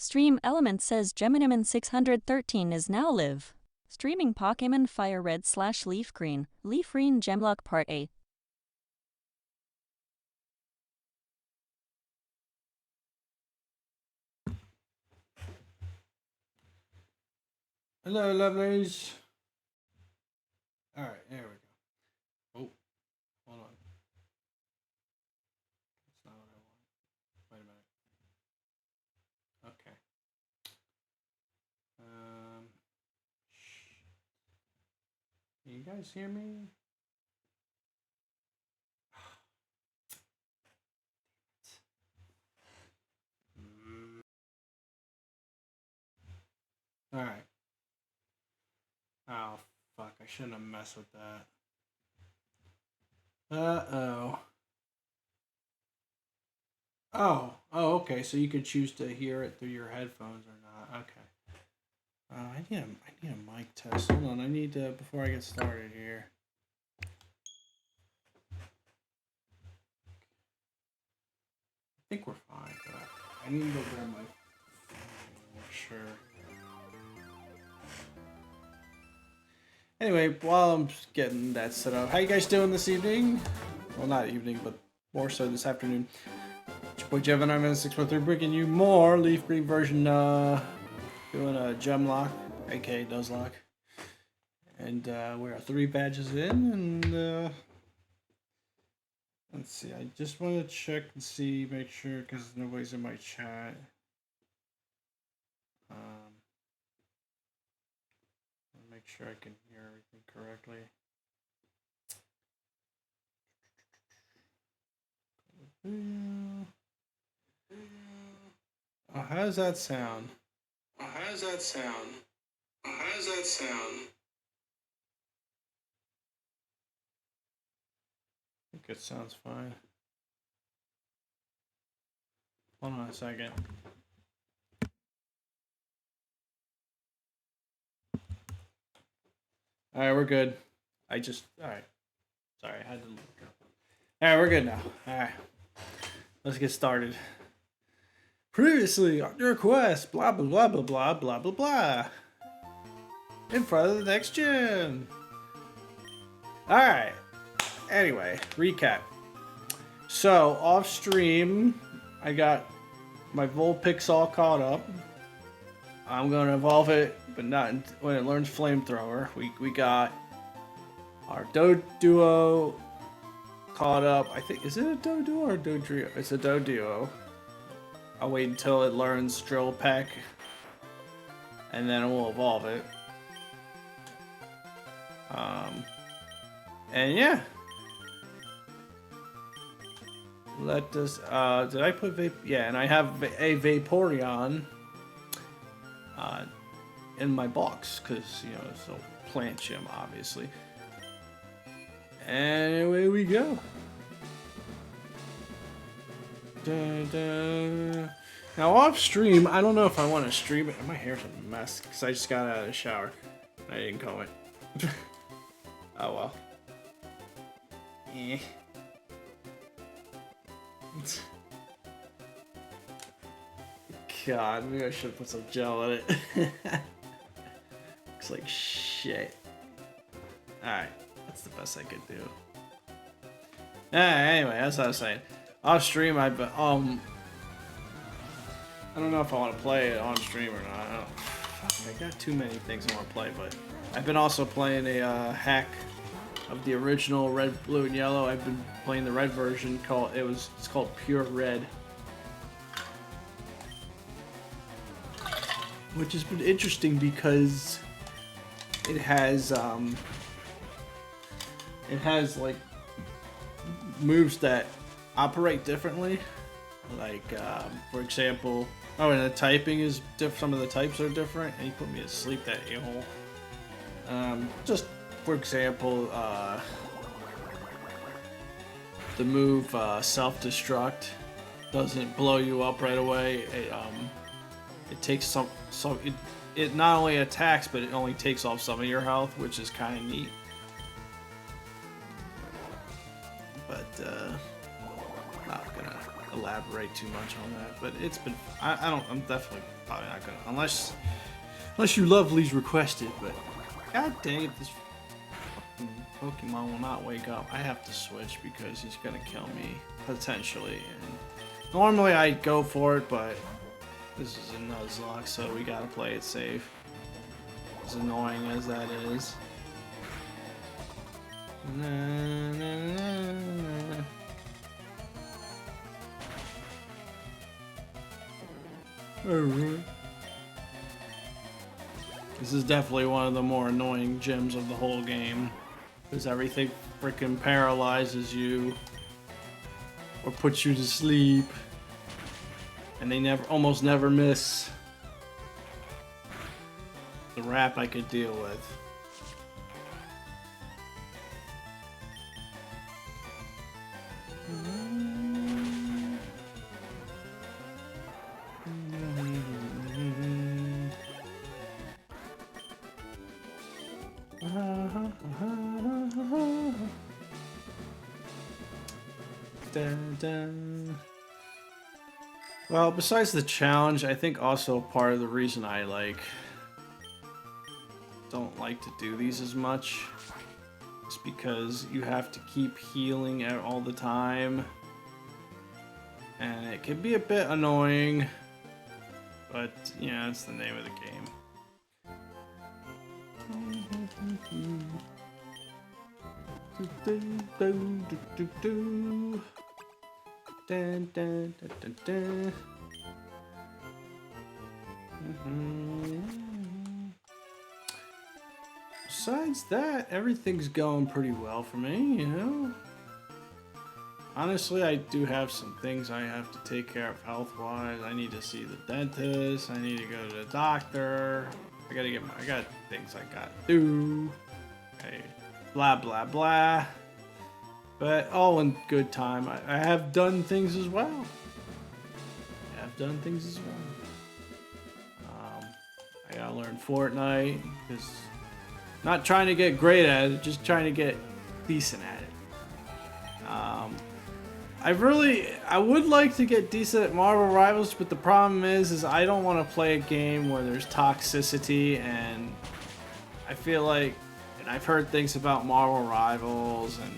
Stream Element says Geminiman 613 is now live. Streaming Pokemon Fire Red / Leafgreen, Leafgreen Gemlocke Part 8. Hello, lovelies. Alright, there we go. Oh, hold on. That's not what I want. Wait a minute. Okay. Can you guys hear me? Alright. Oh, fuck. I shouldn't have messed with that. Uh-oh. Oh, okay. So you could choose to hear it through your headphones or not. Okay. I need a mic test. Hold on. I need to, before I get started here. I think we're fine, but I need to go grab my phone. Sure. Anyway, while I'm getting that set up, how you guys doing this evening? Well, not evening, but more so this afternoon. It's your boy Jevin, I'm in 613, bringing you more Leafgreen version, doing a Gemlocke, aka Nuzlocke. And we're 3 badges in, and let's see, I just want to check and see, make sure, because nobody's in my chat. Make sure I can hear everything correctly. Oh, how does that sound? I think it sounds fine. Hold on a second. Alright, we're good. Alright. Sorry, I had to look up. Alright, we're good now. Alright. Let's get started. Previously, on your request, blah, blah, blah, blah, blah, blah, blah, blah. In front of the next gym. Alright. Anyway, recap. So, off stream, I got my Vulpix all caught up. I'm going to evolve it, but not when it learns Flamethrower. We got our Doduo caught up. I think, is it a Doduo or a Dodrio? It's a Doduo. I'll wait until it learns Drill Peck, and then we'll evolve it. And yeah. Let us, did I put yeah, and I have a Vaporeon in my box, because, you know, it's a plant gym, obviously. And away we go. Dun, dun. Now, off stream, I don't know if I want to stream it. My hair's a mess, because I just got out of the shower. I didn't comb it. Oh well. Eh. God, maybe I should put some gel in it. Looks like shit. Alright, that's the best I could do. Anyway, that's what I was saying. Off stream, I don't know if I want to play it on stream or not. I got too many things I want to play, but I've been also playing a hack of the original Red, Blue, and Yellow. I've been playing the red version it's called Pure Red. Which has been interesting because it has like moves that operate differently. Like for example, and the typing is different. Some of the types are different, and he put me to sleep, that a-hole. Just for example, the move self-destruct doesn't blow you up right away. It takes it not only attacks, but it only takes off some of your health, which is kind of neat. But not gonna elaborate too much on that, but it's been. I'm definitely probably not gonna unless you lovelies request it. But god dang it, this fucking Pokemon will not wake up. I have to switch because he's gonna kill me potentially. And normally I'd go for it, but this is a Nuzlocke, so we gotta play it safe. As annoying as that is. Alright. This is definitely one of the more annoying gyms of the whole game. Because everything freaking paralyzes you. Or puts you to sleep. And they almost never miss. The rap I could deal with. Well, besides the challenge, I think also part of the reason I don't like to do these as much is because you have to keep healing all the time, and it can be a bit annoying, but yeah, it's the name of the game. Dun, dun, dun, dun, dun. Besides that, everything's going pretty well for me, you know? Honestly, I do have some things I have to take care of health-wise. I need to see the dentist. I need to go to the doctor. I got things I got to do. Okay. Blah, blah, blah. But all in good time. I have done things as well. I gotta learn Fortnite, because not trying to get great at it, just trying to get decent at it. I would like to get decent at Marvel Rivals, but the problem is I don't want to play a game where there's toxicity, and I feel like, and I've heard things about Marvel Rivals, and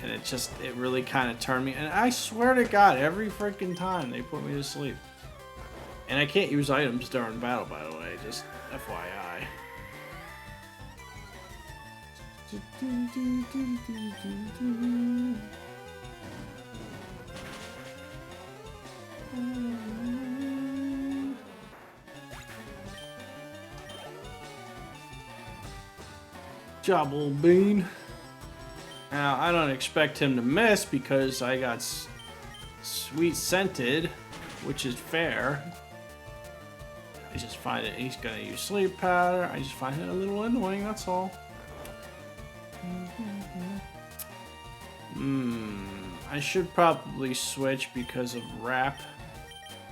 it really kind of turned me, and I swear to God, every freaking time they put me to sleep. And I can't use items during battle, by the way, just FYI. Jobble Bean. Now, I don't expect him to miss because I got sweet scented, which is fair. I just find it, he's gonna use sleep powder. I just find it a little annoying, that's all. I should probably switch because of rap,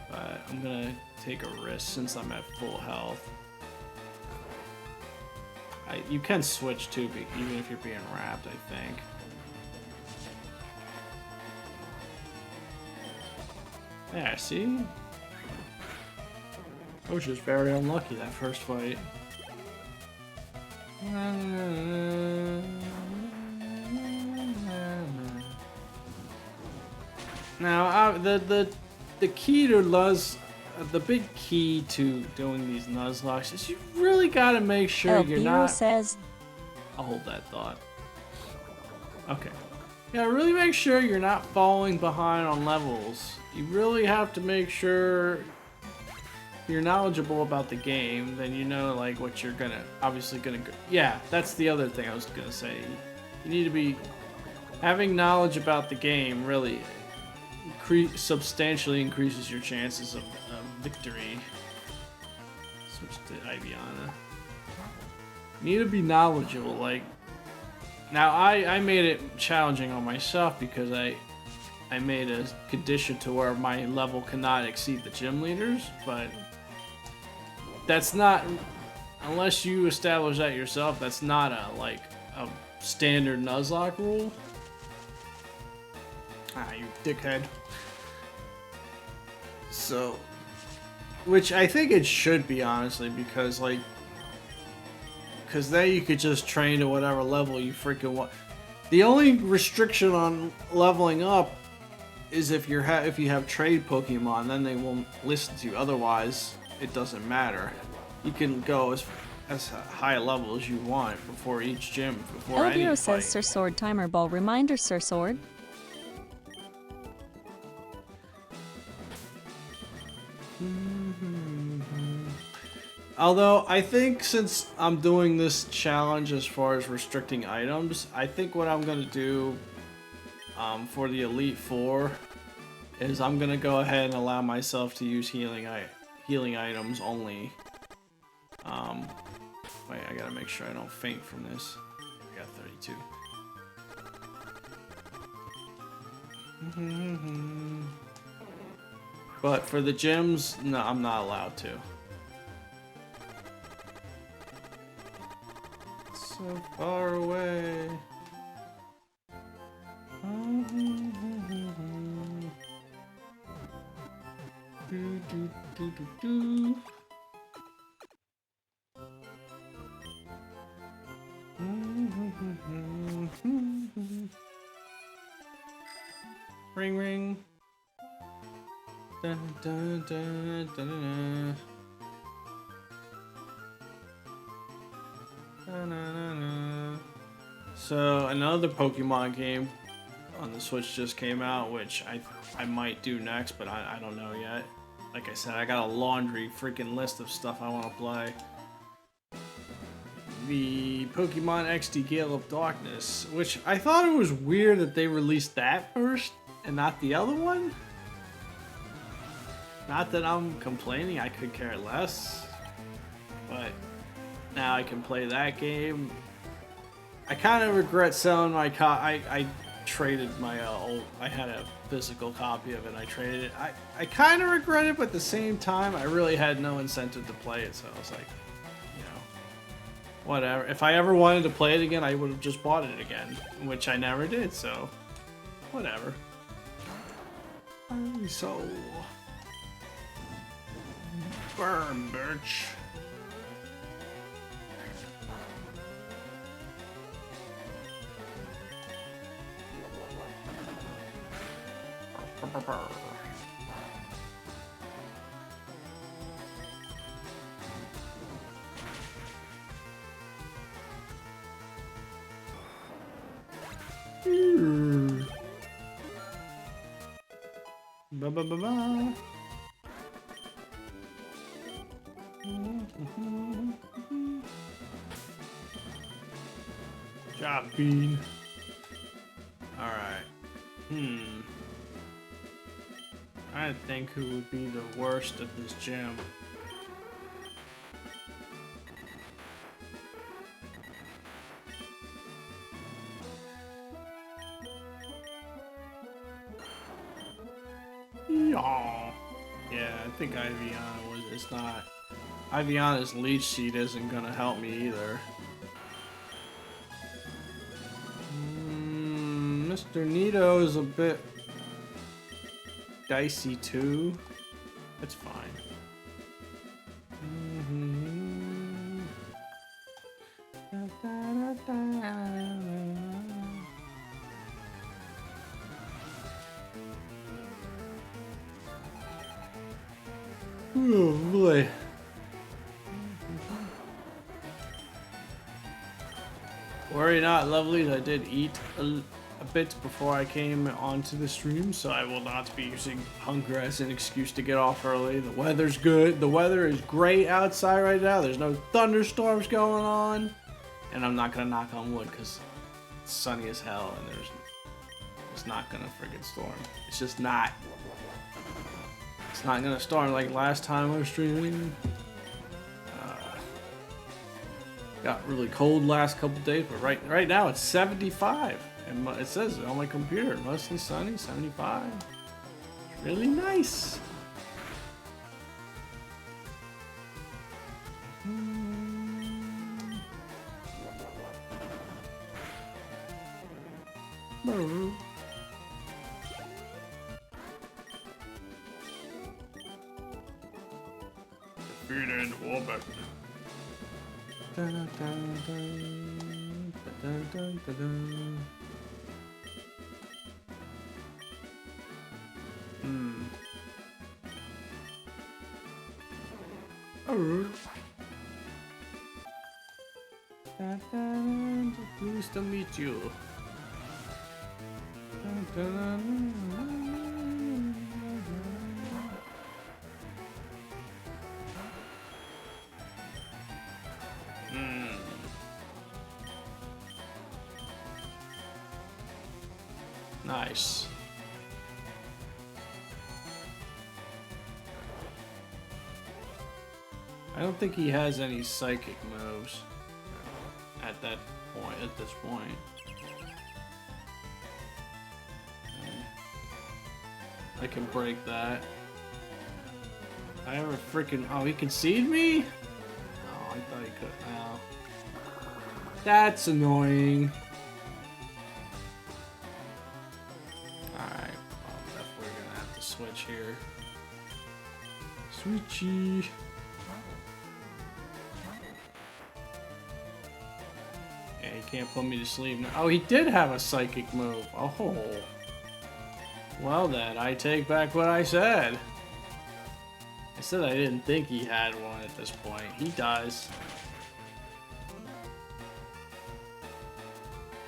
but I'm gonna take a risk since I'm at full health. You can switch too, even if you're being wrapped, I think. Yeah, see? I was just very unlucky that first fight. Now, the key to the big key to doing these Nuzlocke is you really gotta make sure you're not. Says. I'll hold that thought. Okay. Yeah, really make sure you're not falling behind on levels. You really have to make sure you're knowledgeable about the game. Then you know like what you're obviously gonna. Yeah, that's the other thing I was gonna say. You need to be having knowledge about the game. Really, substantially increases your chances of victory. Switch to Iviana. You need to be knowledgeable. Like, now I made it challenging on myself because I made a condition to where my level cannot exceed the gym leaders, but that's not, unless you establish that yourself, that's not a standard Nuzlocke rule. Ah, you dickhead. So, which I think it should be, honestly, because like, because then you could just train to whatever level you freaking want. The only restriction on leveling up is if you have trade Pokemon, then they won't listen to you. Otherwise, it doesn't matter. You can go as high a level as you want before each gym, before any Elviro fight. says Sir Sword Timer Ball. Reminder, Sir Sword. Although, I think since I'm doing this challenge as far as restricting items, I think what I'm going to do for the Elite Four is I'm going to go ahead and allow myself to use healing items only. Wait, I gotta make sure I don't faint from this. I got 32. But for the gyms, no, I'm not allowed to. So far away. Ring ring. Dun, dun, dun, dun, dun, dun, dun, dun. So another Pokemon game on the Switch just came out, which I might do next, but I don't know yet. Like I said, I got a laundry freaking list of stuff I want to play. The Pokemon XD Gale of Darkness, which I thought it was weird that they released that first and not the other one. Not that I'm complaining, I could care less, but now I can play that game. I kind of regret selling my I traded my I had a physical copy of it. I traded it. I kind of regret it, but at the same time, I really had no incentive to play it. So I was like, you know, whatever. If I ever wanted to play it again, I would have just bought it again, which I never did. So, whatever. So, burn, bitch. Ba ba ba ba. Job, Bean. All right. I think who would be the worst at this gym. Yeah, I think Iviana was. It's not. Iviana's leech seed isn't gonna help me either. Mr. Nito is a bit dicey too. That's fine. Oh boy. Worry not, lovelies. I did eat a bit before I came onto the stream, so I will not be using hunger as an excuse to get off early. The weather's good. The weather is great outside right now. There's no thunderstorms going on. And I'm not going to knock on wood because it's sunny as hell and it's not going to friggin' storm. It's just not. It's not going to storm like last time I was streaming. Got really cold last couple days, but right now it's 75. And it says on my computer, mostly sunny, 75. Really nice. defeated Wobbuck. Pleased to meet you. Nice. I don't think he has any psychic moves at that point. At this point, I can break that. I ever freaking he conceded me? Oh, I thought he could. Oh, that's annoying. Alright, well, definitely gonna have to switch here. Switchy. Yeah, he can't put me to sleep now. Oh, he did have a psychic move. Oh. Well then, I take back what I said. I said I didn't think he had one at this point. He does.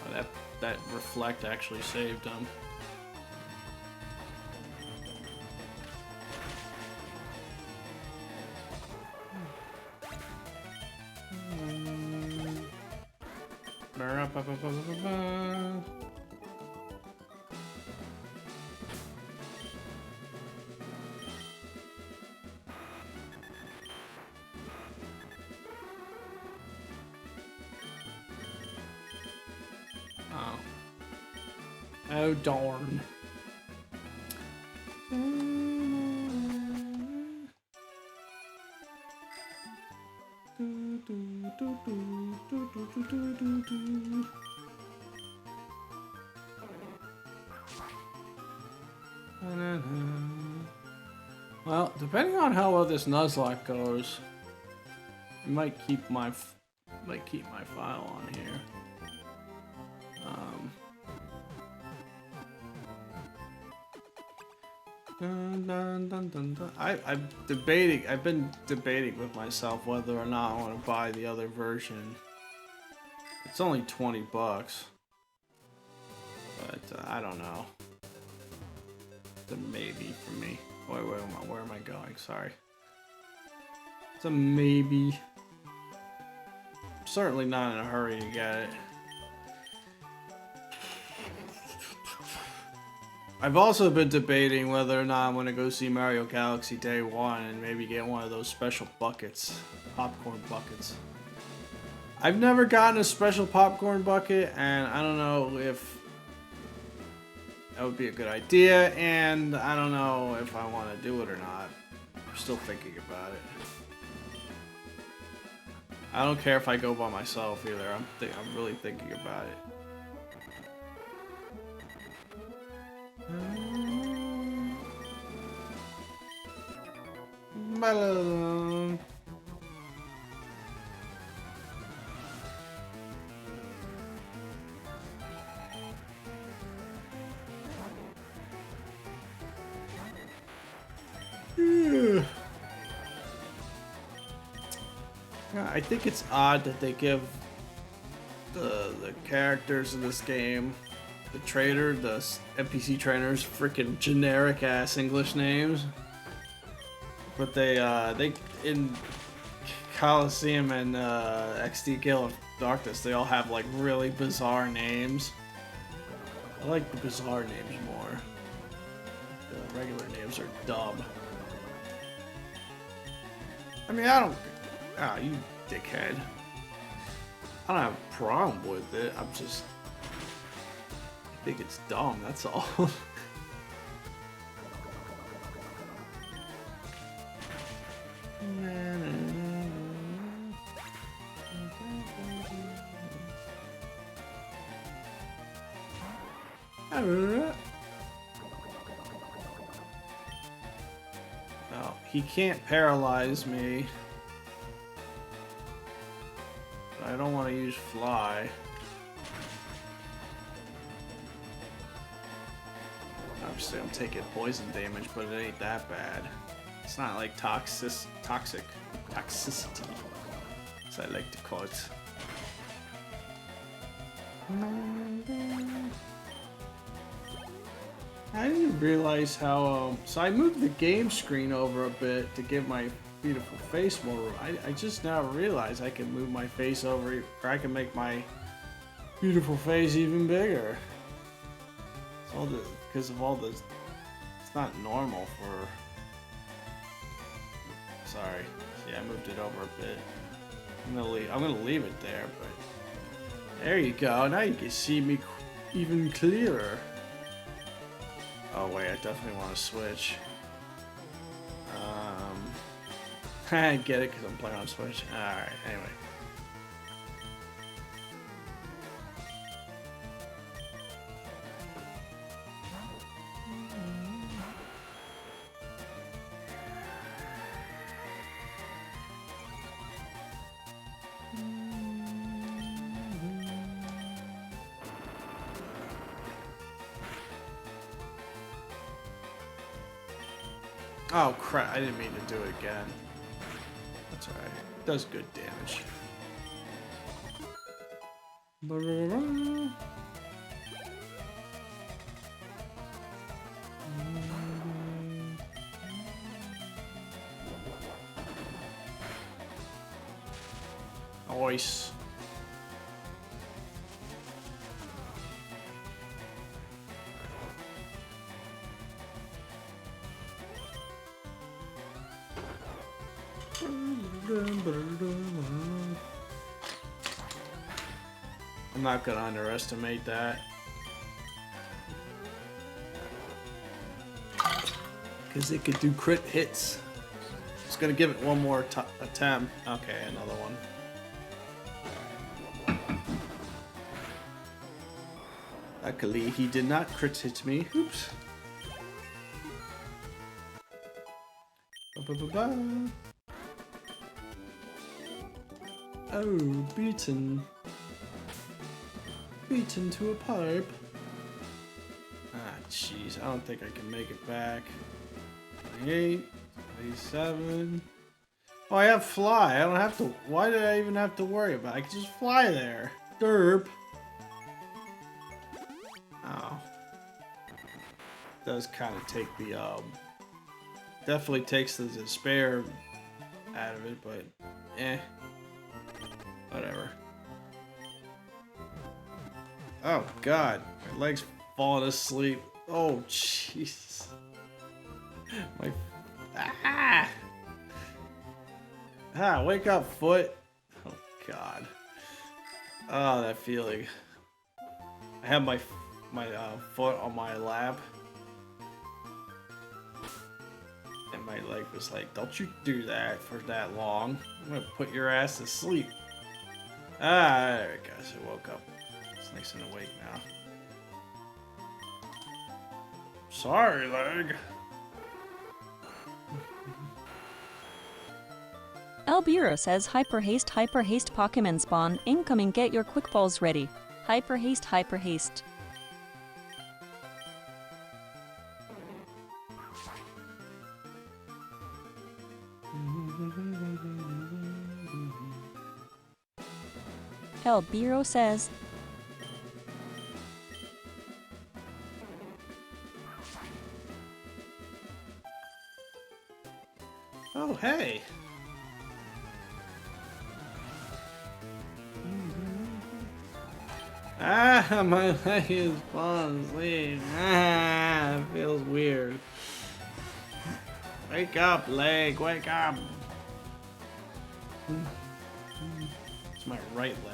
Oh, that reflect actually saved him. Oh darn. Well, depending on how well this Nuzlocke goes, I might keep my file on here. I've been debating with myself whether or not I want to buy the other version. It's only 20 bucks. But I don't know. It's a maybe for me. Wait, where am I going? Sorry. It's a maybe. I'm certainly not in a hurry to get it. I've also been debating whether or not I'm going to go see Mario Galaxy Day 1 and maybe get one of those special buckets. Popcorn buckets. I've never gotten a special popcorn bucket, and I don't know if that would be a good idea, and I don't know if I want to do it or not. I'm still thinking about it. I don't care if I go by myself either. I'm really thinking about it. Balloon. I think it's odd that they give the characters in this game, the NPC trainers, freaking generic ass English names. But they in Coliseum and XD Gale of Darkness, they all have like really bizarre names. I like the bizarre names more. The regular names are dumb. I mean, I don't. Ah, you dickhead. I don't have a problem with it. I think it's dumb. That's all. No, he can't paralyze me. I don't want to use fly. Obviously, I'm taking poison damage, but it ain't that bad. It's not like toxicity, as I like to call it. I didn't realize how, so I moved the game screen over a bit to give my beautiful face more room. I just now realized I can move my face over, or I can make my beautiful face even bigger. It's all because of all the, it's not normal for, sorry. See, I moved it over a bit. I'm gonna leave it there, but there you go. Now you can see me even clearer. Oh wait, I definitely want to switch. I get it because I'm playing on Switch. Alright, anyway. Oh crap, I didn't mean to do it again. That's alright. It does good damage. Nice. I'm not gonna underestimate that. Because it could do crit hits. Just gonna give it one more attempt. Okay, another one. Luckily, he did not crit hit me. Oops. Ba-ba-ba-ba. Oh, beaten. Beaten to a pulp. Ah, jeez. I don't think I can make it back. 28, 27. Oh, I have fly. I don't have to. Why did I even have to worry about it? I can just fly there. Derp. Oh. Does kind of take the, definitely takes the despair out of it, but, eh. Whatever. Oh, God. My leg's falling asleep. Oh, jeez. My... Ah! Ah, wake up, foot. Oh, God. Oh, that feeling. I have my foot on my lap. And my leg was like, don't you do that for that long. I'm gonna put your ass to sleep. Ah, there it goes. It woke up. It's nice and awake now. Sorry, leg. Albiro says hyper haste Pokemon spawn incoming, get your quick balls ready. Hyper haste. Albiro says oh, hey. Ah, my leg is falling asleep. Ah, it feels weird. Wake up, leg. Wake up. It's my right leg.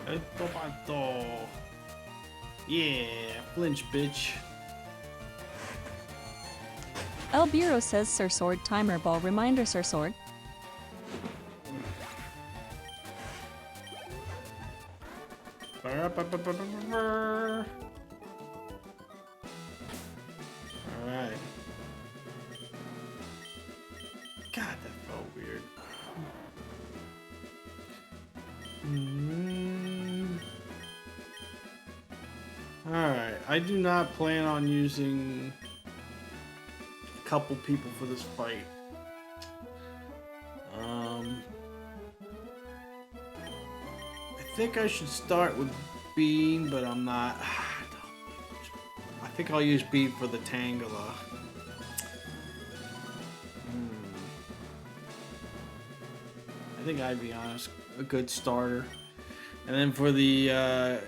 El tomato. Yeah, flinch, bitch. El Bureau says Sir Sword timer ball reminder Sir Sword. Alright. God, that felt weird. Alright, I do not plan on using a couple people for this fight. I think I should start with Bean, but I'm not. I think I'll use Bean for the Tangela. I think I'd be honest, a good starter. And then for the, I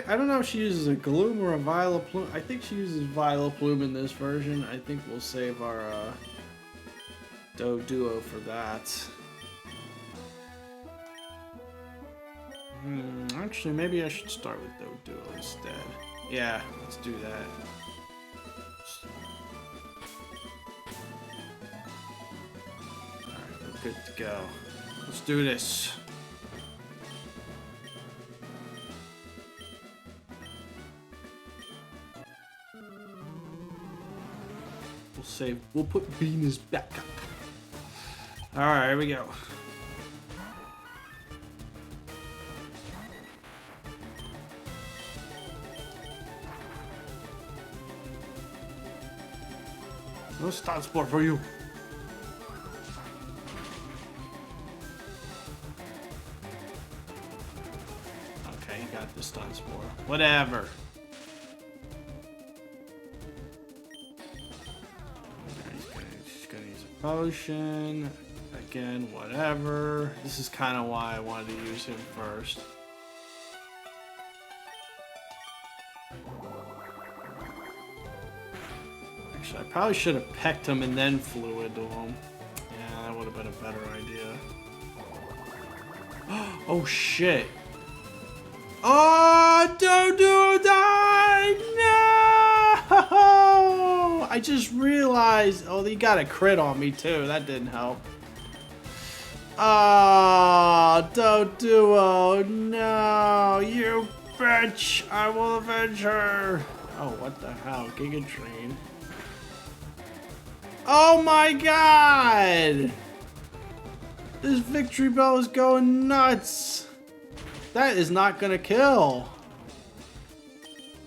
don't know if she uses a Gloom or a Vileplume. I think she uses Vileplume in this version. I think we'll save our, Doduo for that. Actually, maybe I should start with Doduo instead. Yeah, let's do that. Alright, we're good to go. Let's do this. We'll save. We'll put Bean as backup. Alright, here we go. No stun sport for you. Okay, you got the stun spore. Whatever. He's gonna use a potion. Again, whatever. This is kind of why I wanted to use him first. Actually, I probably should have pecked him and then flew into him. Yeah, that would have been a better idea. Oh shit. Oh, Dodo died! No! I just realized. Oh, he got a crit on me too. That didn't help. Oh, Doduo, no, you bitch! I will avenge her. Oh, what the hell, Giga Train. Oh my god! This victory bell is going nuts! That is not gonna kill!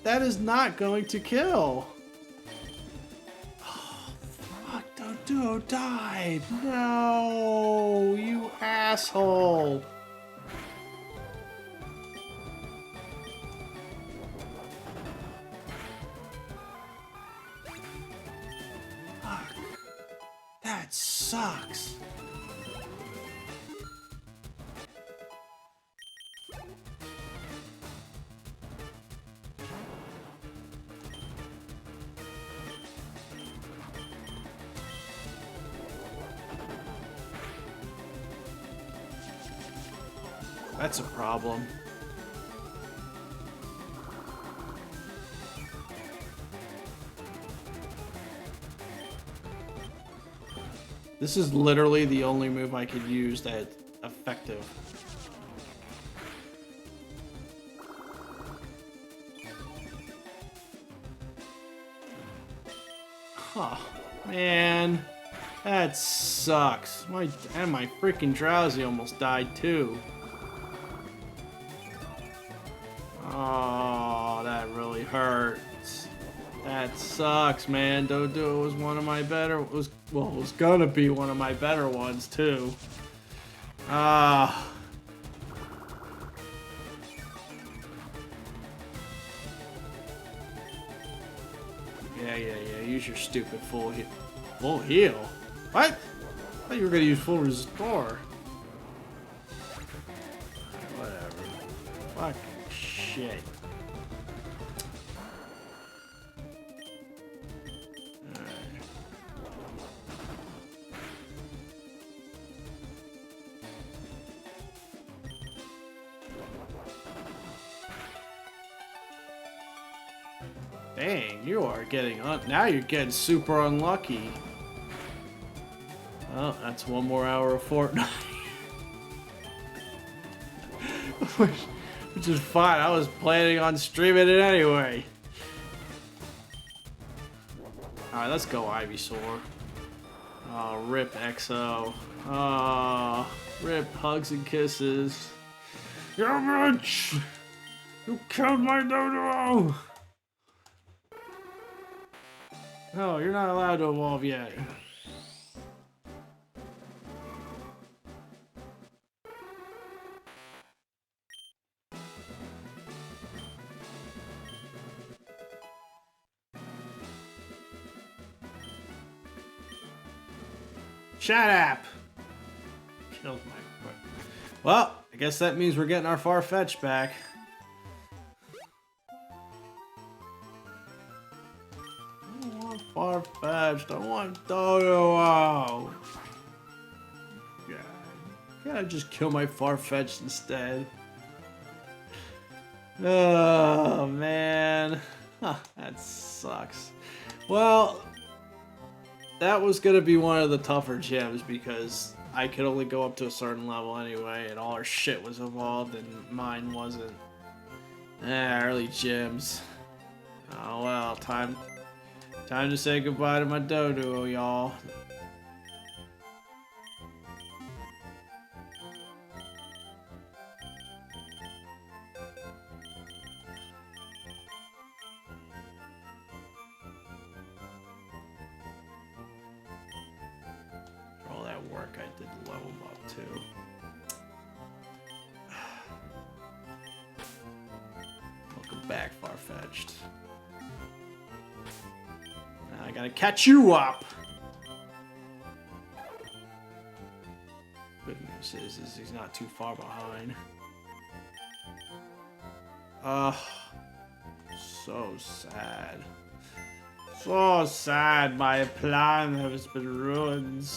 That is not going to kill! Oh, fuck, Doduo died! No, you asshole! Fuck. That sucks! That's a problem. This is literally the only move I could use that's effective. Huh, man. That sucks. My freaking Drowsy almost died too. Oh, that really hurts. That sucks, man. Doduo was one of my better. Was gonna be one of my better ones too. Ah. Yeah. Use your stupid full heal. Full heal? What? I thought you were gonna use full restore. Whatever. Fucking shit. Dang, you are getting now you're getting super unlucky. Well, that's one more hour of Fortnite. Which is fine. I was planning on streaming it anyway. Alright, let's go, Ivysaur. Oh, rip XO. Oh, rip hugs and kisses. You bitch! You killed my dodo! No, you're not allowed to evolve yet. Shut up! Killed my foot. Well, I guess that means we're getting our Farfetch'd back. I don't want Farfetch'd, I want Dodo. God. Can't I just kill my Farfetch'd instead? Oh, man. Huh, that sucks. Well, that was going to be one of the tougher gyms because I could only go up to a certain level anyway, and all our shit was evolved and mine wasn't. Early gyms. Oh well, time to say goodbye to my dodo, y'all. All that work I did to level him up too. Welcome back, Farfetch'd. Now I gotta catch you up! Good news is he's not too far behind. Ugh. So sad. So sad, my plan has been ruined.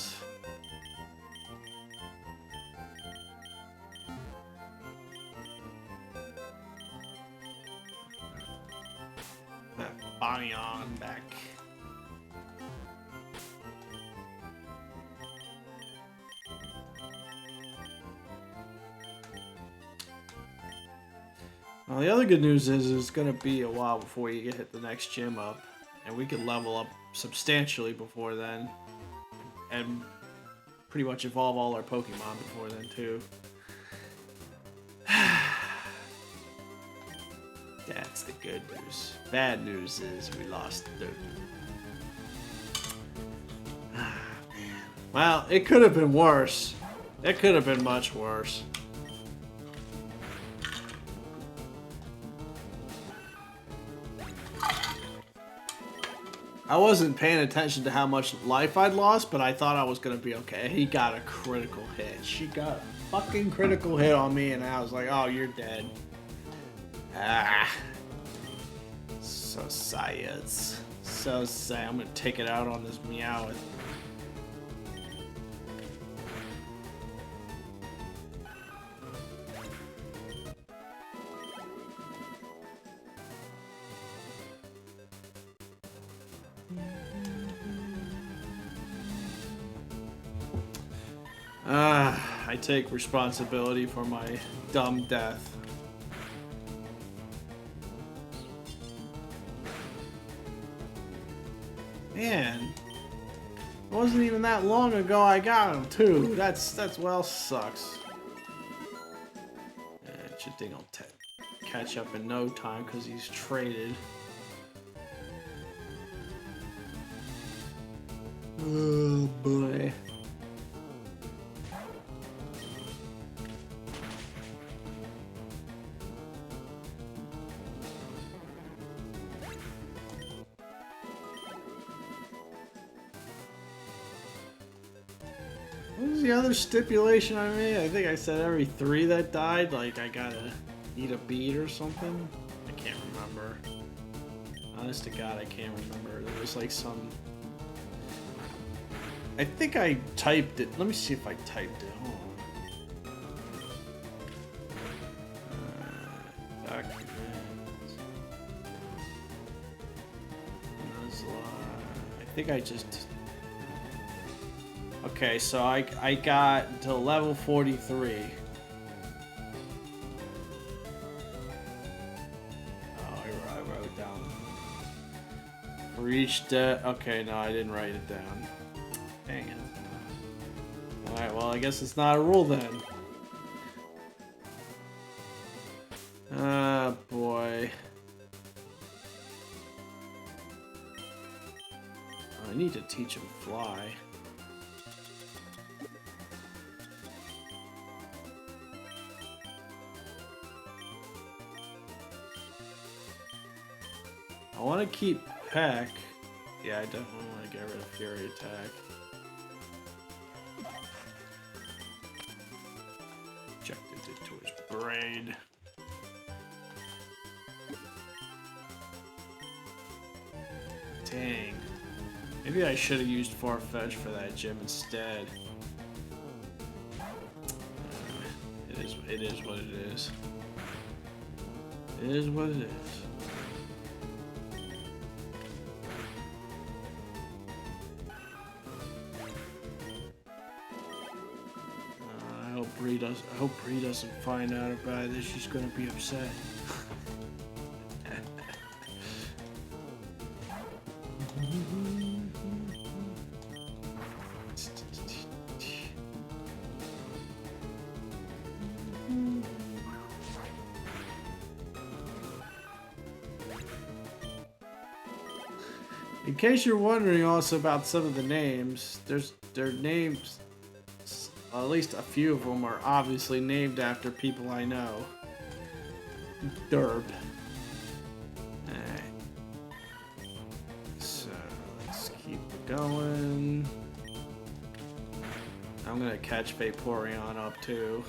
Bonnie on back. Well, the other good news is it's gonna be a while before you hit the next gym up, and we could level up substantially before then, and pretty much evolve all our Pokemon before then too. That's the good news. Bad news is we lost the Dodo. Well, it could have been worse. It could have been much worse. I wasn't paying attention to how much life I'd lost, but I thought I was gonna be okay. He got a critical hit. She got a fucking critical hit on me, and I was like, oh, you're dead. Ah. So sad. So sad. I'm gonna take it out on this Meowth. I take responsibility for my dumb death. Man, it wasn't even that long ago I got him too. That's well sucks. Yeah, Chiting will catch up in no time because he's traded. Oh boy. What was the other stipulation I made? I think I said every 3 that died, like I gotta eat a beet or something. I can't remember. Honest to God, I can't remember. There was like some... I think I typed it. Let me see if I typed it. Hold on. Document. think I just... Okay, so I got to level 43. Oh, I wrote down. For each okay, no, I didn't write it down. Dang it. Alright, well, I guess it's not a rule then. Ah, boy. I need to teach him fly. I want to keep Peck. Yeah, I definitely want to get rid of Fury Attack. Injected it to his brain. Dang. Maybe I should have used Farfetch for that gym instead. It is what it is. It is what it is. I hope Bree doesn't find out about this. She's gonna be upset. In case you're wondering also about some of the names, their names, at least a few of them are obviously named after people I know. Derb. Alright. So, let's keep going. I'm gonna catch Vaporeon up too.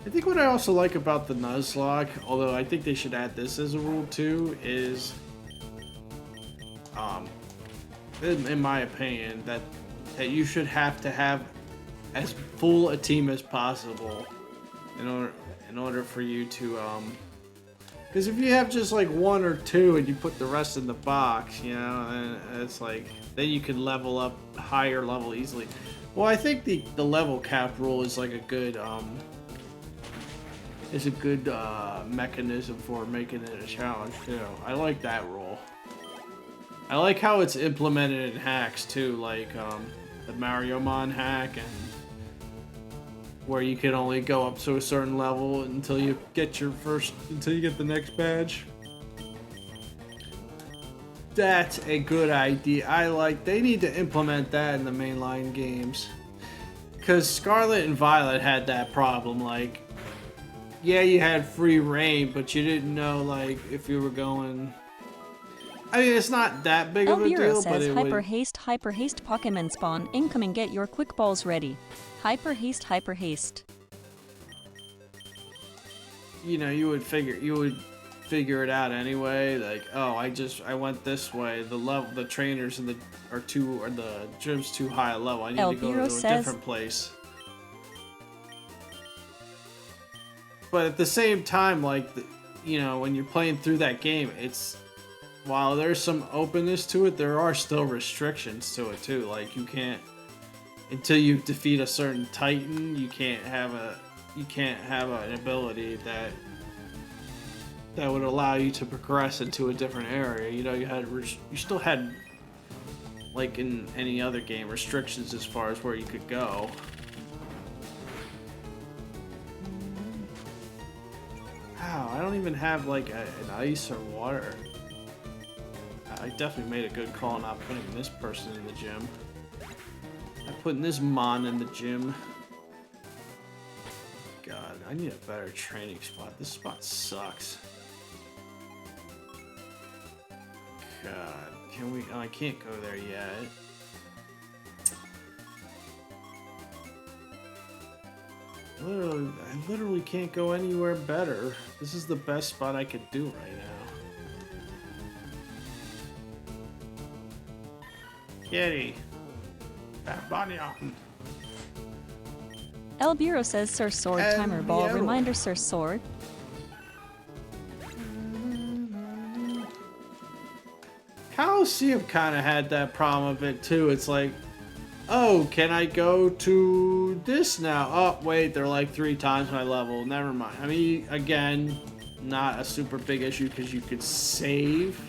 I think what I also like about the Nuzlocke, although I think they should add this as a rule too, is, in my opinion, that you should have to have as full a team as possible in order for you to, because if you have just like one or two and you put the rest in the box, you know, and it's like, then you can level up higher level easily. Well, I think the level cap rule is like a good, mechanism for making it a challenge too. I like that rule. I like how it's implemented in hacks too, like the Mariomon hack, and where you can only go up to a certain level until you get the next badge. That's a good idea. They need to implement that in the mainline games. Cause Scarlet and Violet had that problem, like, yeah, you had free reign, but you didn't know, like, if you were going... I mean, it's not that big of a deal, but it would... Hyper haste Pokemon spawn incoming, get your quick balls ready. Hyper haste. You know, you would figure it out anyway, like, oh, I went this way, the trainers and the gym's too high a level, I need to go to a different place. But at the same time, like, you know, when you're playing through that game, while there's some openness to it, there are still restrictions to it too. Like, you can't, until you defeat a certain Titan, you can't have an ability that would allow you to progress into a different area. You know, you still had, like in any other game, restrictions as far as where you could go. Wow, I don't even have like an ice or water. I definitely made a good call not putting this person in the gym. I'm putting this Mon in the gym. God, I need a better training spot. This spot sucks. God, can we? Oh, I can't go there yet. I literally can't go anywhere better. This is the best spot I could do right now. Kitty. Banion. El Bureau says Sir Sword El timer ball. Bureau. Reminder Sir Sword. Coliseum kind of had that problem of it too. It's like, oh, can I go to this now? Oh, wait, they're like 3 times my level. Never mind. I mean, again, not a super big issue because you could save.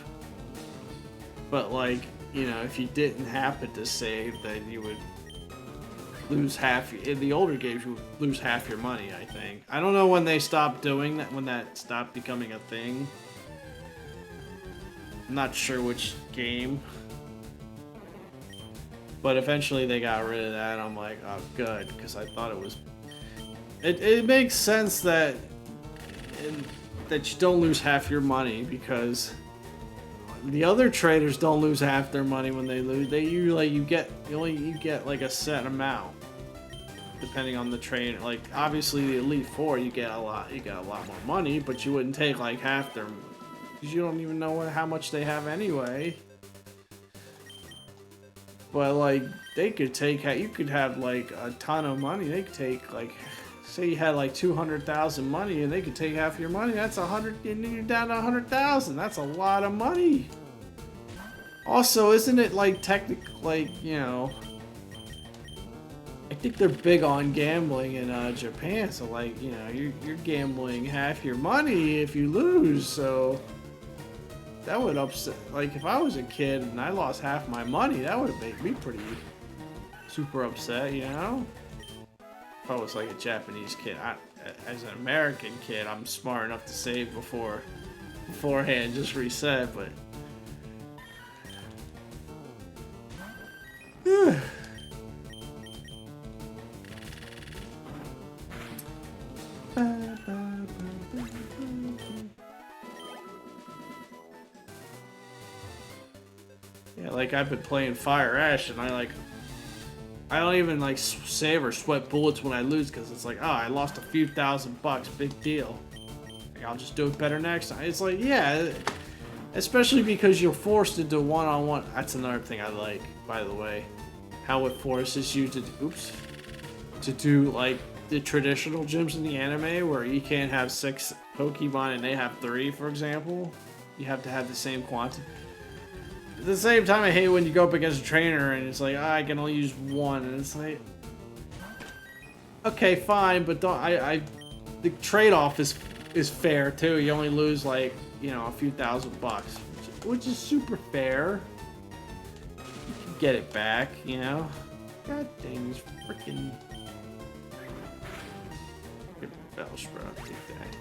But like, you know, if you didn't happen to save, then you would lose half. In the older games, you would lose half your money, I think. I don't know when they stopped doing that, when that stopped becoming a thing. I'm not sure which game. But eventually they got rid of that. I'm like, oh, good, because I thought it was... It makes sense that you don't lose half your money, because the other traders don't lose half their money when they lose. You get like a set amount depending on the trader. Like obviously the Elite Four, you get a lot more money, but you wouldn't take like half their, because you don't even know how much they have anyway. But like they could take, you could have like a ton of money. They could take like, say you had like 200,000 money, and they could take half your money. That's 100, and you're down to 100,000. That's a lot of money. Also, isn't it like technically, like, you know, I think they're big on gambling in Japan. So like, you know, you're gambling half your money if you lose. So that would upset. Like if I was a kid and I lost half my money, that would make me pretty super upset, you know. If I was like a Japanese kid, as an American kid, I'm smart enough to save beforehand, just reset. But yeah, like I've been playing Fire Ash, and I don't even like save or sweat bullets when I lose, because it's like, oh, I lost a few $1,000, big deal. Like, I'll just do it better next time. It's like, yeah, especially because you're forced into one-on-one. That's another thing I like, by the way, how it forces you to do like the traditional gyms in the anime, where you can't have 6 Pokemon and they have 3, for example. You have to have the same quantity. At the same time, I hate when you go up against a trainer and it's like, oh, I can only use 1, and it's like, okay, fine, but don't the trade-off is fair too. You only lose like, you know, a few $1,000, which is super fair. You can get it back, you know. God dang these freaking Bellsprout, I'll take that.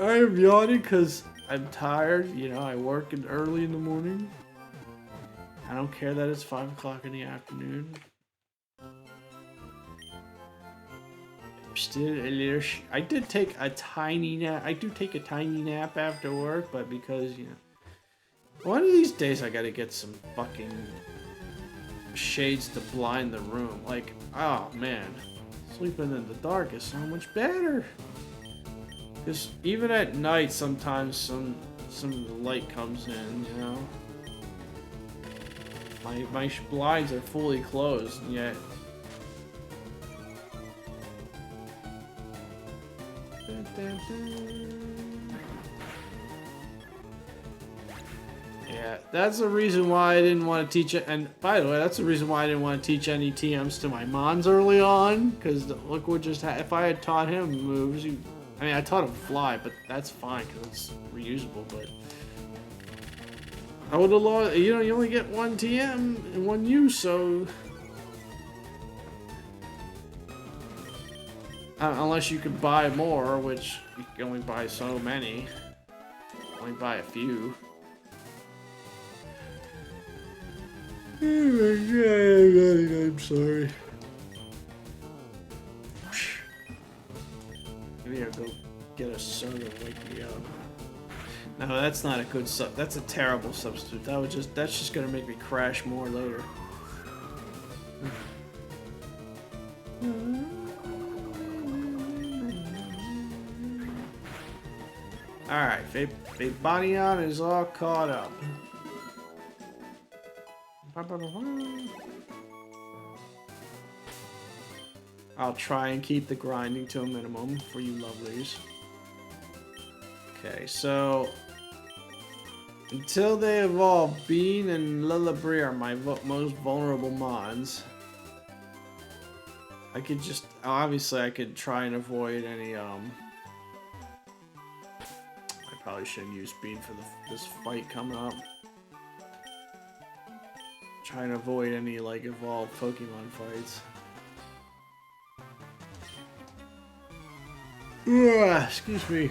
I'm yawning because I'm tired. You know, I work early in the morning. I don't care that it's 5 o'clock in the afternoon. I'm still a little. I did take a tiny nap. I do take a tiny nap after work, but because, you know, one of these days I gotta get some fucking shades to blind the room. Like, oh man, sleeping in the dark is so much better. Because even at night, sometimes some of the light comes in, you know. My blinds are fully closed, and yet. Yeah, that's the reason why I didn't want to teach it. And by the way, that's the reason why I didn't want to teach any TMs to my Mons early on. Because look what just happened. If I had taught him moves, I mean, I taught him fly, but that's fine because it's reusable. But I would have lost. You know, you only get 1 TM and 1 use, so unless you could buy more, which you can only buy so many, only buy a few. Oh my God, I'm sorry. Maybe I'll go get a soda and wake me up. No, that's not a good that's a terrible substitute. That's just gonna make me crash more later. Alright, Vaporeon is all caught up. I'll try and keep the grinding to a minimum for you lovelies. Okay, so until they evolve, Bean and Lilibri are my most vulnerable mons. I could just, obviously I could try and avoid any, I probably shouldn't use Bean for this fight coming up. Try and avoid any, like, evolved Pokemon fights. Ugh, excuse me.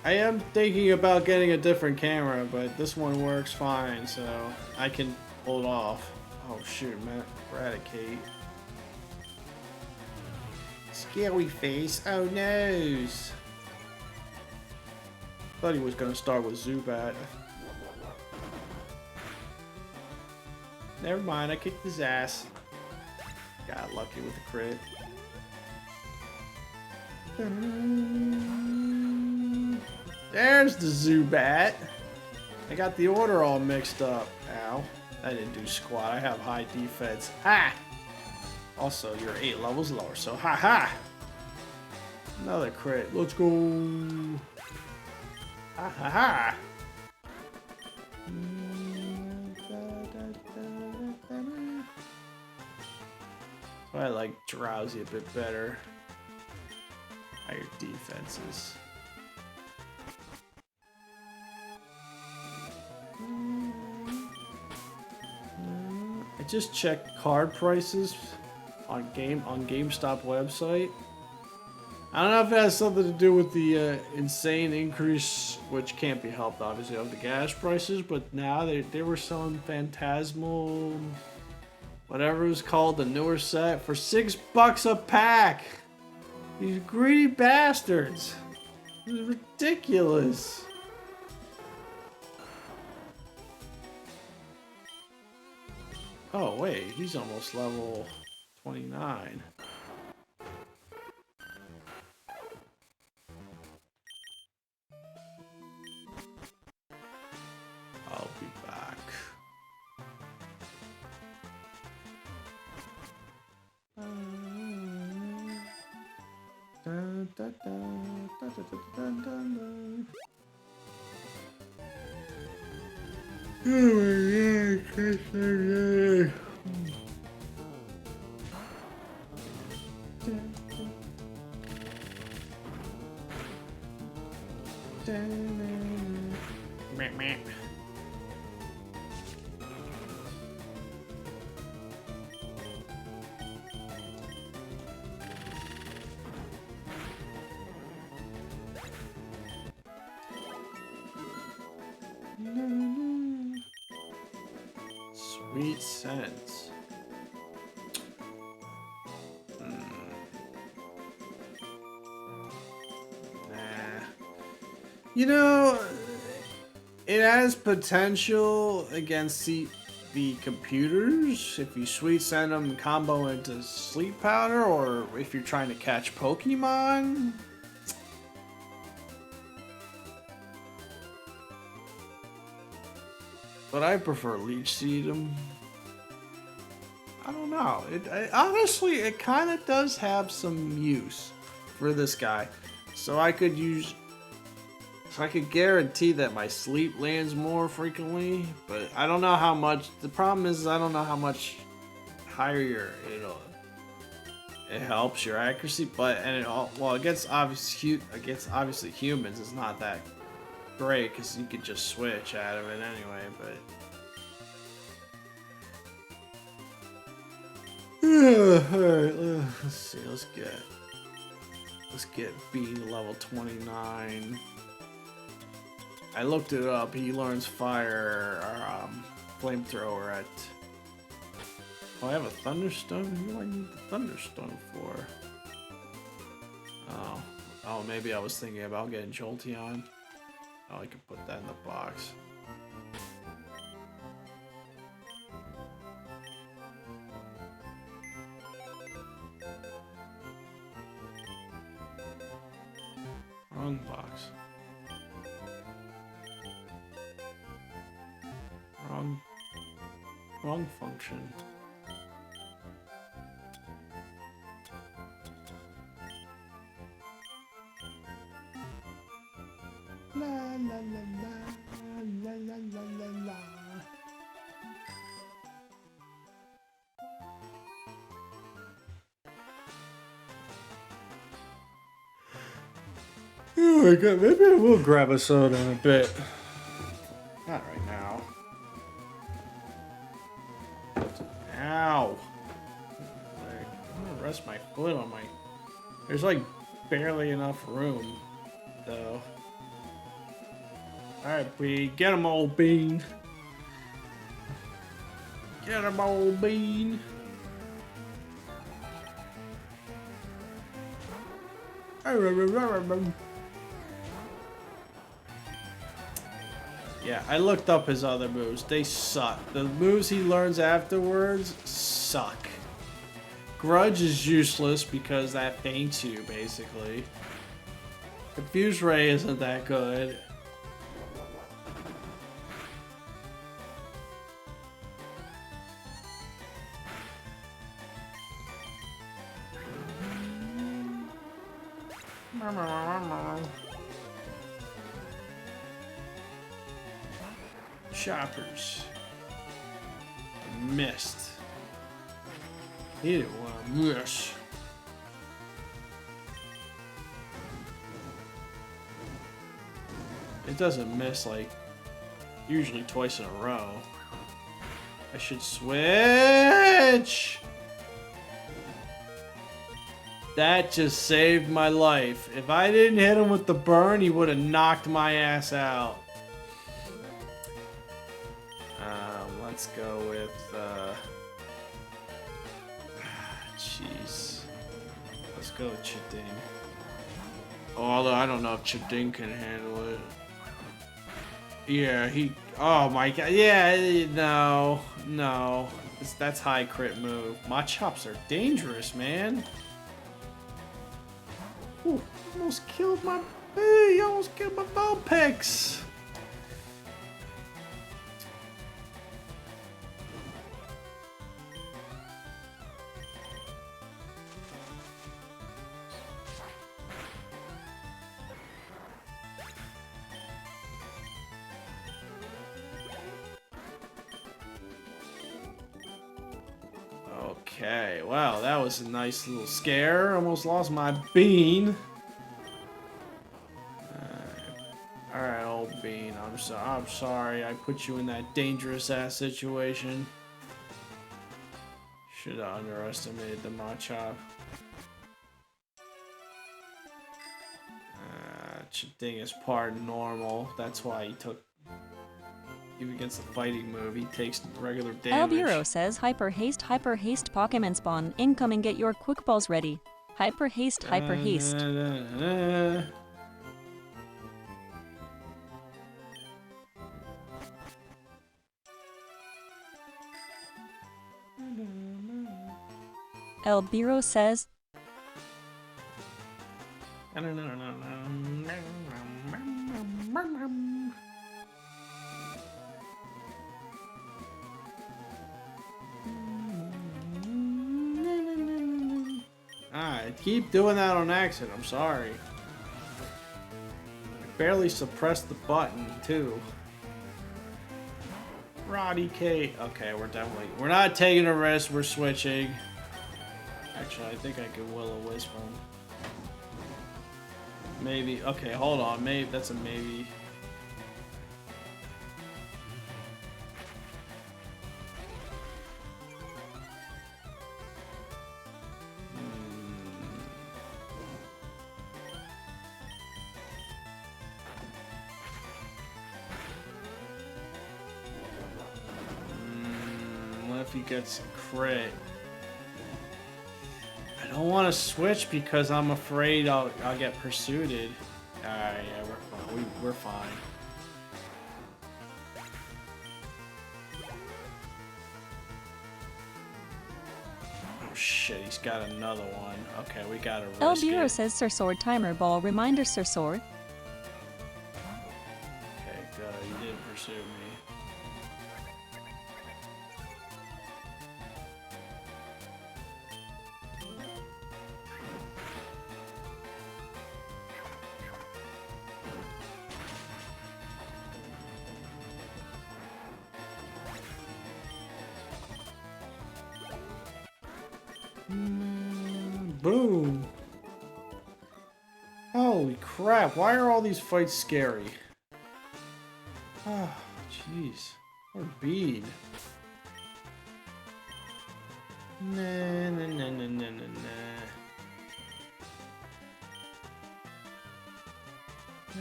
I am thinking about getting a different camera, but this one works fine, so I can hold off. Oh shoot, man. Eradicate. Scary face. Oh no. Thought he was gonna start with Zubat. Never mind, I kicked his ass. Got lucky with the crit. There's the Zubat. I got the order all mixed up. Ow. I didn't do squat. I have high defense. Ha! Also, you're 8 levels lower, so ha ha! Another crit. Let's go. Ha ha ha! So I like Drowsy a bit better. Higher defenses. I just checked card prices on GameStop website. I don't know if it has something to do with the insane increase, which can't be helped obviously, of the gas prices, but now they were selling Phantasmal, whatever it was called, the newer set, for $6 a pack. These greedy bastards. This is ridiculous. Oh wait, he's almost level 29. I'll be back. Dun, dun, dun, dun, dun, dun, dun, dun. Oh my god, meh, meh. Sweet sense. You know, it has potential against the computers if you sweet send them combo into sleep powder, or if you're trying to catch Pokemon. But I prefer Leech Seed them. I don't know. Honestly, it kind of does have some use for this guy. So I could guarantee that my sleep lands more frequently, but I don't know how much. The problem is I don't know how much higher it helps your accuracy, but against obviously humans, it's not that great because you could just switch out of it anyway. But alright, let's see. Let's get Bean level 29. I looked it up. He learns fire or flamethrower at. Oh, I have a thunderstone. Who do I need the thunderstone for? Oh, maybe I was thinking about getting Jolteon. Oh, I could put that in the box. Wrong box. Wrong function. La la la la la la la la. Oh my god, maybe I will grab a soda in a bit. Not right now. Ow! I'm gonna rest my foot on my... There's like barely enough room, though. Alright, Bean. Get him, old Bean. Get him, old Bean. Yeah, I looked up his other moves. They suck. The moves he learns afterwards suck. Grudge is useless because that faints you, basically. Confuse Ray isn't that good. Choppers. Missed. He didn't want to miss. It doesn't miss like usually twice in a row. I should switch. That just saved my life. If I didn't hit him with the burn, he would have knocked my ass out. Let's go with, jeez. Let's go with Chiding. Although I don't know if Chiding can handle it. Yeah, oh my god, yeah, no. That's high crit move. Machops are dangerous, man. Ooh, almost killed my, hey, almost killed my Vulpix. Okay, wow, that was a nice little scare. Almost lost my bean. Alright, old bean, I'm sorry I put you in that dangerous ass situation. Should have underestimated the Machop. Chiding is part normal. That's why he took... Even against the fighting move, he takes regular damage. Albiro says hyper haste Pokemon spawn incoming, get your quick balls ready. Hyper haste. Albiro says I keep doing that on accident, I'm sorry. I barely suppressed the button, too. Roddy K. Okay, we're not taking a risk, we're switching. Actually, I think I could Will-O-Wisp him. Maybe, okay, hold on, maybe, that's a maybe. What if he gets a crit? I don't want to switch because I'm afraid I'll get pursued. Alright, yeah, we're fine. We're fine. Oh shit, he's got another one. Okay, we gotta risk Albiro it. says Sir Sword timer ball reminder Sir Sword. you didn't pursue me. Boom. Holy crap, why are all these fights scary? Oh, jeez. What a bead. Nah, nah, nah, nah, nah, nah, nah.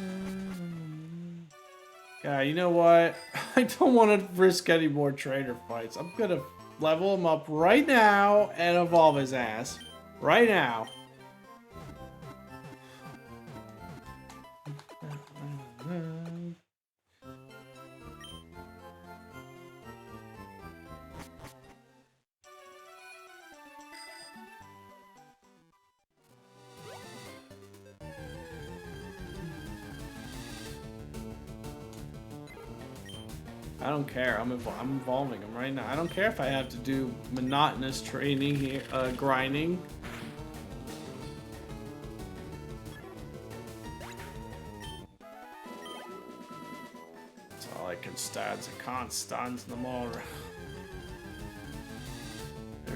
God, you know what? I don't want to risk any more trainer fights. I'm gonna level him up right now and evolve his ass. Right now. I don't care. I'm evolving him right now. I don't care if I have to do monotonous training here, grinding. That's all I can stand. I can't stand no more.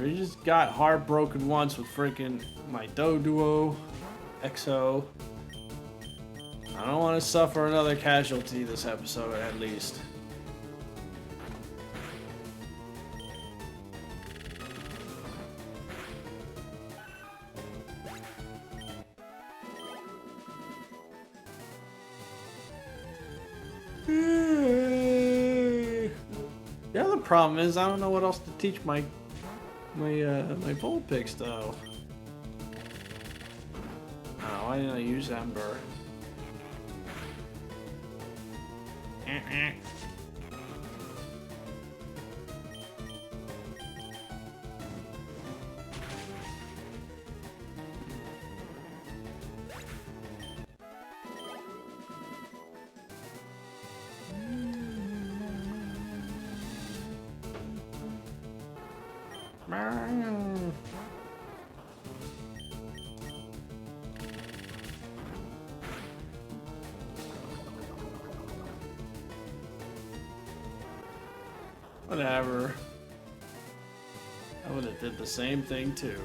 We just got heartbroken once with freaking my Doduo XO. I don't want to suffer another casualty this episode, at least. The other problem is I don't know what else to teach my Vulpix though. Oh, why didn't I use Ember? Whatever. I would have did the same thing too.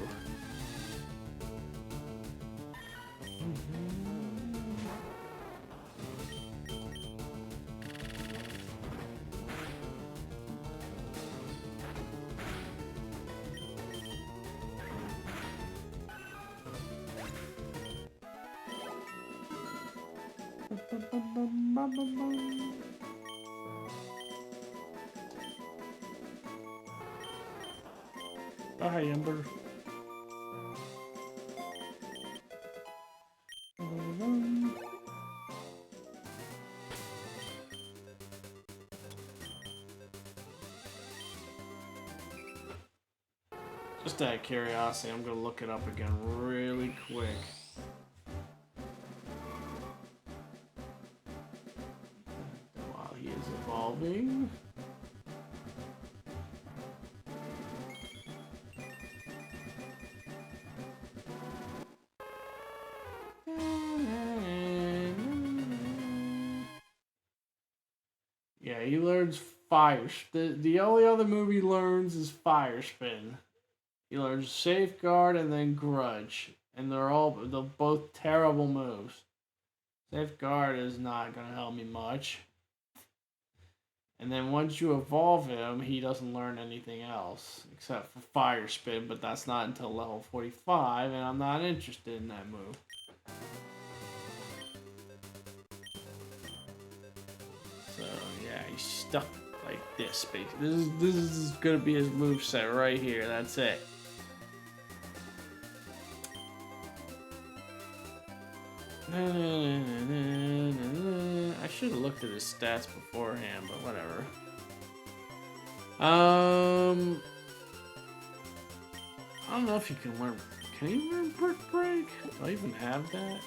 Hi, Ember. Just out of curiosity, I'm gonna look it up again really quick. While he is evolving. Yeah, he learns fire. The only other move he learns is Fire Spin. He learns Safeguard and then Grudge, and they're both terrible moves. Safeguard is not gonna help me much. And then once you evolve him, he doesn't learn anything else except for Fire Spin, but that's not until level 45, and I'm not interested in that move. So yeah, he's stuck like this, basically. This is gonna be his moveset right here. That's it. I should have looked at his stats beforehand, but whatever. I don't know if you can learn. Can you learn Brick Break? Do I even have that?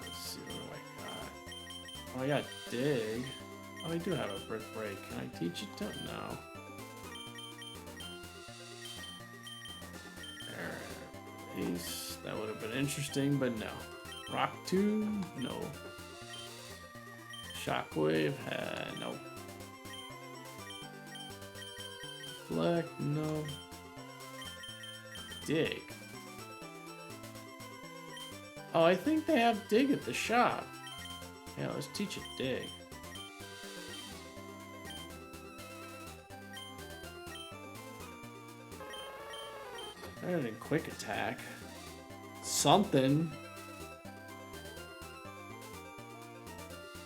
Let's see what I got. Oh, I got dig. Oh, I do have a brick break. Can I teach it to him? No. There. That would have been interesting, but no. Rock Tomb? No. Shockwave? No. Deflect? No. Dig. Oh, I think they have dig at the shop. Yeah, let's teach it dig. Better than quick attack. Something.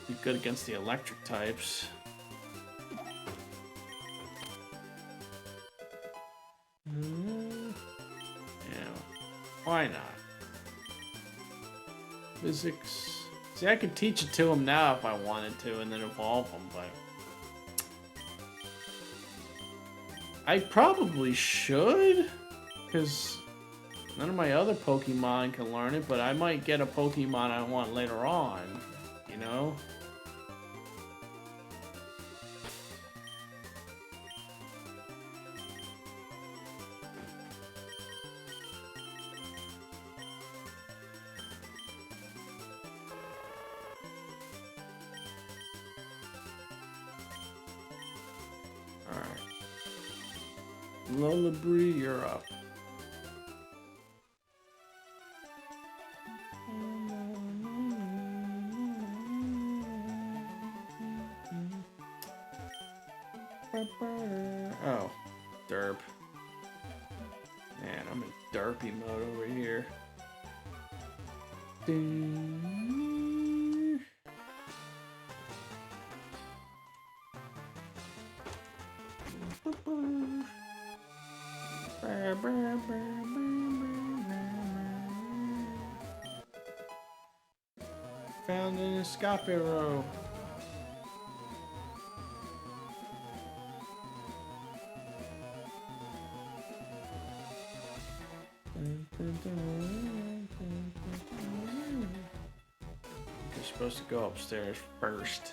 Be good against the electric types. Yeah, why not? Physics. See, I could teach it to him now if I wanted to, and then evolve him, but I probably should, because none of my other Pokemon can learn it, but I might get a Pokemon I want later on, you know? Lullaby, you're up. Oh, derp. Man, I'm in derpy mode over here. Found an escape row. You're supposed to go upstairs first.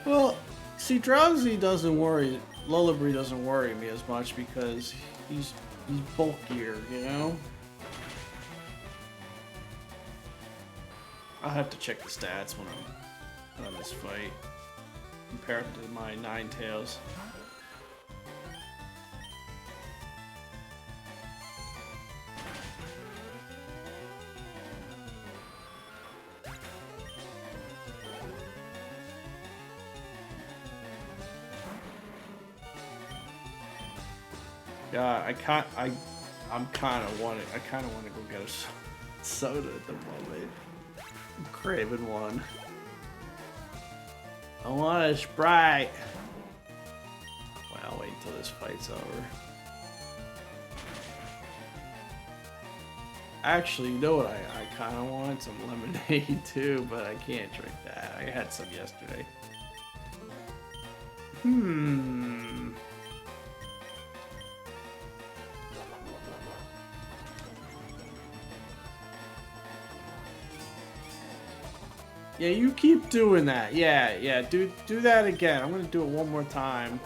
Well, see, Drowsy doesn't worry. Lullaby doesn't worry me as much because he's bulkier, you know? I'll have to check the stats when I'm on this fight. Compare it to my Ninetales. Yeah, I'm kind of want to go get a soda at the moment. I'm craving one. I want a Sprite. Well, I'll wait until this fight's over. Actually, you know what I kind of want? Some lemonade too, but I can't drink that. I had some yesterday. Yeah, you keep doing that. Yeah, do that again. I'm gonna do it one more time.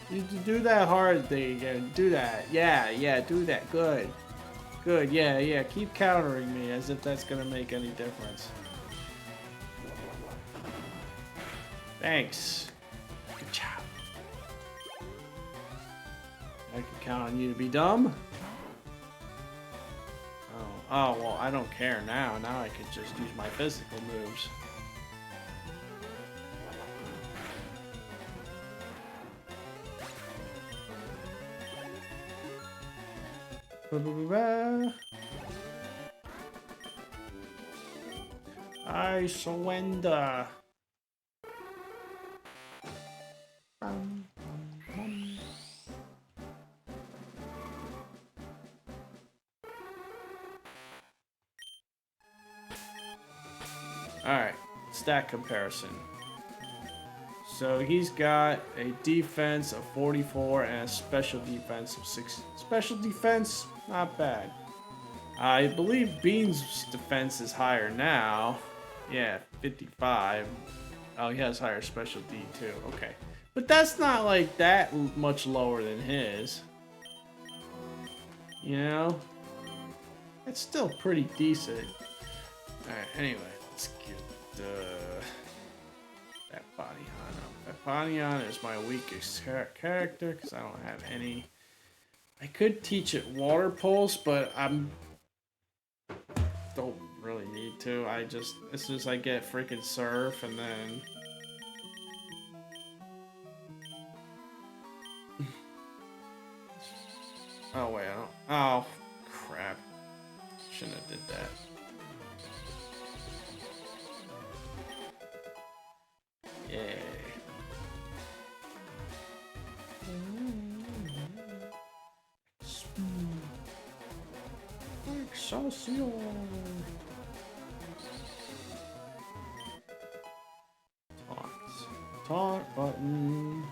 You do that hard thing again. Do that. Yeah, do that. Good. Yeah. Keep countering me as if that's gonna make any difference. Thanks. Good job. I can count on you to be dumb. Oh, well, I don't care now. Now I could just use my physical moves. I surrender. Alright, stat comparison. So he's got a defense of 44 and a special defense of 6. Special defense, not bad. I believe Bean's defense is higher now. Yeah, 55. Oh, he has higher special D too. Okay. But that's not like that much lower than his. You know? It's still pretty decent. Alright, anyway, let's get that Banyan up. That Banyan is my weakest character because I don't have any. I could teach it Water Pulse, but I'm don't really need to. I just, as soon as I get freaking Surf and then oh wait, I don't. Oh crap! Shouldn't have did that. Yay! Excelsior! Taunt button.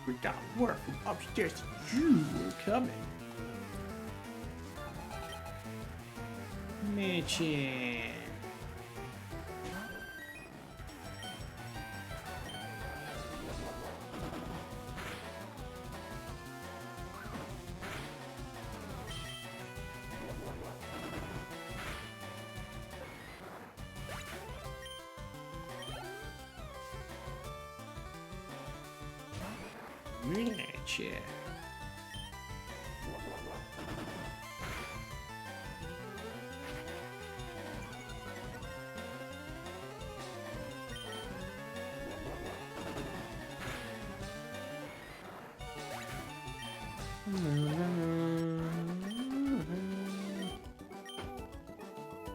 We got word from upstairs that you were coming. Mitchin. Mitchin.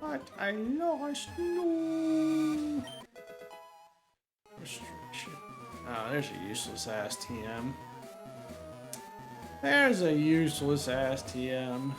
But I lost no restriction. Oh, there's a useless ass TM. There's a useless ass TM.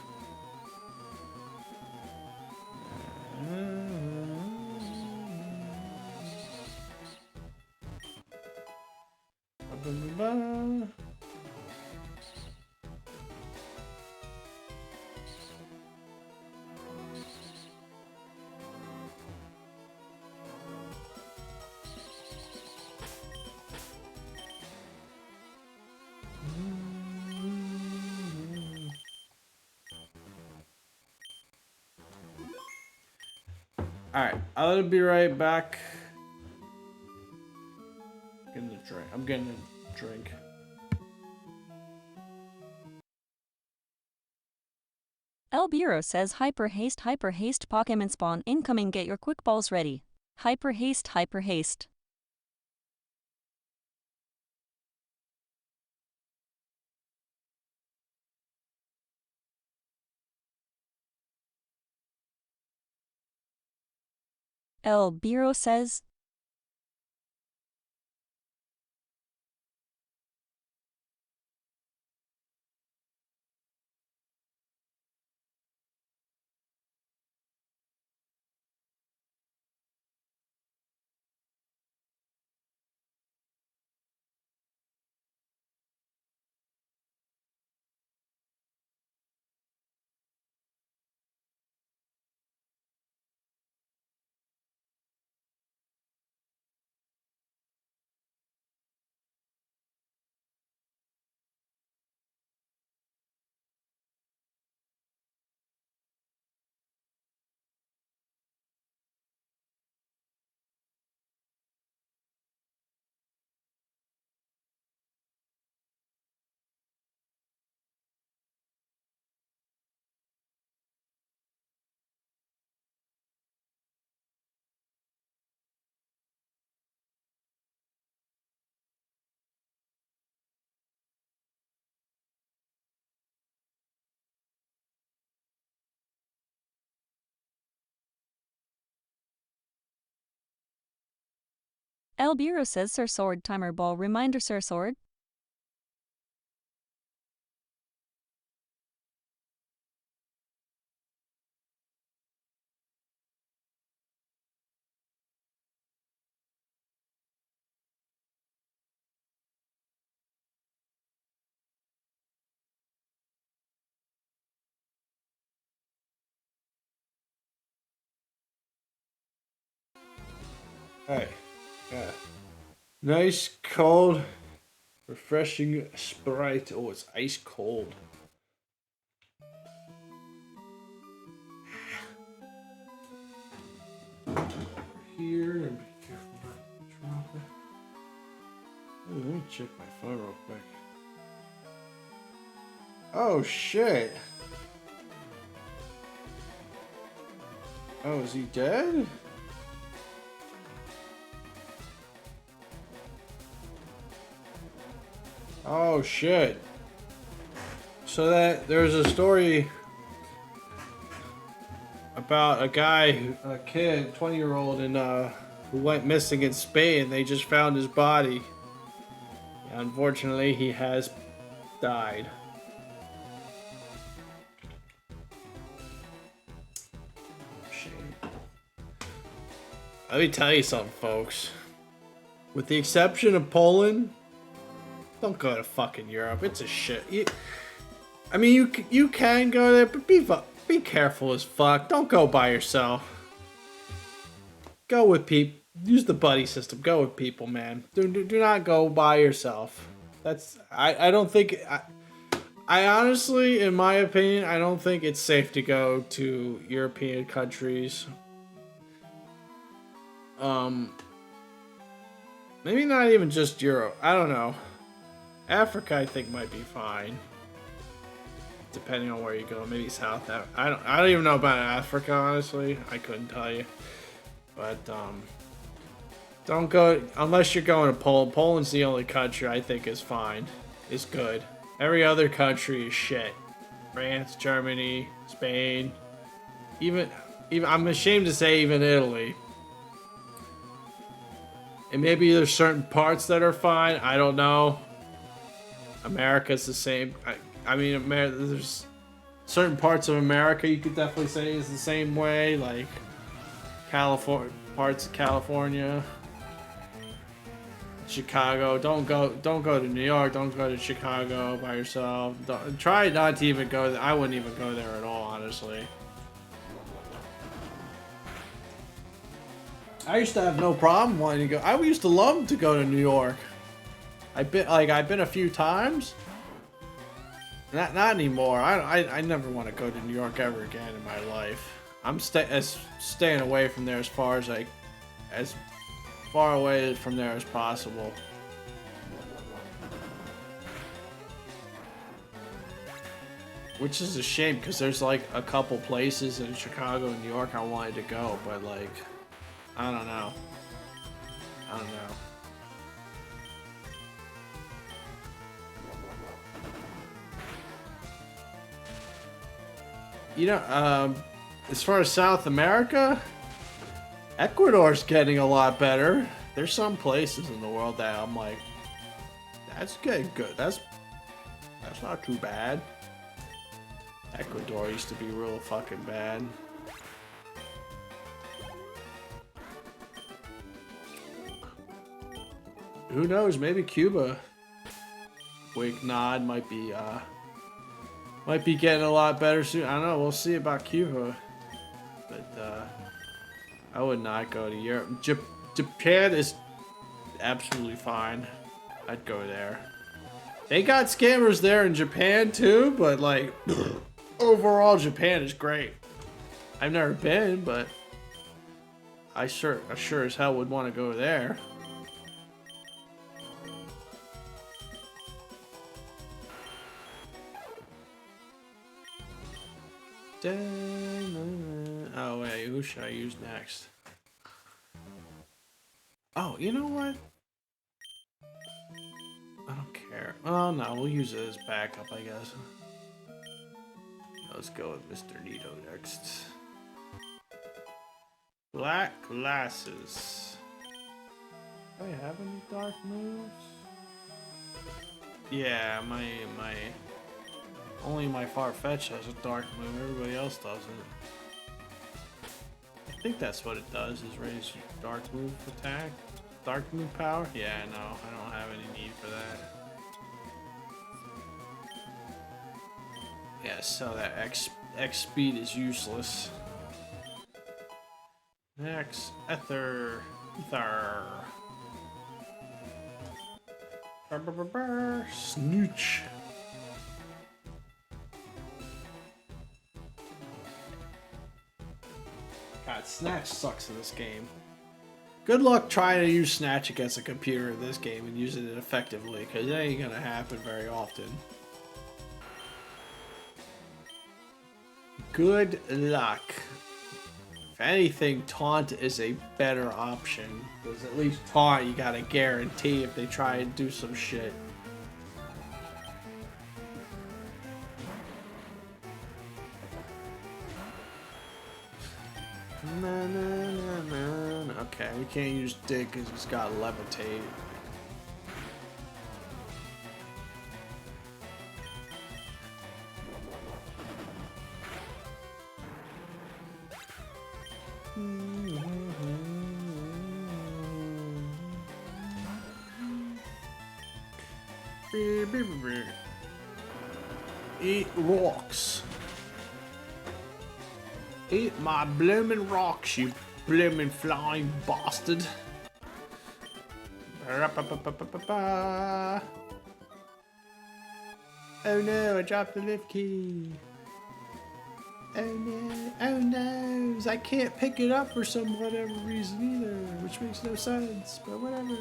Alright, I'll be right back. I'm getting a drink. El Bureau says hyper haste Pokemon spawn incoming, get your quick balls ready. Hyper haste. El Bureau says. El Bureau says Sir Sword timer ball reminder Sir Sword. Alright. Yeah. Nice, cold, refreshing Sprite. Oh, it's ice cold. Here, and be careful not to drop it. Ooh, let me check my phone real quick. Oh shit! Oh, is he dead? Oh shit! So that there's a story about a guy, a kid, 20-year-old, who went missing in Spain. They just found his body. Unfortunately, he has died. Shame. Let me tell you something, folks. With the exception of Poland, don't go to fucking Europe. It's a shit. I mean, you can go there, but be careful as fuck. Don't go by yourself. Go with people. Use the buddy system. Go with people, man. Do not go by yourself. I don't think I honestly, in my opinion, I don't think it's safe to go to European countries. Maybe not even just Europe. I don't know. Africa, I think, might be fine, depending on where you go. Maybe South Africa. I don't even know about Africa, honestly. I couldn't tell you. But don't go unless you're going to Poland. Poland's the only country I think is fine. Is good. Every other country is shit. France, Germany, Spain, even I'm ashamed to say even Italy. And maybe there's certain parts that are fine. I don't know. America's the same. I mean, there's certain parts of America you could definitely say is the same way, like California, parts of California, Chicago. Don't go to New York. Don't go to Chicago by yourself. Try not to even go there. I wouldn't even go there at all, honestly. I used to have no problem wanting to go. I used to love to go to New York. I've been a few times. Not anymore. I never want to go to New York ever again in my life. I'm staying away from there as far away from there as possible. Which is a shame because there's like a couple places in Chicago and New York I wanted to go, but like I don't know. You know, as far as South America, Ecuador's getting a lot better. There's some places in the world that I'm like, that's good. That's not too bad. Ecuador used to be real fucking bad. Who knows? Maybe Cuba. Wink nod might be getting a lot better soon. I don't know. We'll see about Cuba, but I would not go to Europe. Japan is absolutely fine. I'd go there. They got scammers there in Japan too, but like overall, Japan is great. I've never been, but I sure as hell would want to go there. Oh wait, who should I use next? Oh, you know what? I don't care. Oh no, we'll use it as backup, I guess. Let's go with Mr. Nito next. Black glasses. Do I have any dark moves? Yeah, only my Farfetch has a dark move, everybody else doesn't. I think that's what it does, is raise your dark move attack. Dark move power? Yeah, no, I don't have any need for that. Yeah, so that X speed is useless. Next, Ether. Panther. Snooch. God, Snatch sucks in this game. Good luck trying to use Snatch against a computer in this game and using it effectively, because that ain't gonna happen very often. Good luck. If anything, Taunt is a better option, because at least Taunt you got a guarantee if they try and do some shit. Okay, we can't use Dick because he's got Levitate. Eat rocks. Eat my bloomin' rocks, you bloomin' flying bastard. Oh no, I dropped the lift key. Oh no, oh no, I can't pick it up for some whatever reason either, which makes no sense, but whatever.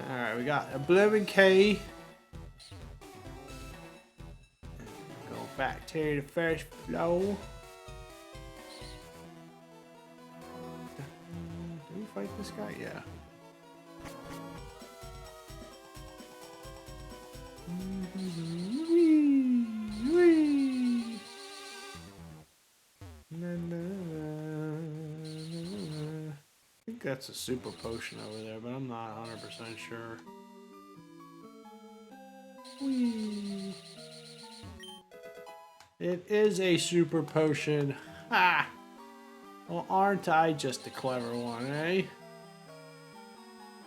Alright, we got a bloomin' key. Back to the first floor. Did we fight this guy? Yeah. I think that's a super potion over there, but I'm not 100% sure. Whee! It is a super potion. Ha! Well, aren't I just a clever one, eh? I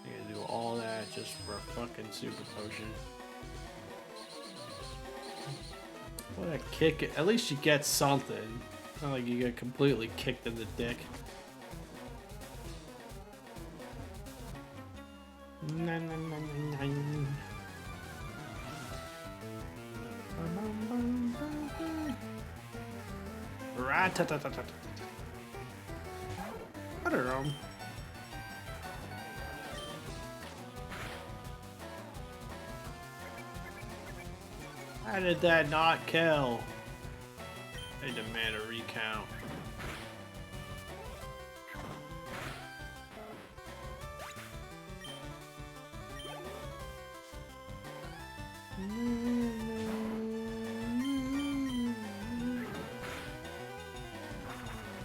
gotta do all that just for a fucking super potion. What a kick. At least you get something. Not like you get completely kicked in the dick. I don't know. How did that not kill? They demand a recount.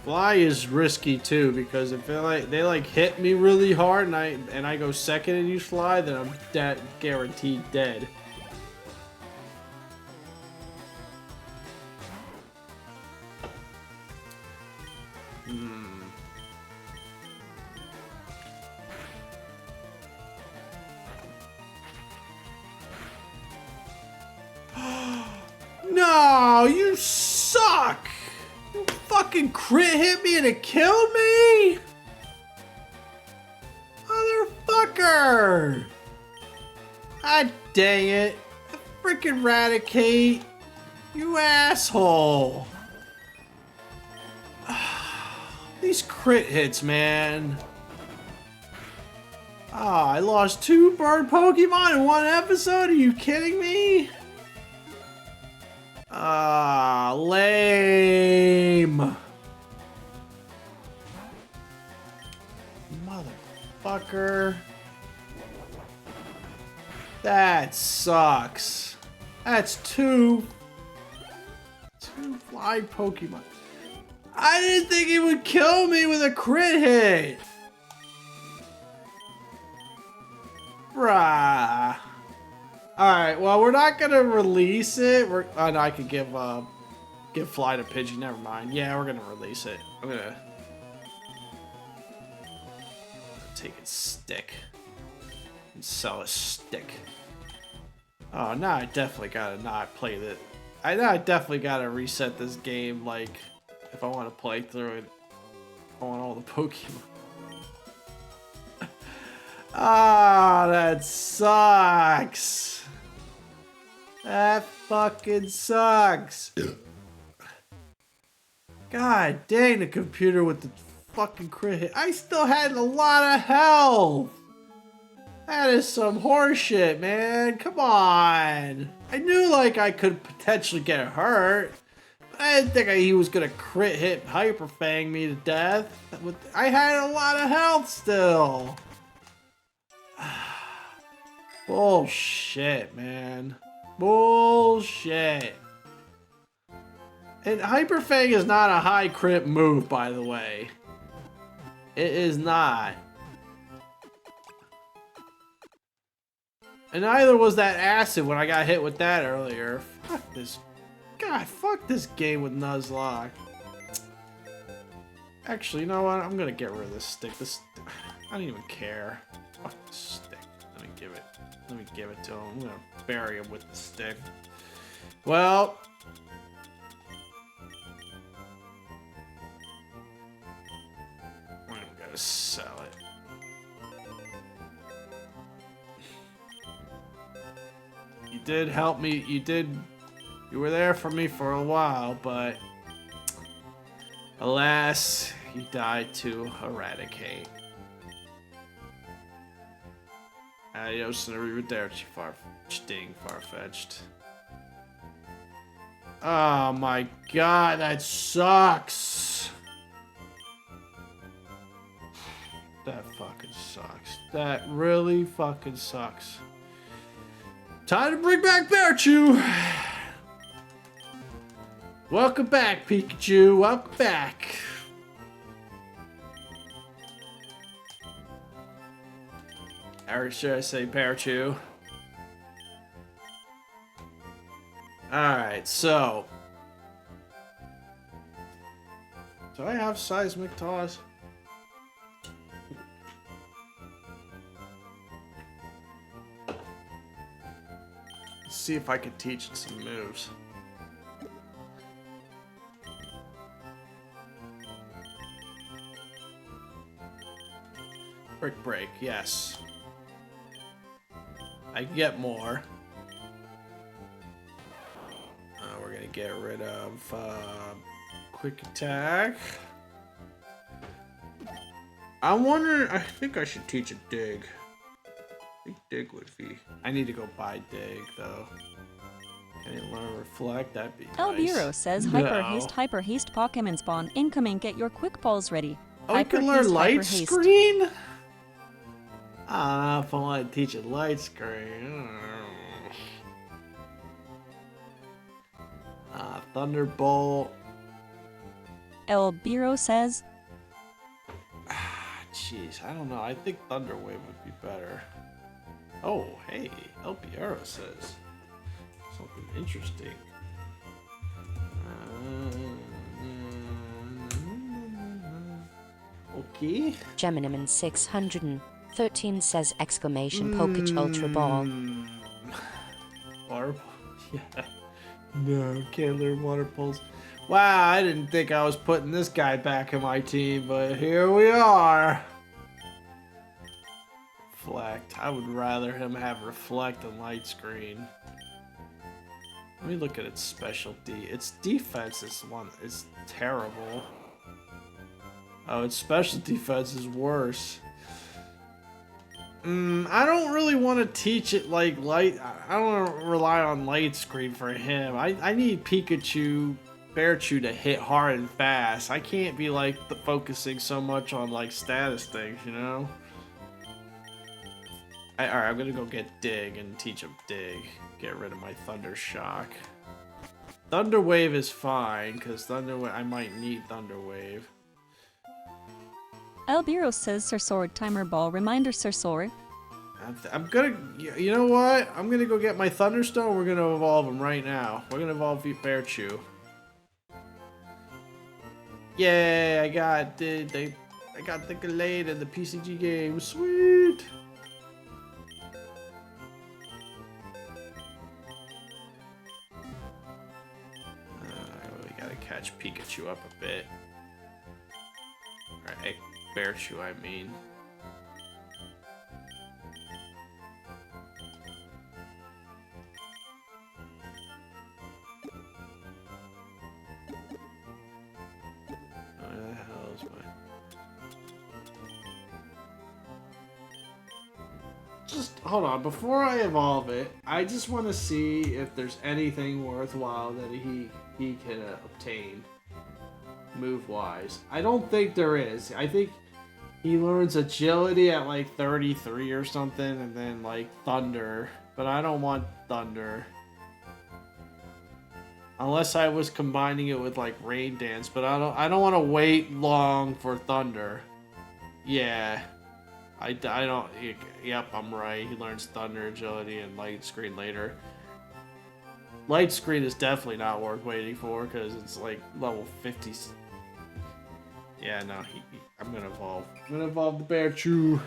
Fly is risky too, because if they like hit me really hard and I go second and use fly, then I'm guaranteed dead. No, you suck! You fucking crit hit me and it killed me? Motherfucker! God dang it. Freaking Raticate. You asshole. These crit hits, man. Ah, I lost 2 bird Pokemon in 1 episode? Are you kidding me? Ah, lame. Motherfucker. That sucks. That's 2 fly Pokemon. I didn't think it would kill me with a crit hit. Bruh. Alright, well, we're not gonna release it. Oh, no, I could give Fly to Pidgey. Never mind. Yeah, we're gonna release it. I'm gonna take its stick and sell a stick. Oh, now I definitely gotta not play that. I definitely gotta reset this game like if I want to play through it. I want all the Pokemon. Ah, that sucks. That fucking sucks. God dang, the computer with the fucking crit hit. I still had a lot of health. That is some horseshit, man. Come on. I knew like I could potentially get hurt. I didn't think he was gonna crit hit Hyper Fang me to death. I had a lot of health still. Bullshit, man. Bullshit. And Hyper Fang is not a high crit move, by the way. It is not. And neither was that acid when I got hit with that earlier. Fuck this. God, fuck this game with Nuzlocke. Actually, you know what? I'm gonna get rid of this stick. I don't even care. Fuck this stick. Let me give it to him. I'm gonna bury him with the stick. Well. I'm gonna sell it. You did help me. You were there for me for a while, but alas, you died to Eradicate. Adios and arrivederci, Farfetched. Oh my god, that sucks. That fucking sucks. That really fucking sucks. Time to bring back Bearchew. Welcome back, Pikachu. Welcome back. Or should I say Bearchew? Alright, so. Do I have Seismic Toss? Let's see if I can teach it some moves. Brick Break, yes. I can get more. We're gonna get rid of Quick Attack. I'm wondering, I think I should teach a Dig. I think Dig would be. I need to go buy Dig though. Can I learn Reflect? That'd be El nice. Bureau says Hyper Haste Pokemon spawn incoming. Get your quick balls ready. Oh, you can learn Light Screen? I don't know if I want to teach it Light Screen. Thunderbolt. El Bureau says. Jeez, I don't know. I think Thunderwave would be better. Oh, hey, El Bureau says something interesting. Okay. Geminiman 613 says exclamation Pokech Ultra Ball. Water Ball? Yeah. No, can't learn Water Pulse. Wow, I didn't think I was putting this guy back in my team, but here we are. Reflect. I would rather him have Reflect than Light Screen. Let me look at its specialty. Its defense is terrible. Oh, its special defense is worse. I don't really want to teach it like light. I don't want to rely on Light Screen for him. I need Pikachu, Bearchew to hit hard and fast. I can't be like focusing so much on like status things, you know? Alright, I'm gonna go get Dig and teach him Dig. Get rid of my Thunder Shock. Thunder Wave is fine, because I might need Thunder Wave. El Bureau says Sursor Timer Ball. Reminder Sursor. I'm gonna, you know what? I'm gonna go get my Thunderstone. We're gonna evolve him right now. We're gonna evolve Bearchew. Yay! I got the Gallade in the PCG game. Sweet. We gotta catch Pikachu up a bit. Or Bearchew, I mean. Where the hell is my... Just hold on, before I evolve it, I just want to see if there's anything worthwhile that he can obtain move-wise. I don't think there is. I think he learns agility at like 33 or something, and then like thunder. But I don't want thunder. Unless I was combining it with like rain dance, but I don't want to wait long for thunder. Yeah. I don't... Yep, I'm right. He learns Thunder, Agility, and Light Screen later. Light Screen is definitely not worth waiting for, because it's like level 50. Yeah, no, I'm gonna evolve. I'm gonna evolve the Bearchew.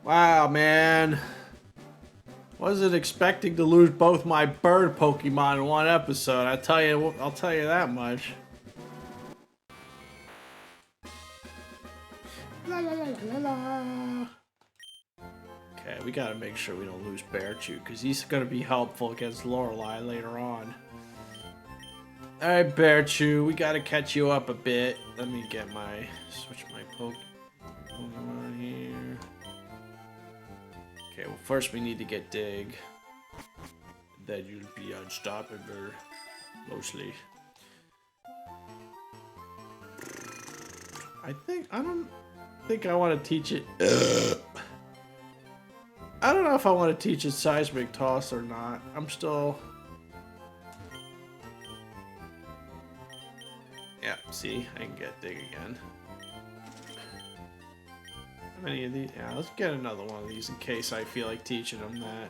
Wow, man. Wasn't expecting to lose both my bird Pokemon in one episode. I'll tell you that much. La, la, la, la, la. Okay, we gotta make sure we don't lose Bearchew, because he's gonna be helpful against Lorelei later on. Alright, Bearchew, we gotta catch you up a bit. Let me get switch my Pokemon here. Okay, well first we need to get Dig. Then you'll be unstoppable, mostly. I don't think I want to teach it. I don't know if I want to teach it Seismic Toss or not. I'm still... Yeah, see, I can get Dig again. How many of these? Yeah, let's get another one of these in case I feel like teaching them that.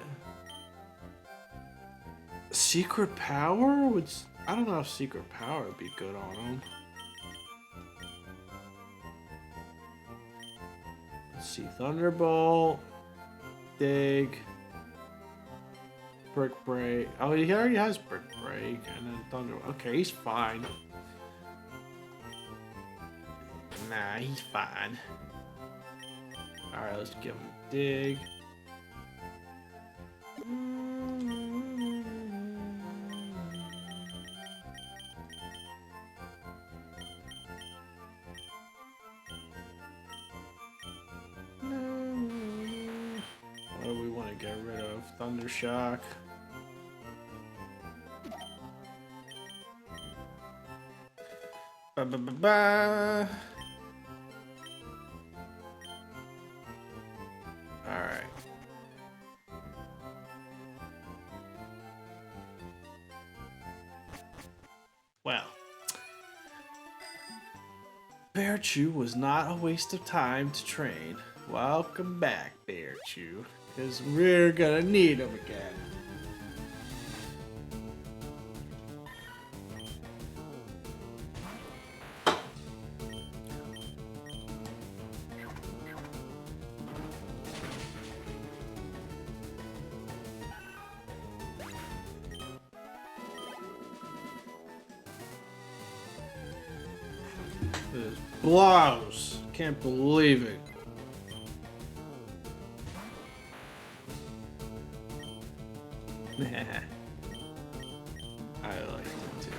Secret Power? I don't know if Secret Power would be good on them. Let's see, Thunderbolt, Dig, Brick Break. Oh, he already has Brick Break, and then Thunder. Okay, he's fine. Nah, he's fine. Alright, let's give him Dig. What do we want to get rid of? Thundershock. Ba-ba-ba-ba. Alright. Well, Bearchew was not a waste of time to train. Welcome back, Bearchew, because we're gonna need him again. This blows. Can't believe it. I like it too.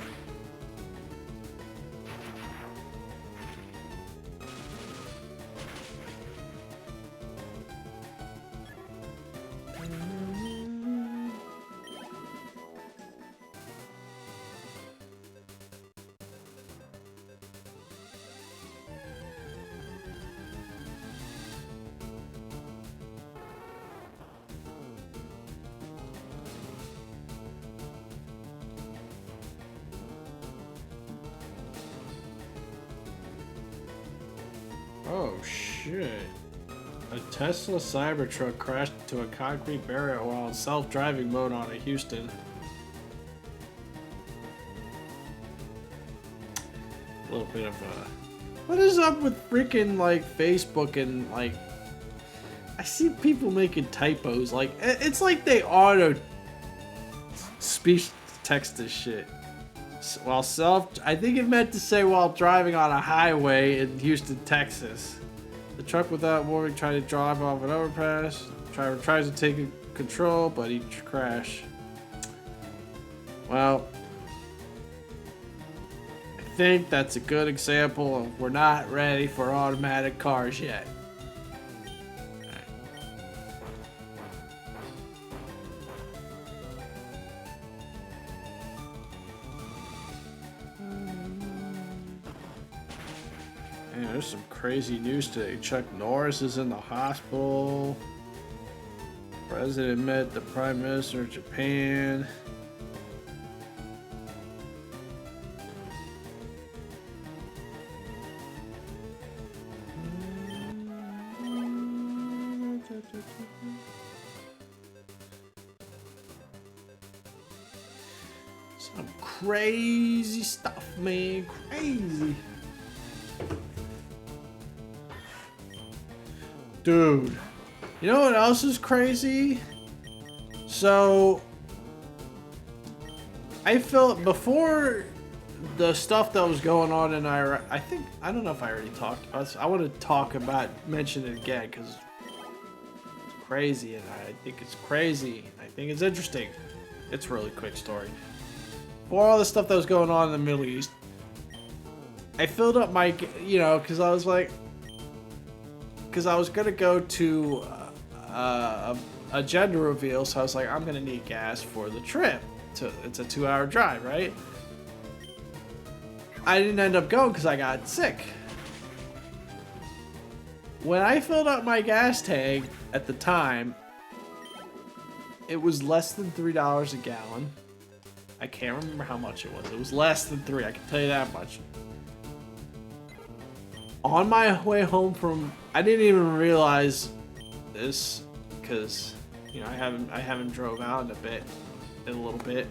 Oh shit. A Tesla Cybertruck crashed into a concrete barrier while in self-driving mode on a Houston. A little bit of a... What is up with freaking like Facebook and like I see people making typos. Like, it's like they auto speech text this shit. I think it meant to say while driving on a highway in Houston, Texas. The truck without warning tried to drive off an overpass. Driver tries to take control, but he crashed. Well, I think that's a good example of we're not ready for automatic cars yet. Man, there's some crazy news today. Chuck Norris is in the hospital. President met the Prime Minister of Japan. Some crazy stuff, man. Crazy. Dude, you know what else is crazy? So, I felt before the stuff that was going on in Iraq, I don't know if I already talked about this. I want to mention it again because it's crazy and I think it's crazy. I think it's interesting. It's a really quick story. For all the stuff that was going on in the Middle East, I filled up my, because I was like, because I was gonna go to a gender reveal, so I was like, I'm gonna need gas for the trip. It's a 2-hour drive, right? I didn't end up going because I got sick. When I filled up my gas tank at the time, it was less than $3 a gallon. I can't remember how much it was. It was less than $3. I can tell you that much. On my way home from, I didn't even realize this because I haven't drove out in a little bit.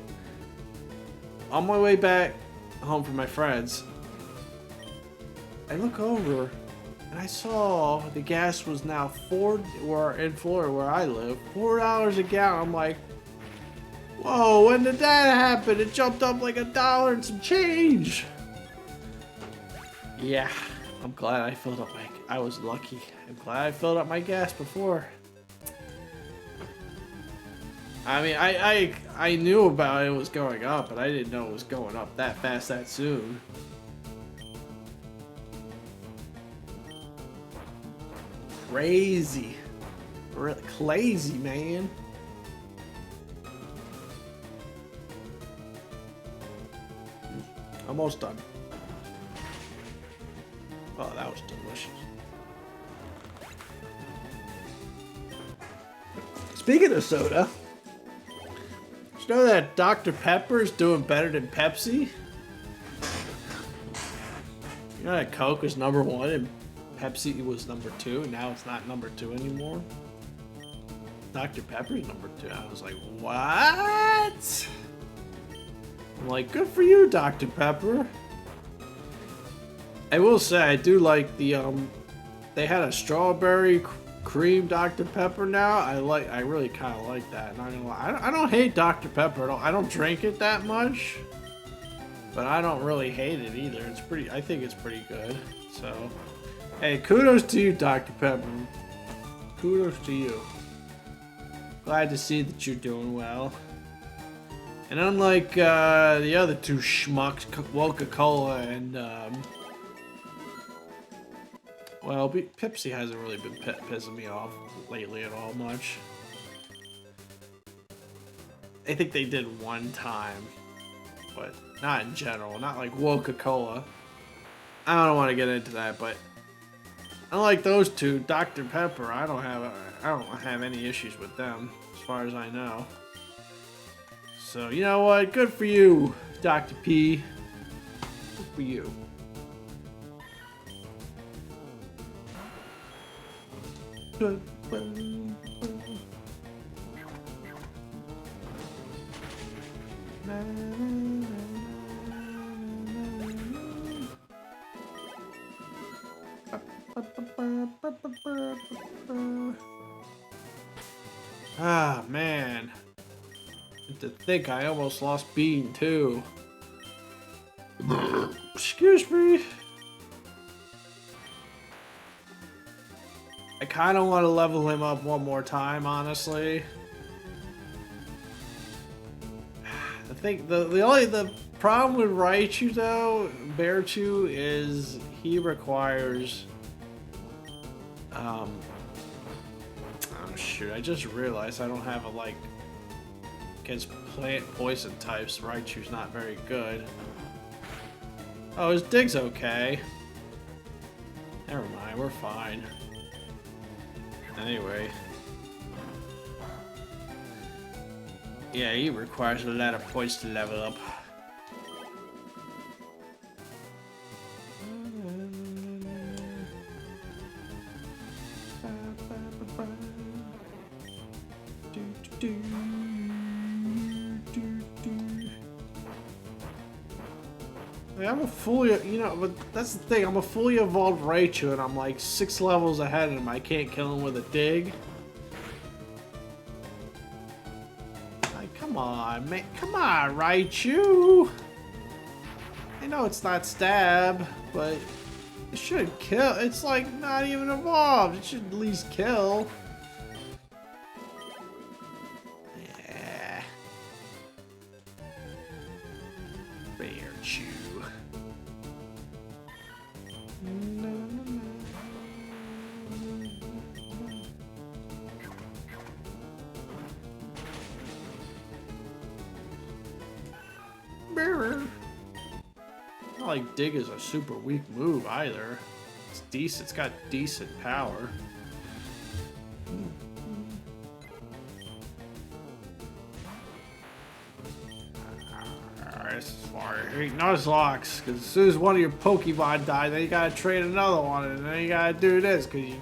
On my way back home from my friends, I look over and I saw the gas was now in Florida where I live, $4 a gallon. I'm like, whoa, when did that happen? It jumped up like $1 and some change. Yeah. I'm glad I filled up I was lucky. I'm glad I filled up my gas before. I mean, I knew about it was going up, but I didn't know it was going up that fast that soon. Crazy. Really crazy, man. Almost done. Oh, that was delicious. Speaking of soda, did you know that Dr. Pepper is doing better than Pepsi? You know that Coke was #1 and Pepsi was #2, and now it's not #2 anymore? Dr. Pepper's #2. I was like, what? I'm like, good for you, Dr. Pepper. I will say I do like the they had a strawberry cream Dr. Pepper now. I really kind of like that. Not gonna lie. I don't hate Dr. Pepper at all. I don't drink it that much, but I don't really hate it either. I think it's pretty good. So, hey, kudos to you, Dr. Pepper. Kudos to you. Glad to see that you're doing well. And unlike the other two schmucks, Coca-Cola and well, Pepsi hasn't really been pissing me off lately at all much. I think they did one time, but not in general. Not like Coca-Cola. I don't want to get into that, but unlike those two, Dr. Pepper, I don't have any issues with them as far as I know. So you know what? Good for you, Dr. P. Good for you. Ah, man. To think I almost lost Bean, too. Excuse me. I kind of want to level him up one more time, honestly. I think the problem with Raichu though, Bearchu, is he requires oh shoot, I just realized I don't have a like against plant poison types. Raichu's not very good. Oh, his dig's okay. Never mind, we're fine. Anyway. Yeah, he requires a lot of points to level up. I'm a fully, you know, but that's the thing. I'm a fully evolved Raichu, and I'm like 6 levels ahead of him. I can't kill him with a dig. Like, come on, man. Come on, Raichu. I know it's not stab, but it should kill. It's like not even evolved. It should at least kill. Yeah. Bearchu. Not like Dig is a super weak move either. It's decent. It's got decent power. Alright, this is far. Ain't Nuzlocke, because as soon as one of your Pokemon die, then you gotta trade another one, and then you gotta do this, because you.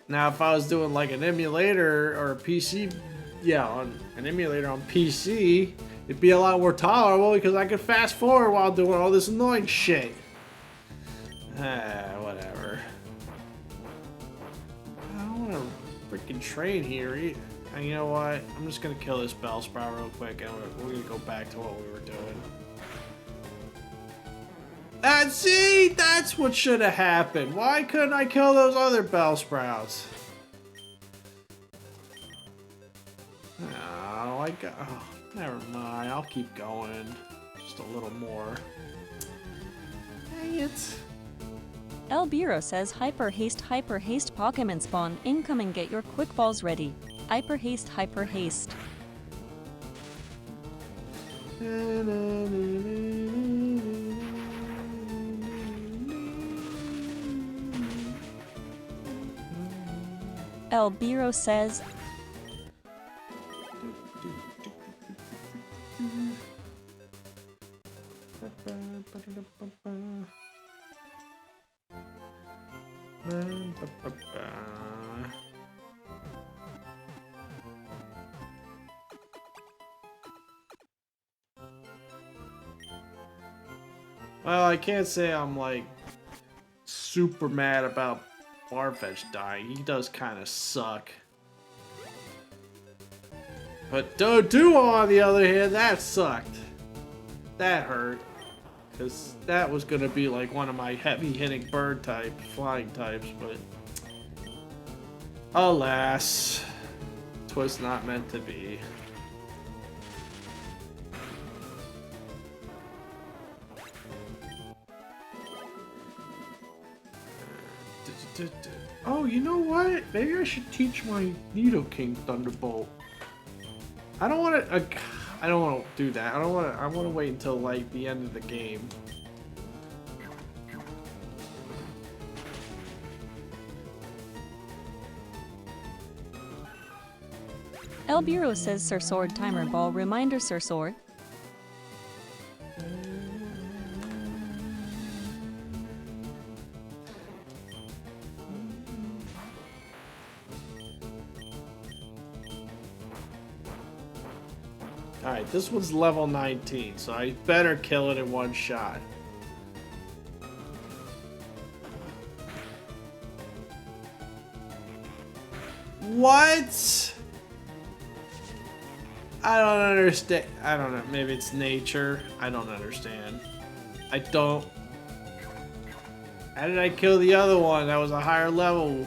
Now, if I was doing like an emulator or a PC, yeah, on an emulator on PC, it'd be a lot more tolerable because I could fast forward while doing all this annoying shit. Whatever. I don't want to freaking train here. And you know what? I'm just gonna kill this Bellsprout real quick, and we're gonna go back to what we were doing. And see, that's what should have happened. Why couldn't I kill those other Bellsprouts? Oh, oh, never mind. I'll keep going. Just a little more. Dang it. El Biro says hyper haste Pokemon spawn incoming, get your quick balls ready. Hyper haste. El Biro says well, I can't say I'm like super mad about Farfetch dying. He does kind of suck. But Doduo, on the other hand, that sucked. That hurt. Because that was going to be like one of my heavy hitting bird type, flying types, but alas, 'twas not meant to be. Oh, you know what? Maybe I should teach my Nidoking Thunderbolt. I don't want to do that. I want to wait until like the end of the game. El Biro says Sir Sword timer ball reminder Sir Sword. Alright, this one's level 19, so I better kill it in one shot. What? I don't understand. I don't know. Maybe it's nature. I don't understand. I don't. How did I kill the other one? That was a higher level.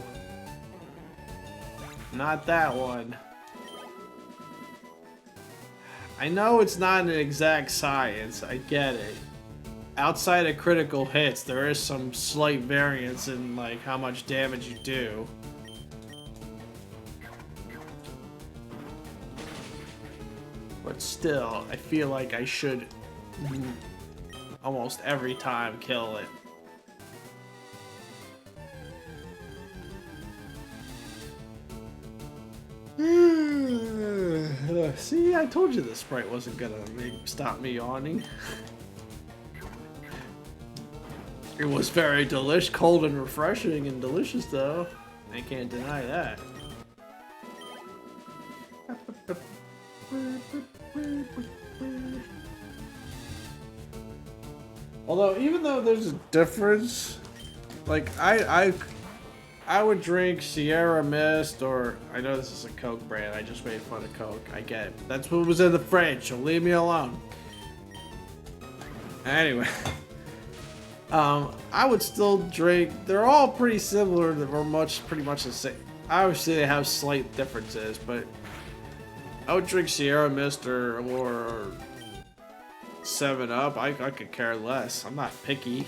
Not that one. I know it's not an exact science. I get it. Outside of critical hits, there is some slight variance in like how much damage you do. But still, I feel like I should almost every time kill it. See, I told you the Sprite wasn't gonna stop me yawning. It was very cold and refreshing and delicious though. I can't deny that. Although, even though there's a difference, like I would drink Sierra Mist, or I know this is a Coke brand. I just made fun of Coke. I get it. That's what was in the fridge. So leave me alone. Anyway, I would still drink. They're all pretty similar. They're pretty much the same. Obviously, they have slight differences, but I would drink Sierra Mist or 7 Up. I could care less. I'm not picky.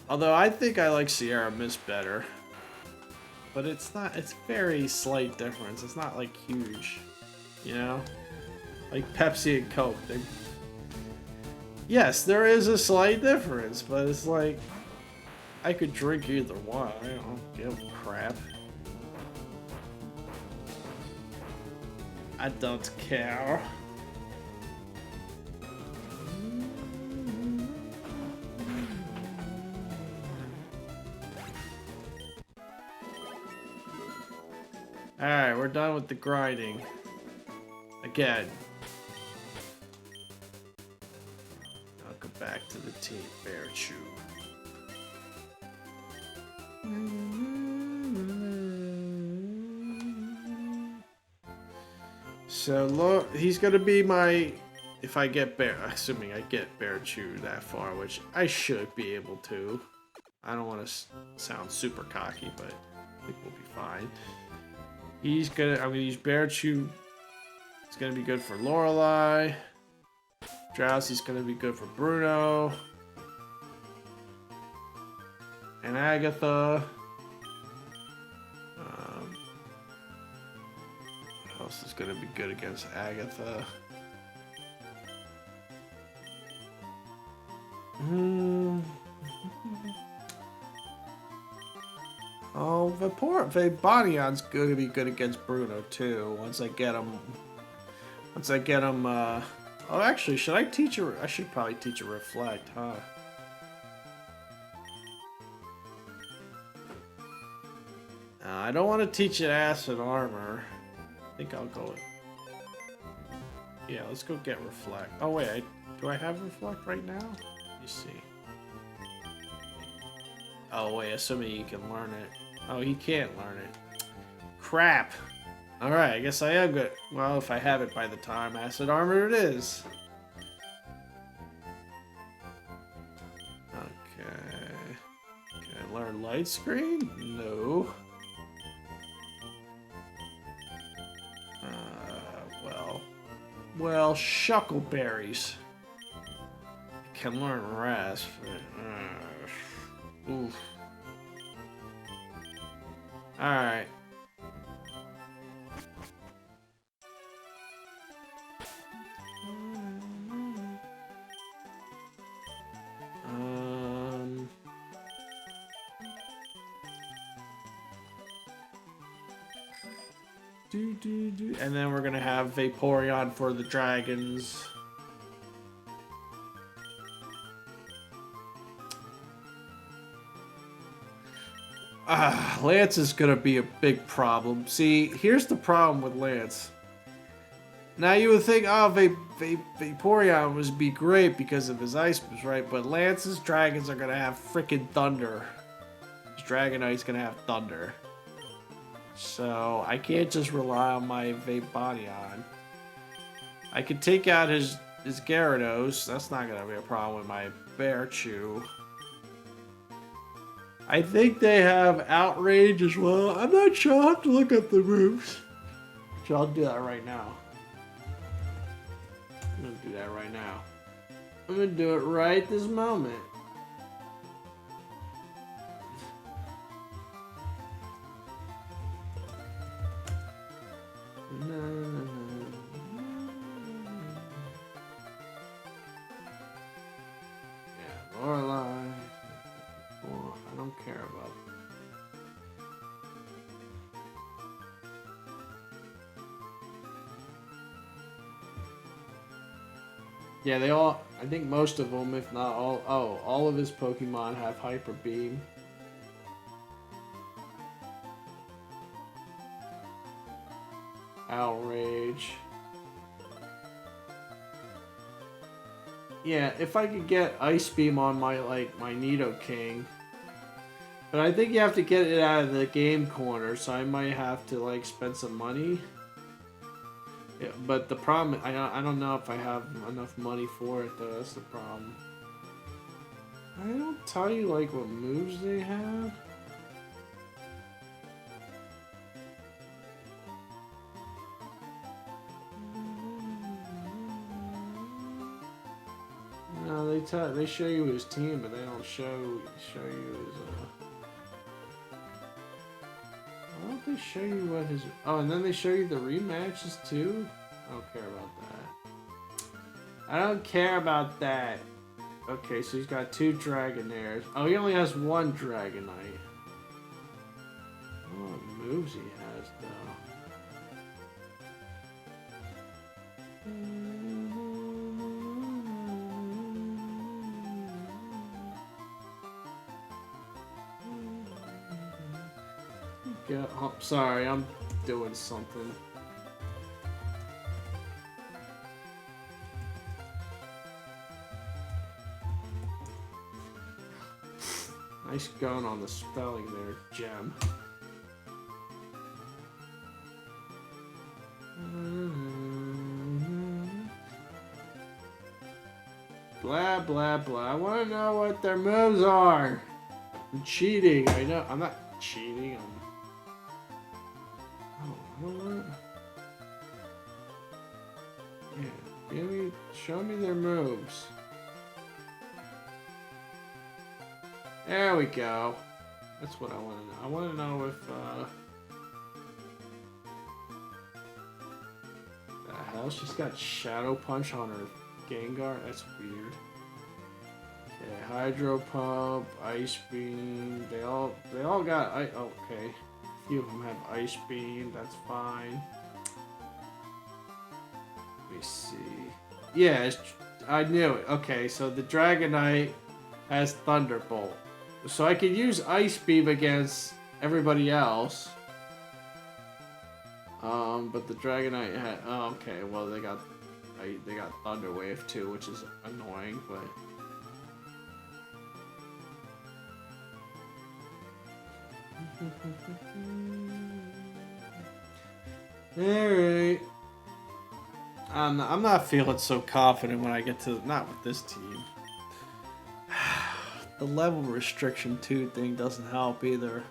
Although I think I like Sierra Mist better. But it's not, it's very slight difference. It's not like huge, you know? Like Pepsi and Coke. Yes, there is a slight difference, but it's like, I could drink either one. I don't give a crap. I don't care. Alright, we're done with the grinding. Again. I'll go back to the Team Bear Chew. So, look, he's gonna be my... If I get Bear... Assuming I get Bear Chew that far, which I should be able to. I don't want to sound super cocky, but I think we'll be fine. He's gonna, I'm gonna use Bear Chew. It's gonna be good for Lorelei. Drowsy's gonna be good for Bruno. And Agatha. What else is gonna be good against Agatha? Oh, Vaporeon's gonna be good against Bruno too. Once I get him. Oh, actually, should I teach her? I should probably teach her Reflect, huh? I don't want to teach it Acid Armor. I think I'll go with. Yeah, let's go get Reflect. Oh wait, do I have Reflect right now? Let me see. Oh wait, assuming you can learn it. Oh, he can't learn it. Crap. Alright, I guess I am good. Well, if I have it by the time Acid Armor it is. Okay. Can I learn Light Screen? No. Well, Shuckleberries. I can learn Rasp. Oof. Alright. And then we're gonna have Vaporeon for the dragons. Lance is gonna be a big problem. See, here's the problem with Lance. Now you would think, oh, Vaporeon would be great because of his ice moves, right? But Lance's dragons are gonna have freaking thunder. His Dragonite's gonna have thunder. So I can't just rely on my Vaporeon. I could take out his Gyarados. That's not gonna be a problem with my Bearchew. I think they have Outrage as well. I'm not sure. I'll have to look up the moves. So I'll do that right now. I'm gonna do that right now. I'm gonna do it right this moment. Yeah, Lorelei. Oh, I don't care about. Yeah, they all. I think most of them, if not all. Oh, all of his Pokemon have Hyper Beam. Outrage. Yeah, if I could get Ice Beam on my Nidoking. But I think you have to get it out of the game corner, so I might have to spend some money. Yeah, but the problem, I don't know if I have enough money for it though. That's the problem. I don't tell you what moves they have. No, they show you his team, but they don't show you his. Why don't they show you what his? Oh, and then they show you the rematches too. I don't care about that. I don't care about that. Okay, so he's got 2 Dragonairs. Oh, he only has 1 Dragonite. I don't know what moves he has though. Oh, sorry, I'm doing something. Nice going on the spelling there, Gem. Blah, blah, blah. I want to know what their moves are. I'm cheating. I know. I'm not cheating. Yeah, show me their moves. There we go. That's what I want to know. I want to know if, the hell? She's got Shadow Punch on her Gengar? That's weird. Okay, Hydro Pump, Ice Beam. They all got okay. A few of them have Ice Beam. That's fine. Let me see. Yeah, I knew it. Okay, so the Dragonite has Thunderbolt. So I could use Ice Beam against everybody else. But the Dragonite had. Oh, okay. Well, they got Thunder Wave too, which is annoying, but. Alright. I'm not feeling so confident when I get to. Not with this team. The level restriction 2 thing doesn't help either.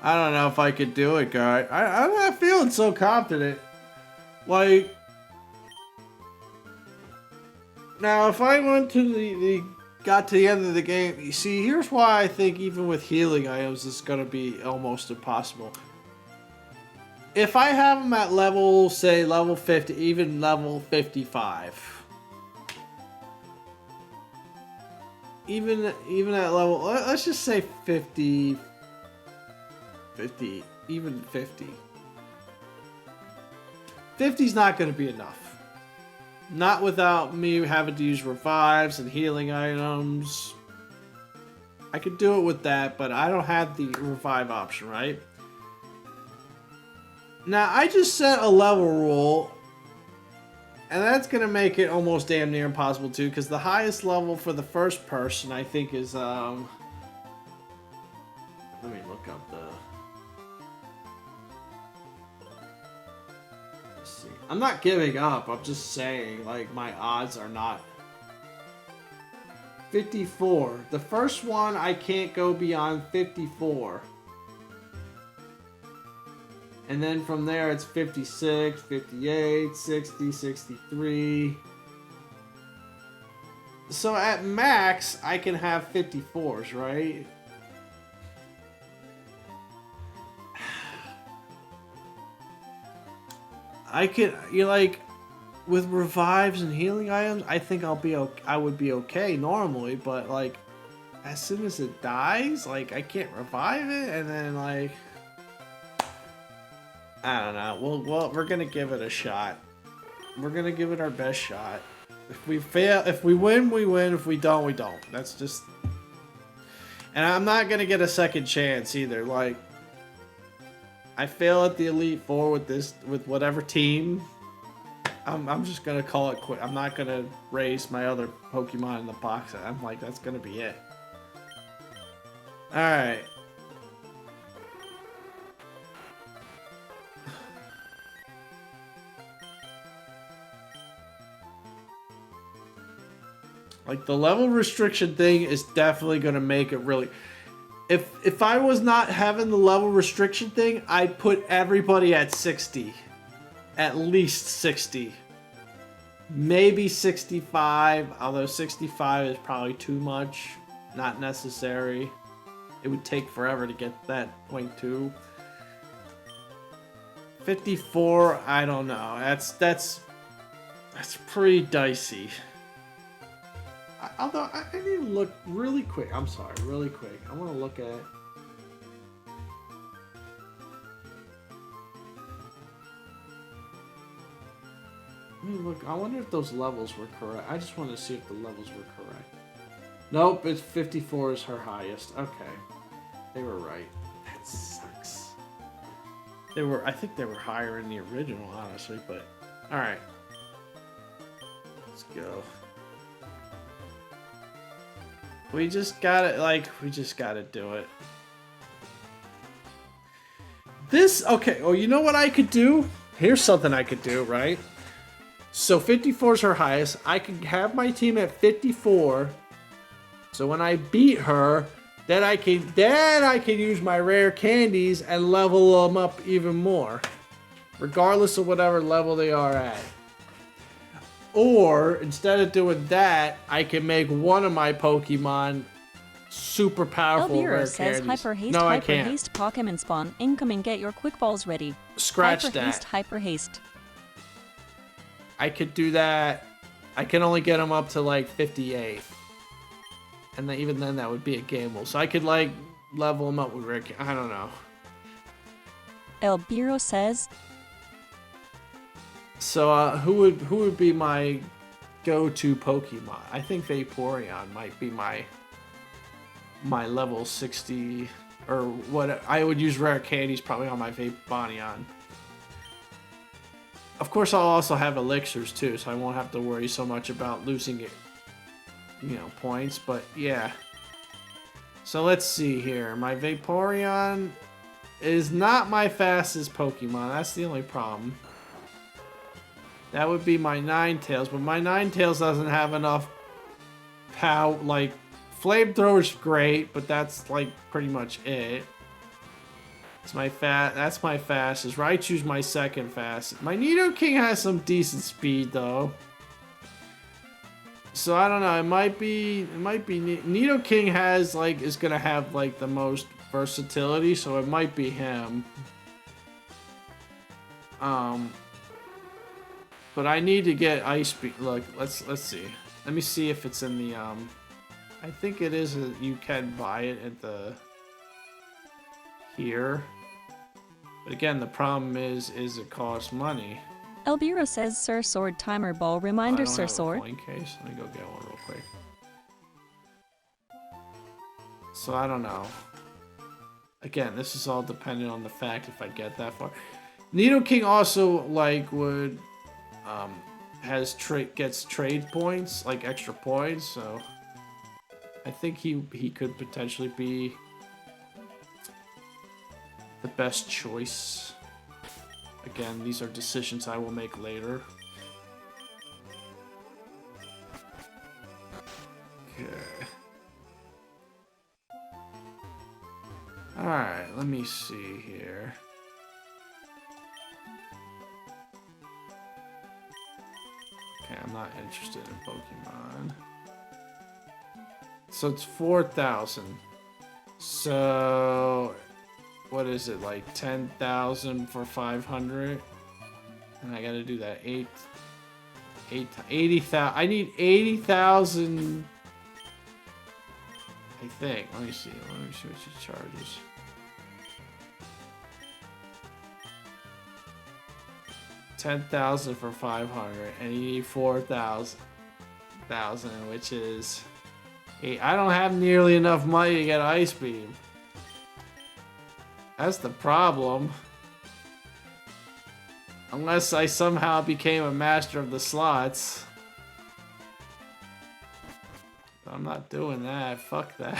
I don't know if I could do it, guy. I'm not feeling so confident. Now if I went to got to the end of the game, you see, here's why I think even with healing items, it's gonna be almost impossible. If I have them at level, say level 50, even level 55. Even at level, let's just say 50, even 50. 50's not going to be enough. Not without me having to use revives and healing items. I could do it with that, but I don't have the revive option, right? Now, I just set a level rule. And that's going to make it almost damn near impossible too, because the highest level for the first person, I think, is, let me look up the I'm not giving up. I'm just saying, like, my odds are not 54. The first one, I can't go beyond 54. And then from there, it's 56, 58, 60, 63. So at max, I can have 54s, right? I could, you like, with revives and healing items, I think I'll be okay. I would be okay normally, but like, as soon as it dies, like, I can't revive it, and then like, I don't know. Well, we're gonna give it a shot. We're gonna give it our best shot. If we fail, if we win, we win. If we don't, we don't. That's just. And I'm not gonna get a second chance either. Like, I fail at the Elite Four with whatever team. I'm just gonna call it quit. I'm not gonna raise my other Pokemon in the box. I'm like, that's gonna be it. All right. Like, the level restriction thing is definitely gonna make it really. If I was not having the level restriction thing, I'd put everybody at 60. At least 60. Maybe 65, although 65 is probably too much. Not necessary. It would take forever to get that point 2. 54, I don't know. That's pretty dicey. Although, I need to look really quick. I'm sorry, really quick. I want to look at... Let me look. I wonder if those levels were correct. I just want to see if the levels were correct. Nope, it's 54 is her highest. Okay. They were right. That sucks. I think they were higher in the original, honestly, but... Alright. Let's go. We just gotta do it. Okay, well, you know what I could do? Here's something I could do, right? So 54 is her highest. I could have my team at 54. So when I beat her, then I can use my rare candies and level them up even more. Regardless of whatever level they are at. Or, instead of doing that, I can make one of my Pokemon super powerful rare says candies. Hyper Haste, No, I Hyper can't. Haste Pokemon spawn. Incoming, get your quick balls ready. Scratch Hyper that. Haste, Hyper Haste. I could do that. I can only get them up to like 58. And then, even then, that would be a gamble. So I could like level them up with rare candies. I don't know. Elbiro says... So, who would be my go-to Pokemon? I think Vaporeon might be my level 60, or what I would use rare candies probably on my Vaporeon. Of course, I'll also have elixirs too, so I won't have to worry so much about losing it, points. But yeah. So let's see here. My Vaporeon is not my fastest Pokemon. That's the only problem. That would be my Ninetales, but my Ninetales doesn't have enough power. Like, Flamethrower's great, but that's like pretty much it. That's my fastest. Raichu's my second fastest. My Nidoking has some decent speed though. So I don't know. It might be Nidoking is gonna have like the most versatility, so it might be him. But I need to get Ice Beam. Look, let's see. Let me see if it's in the I think it is. You can buy it at the here. But again, the problem is it costs money. Elbiro says Sir Sword Timer Ball. Reminder, Sir Sword. Coin case. Let me go get one real quick. So I don't know. Again, this is all dependent on the fact if I get that far. Nidoking also would gets trade points, like extra points, so I think he could potentially be the best choice. Again, these are decisions I will make later. Okay. Alright, let me see here. Okay, I'm not interested in Pokemon. So it's 4,000. So what is it, like 10,000 for 500? And I gotta do that 80,000. I need 80,000. I think. Let me see what she charges. $10,000 for 500, and you need 4,000, which is. I don't have nearly enough money to get Ice Beam. That's the problem. Unless I somehow became a master of the slots. But I'm not doing that. Fuck that.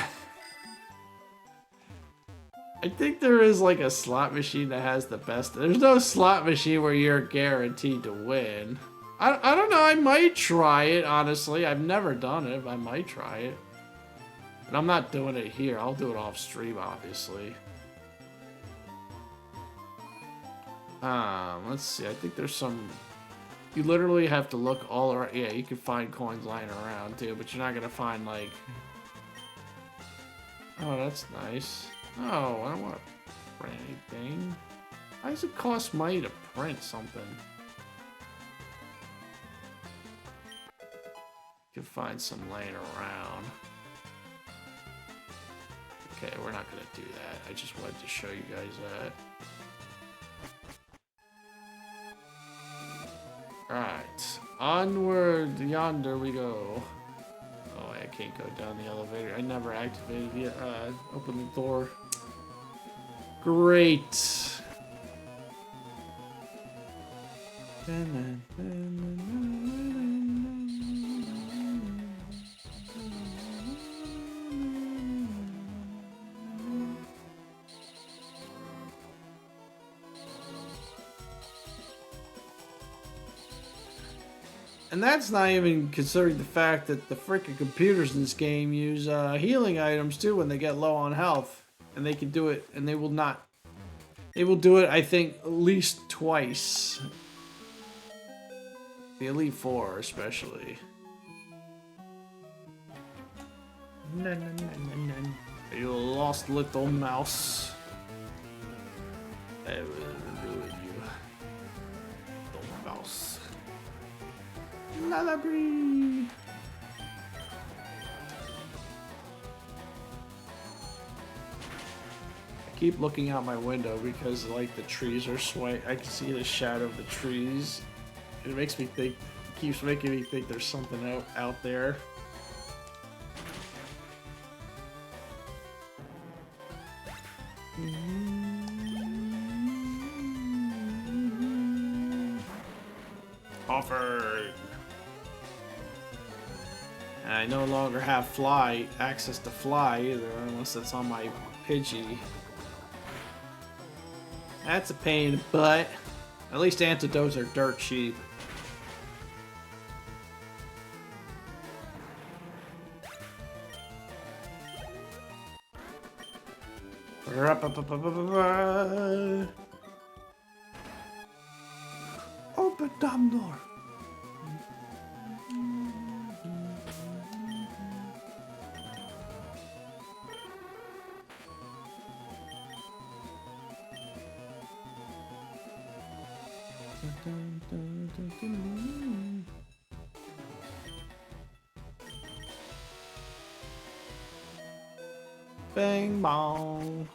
I think there is like a slot machine that has the best. There's no slot machine where you're guaranteed to win. I don't know. I might try it, honestly. I've never done it, but I might try it. But I'm not doing it here. I'll do it off stream, obviously. Let's see. I think there's some. You literally have to look all around. Yeah, you can find coins lying around too, but you're not gonna find like. Oh, that's nice. Oh, I don't want to print anything. Why does it cost money to print something? You can find some laying around. Okay, we're not gonna do that. I just wanted to show you guys that. Alright, onward, yonder we go. Oh, I can't go down the elevator. I never activated it. Open the door. Great. And that's not even considering the fact that the freaking computers in this game use healing items too when they get low on health. And they can do it, and they will not. They will do it, I think, at least twice. The Elite Four, especially. You lost little mouse. I will ruin you. Little mouse. Lullaby. I keep looking out my window because like the trees are swaying. I can see the shadow of the trees. It makes me think. It keeps making me think there's something out there. Offered. And I no longer have access to fly either, unless it's on my Pidgey. That's a pain in the butt. At least antidotes are dirt cheap. Open damn door. Bang bong.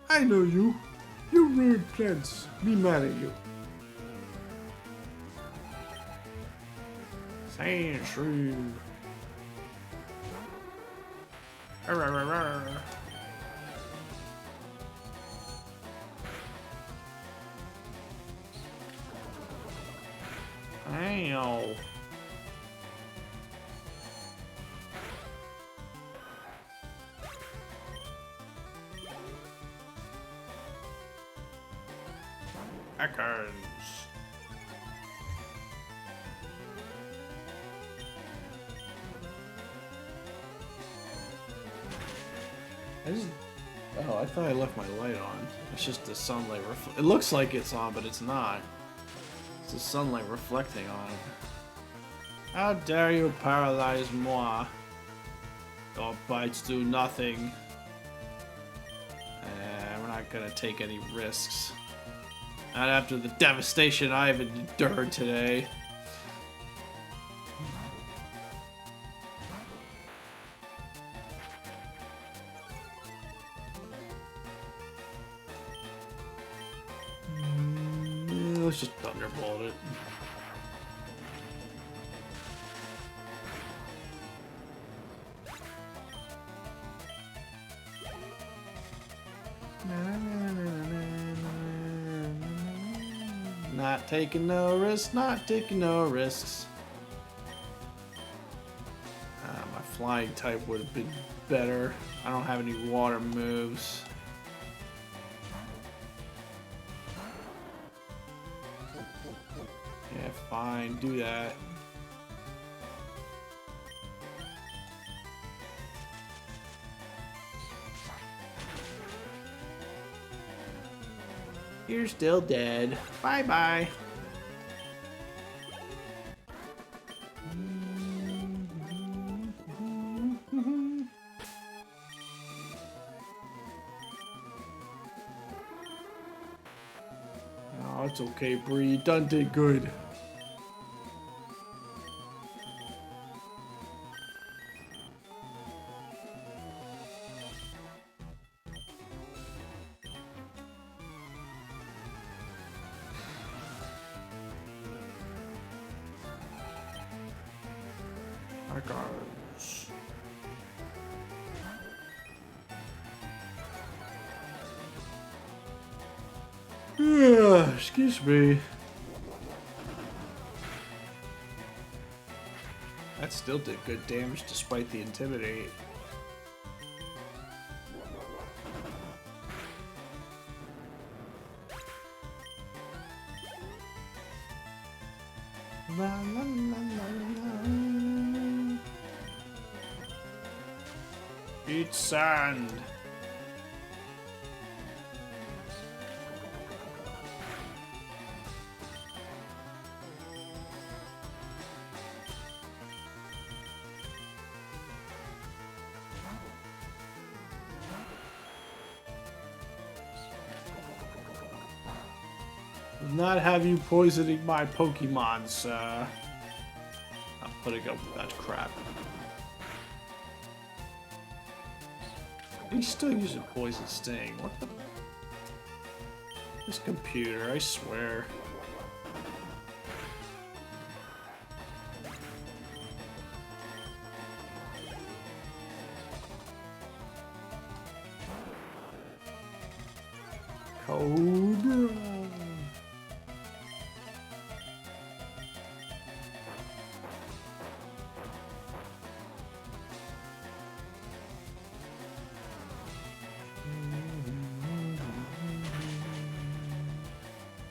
I know you. You ruined plans. Me mad at you. Hey, shrew. Arr, arr, arr, arr. Ow. Hackers. Oh, I thought I left my light on. It's just the sunlight. It looks like it's on, but it's not. It's the sunlight reflecting on it. How dare you paralyze moi? Your bites do nothing. We're not gonna take any risks. Not after the devastation I've endured today. Let's just thunderbolt it. Not taking no risks, not taking no risks. My flying type would have been better. I don't have any water moves. Yeah, fine, do that. You're still dead. Bye-bye. Oh, it's okay, Bree. You done did good. Excuse me. That still did good damage despite the intimidate. La, la, la, la, la. Eat sand. Not have you poisoning my Pokemon, sir. I'm putting up with that crap. He's still using Poison Sting. What the? This computer, I swear. Cobra.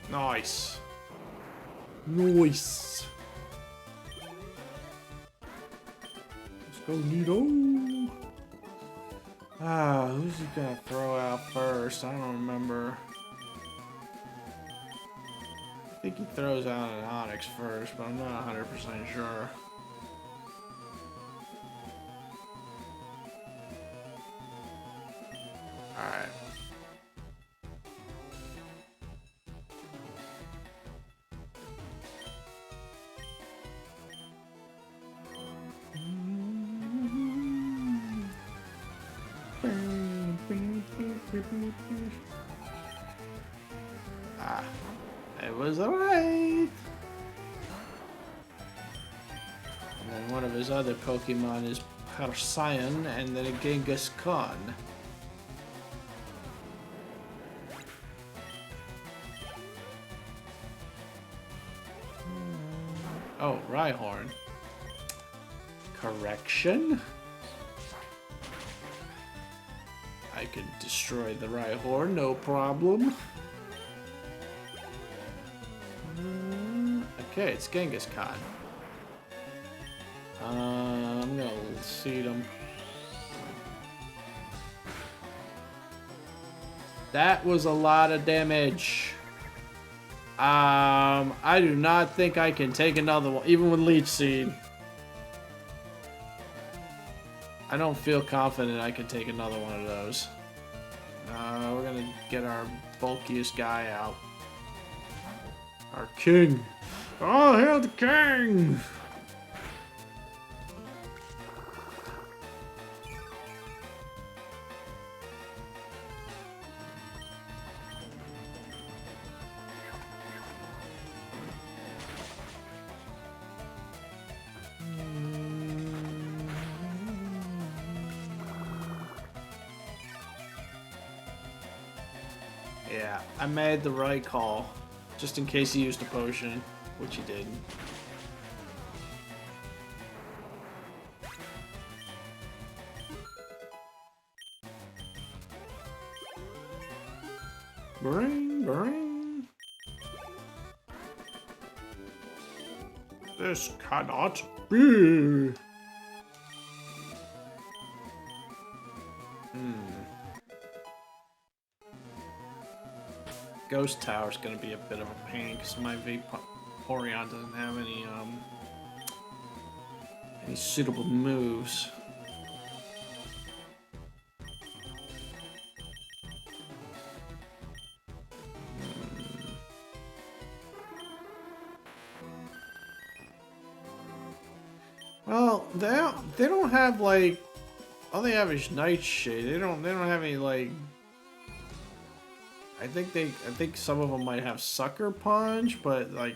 Nice. Nice. Let's go, Nito. Ah, who's he gonna throw out first? I don't remember. I think he throws out an Onyx first, but I'm not 100% sure. Alright. Ah, it was alright. his other Pokemon is Persian and then a Genghis Khan. Oh, Rhyhorn. Correction? I can destroy the Rhyhorn, no problem. Okay, it's Genghis Khan. I'm gonna seed him. That was a lot of damage. I do not think I can take another one, even with Leech Seed. I don't feel confident I can take another one of those. We're gonna get our bulkiest guy out. Our king. Oh, hail the king! Yeah, I made the right call. Just in case he used a potion, which he didn't. Bring, bring. This cannot be. Ghost Tower's gonna be a bit of a pain because my Vaporeon doesn't have any suitable moves. Well, they don't have like, all they have is Nightshade. They don't have any like. I think some of them might have Sucker Punch, but like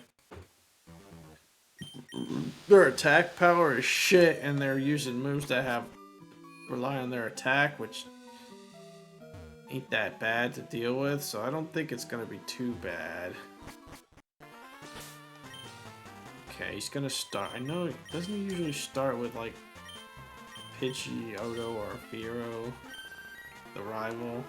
their attack power is shit, and they're using moves that rely on their attack, which ain't that bad to deal with. So I don't think it's gonna be too bad. Okay, he's gonna start. I know, doesn't he usually start with like Pidgeotto or Fearow, the rival?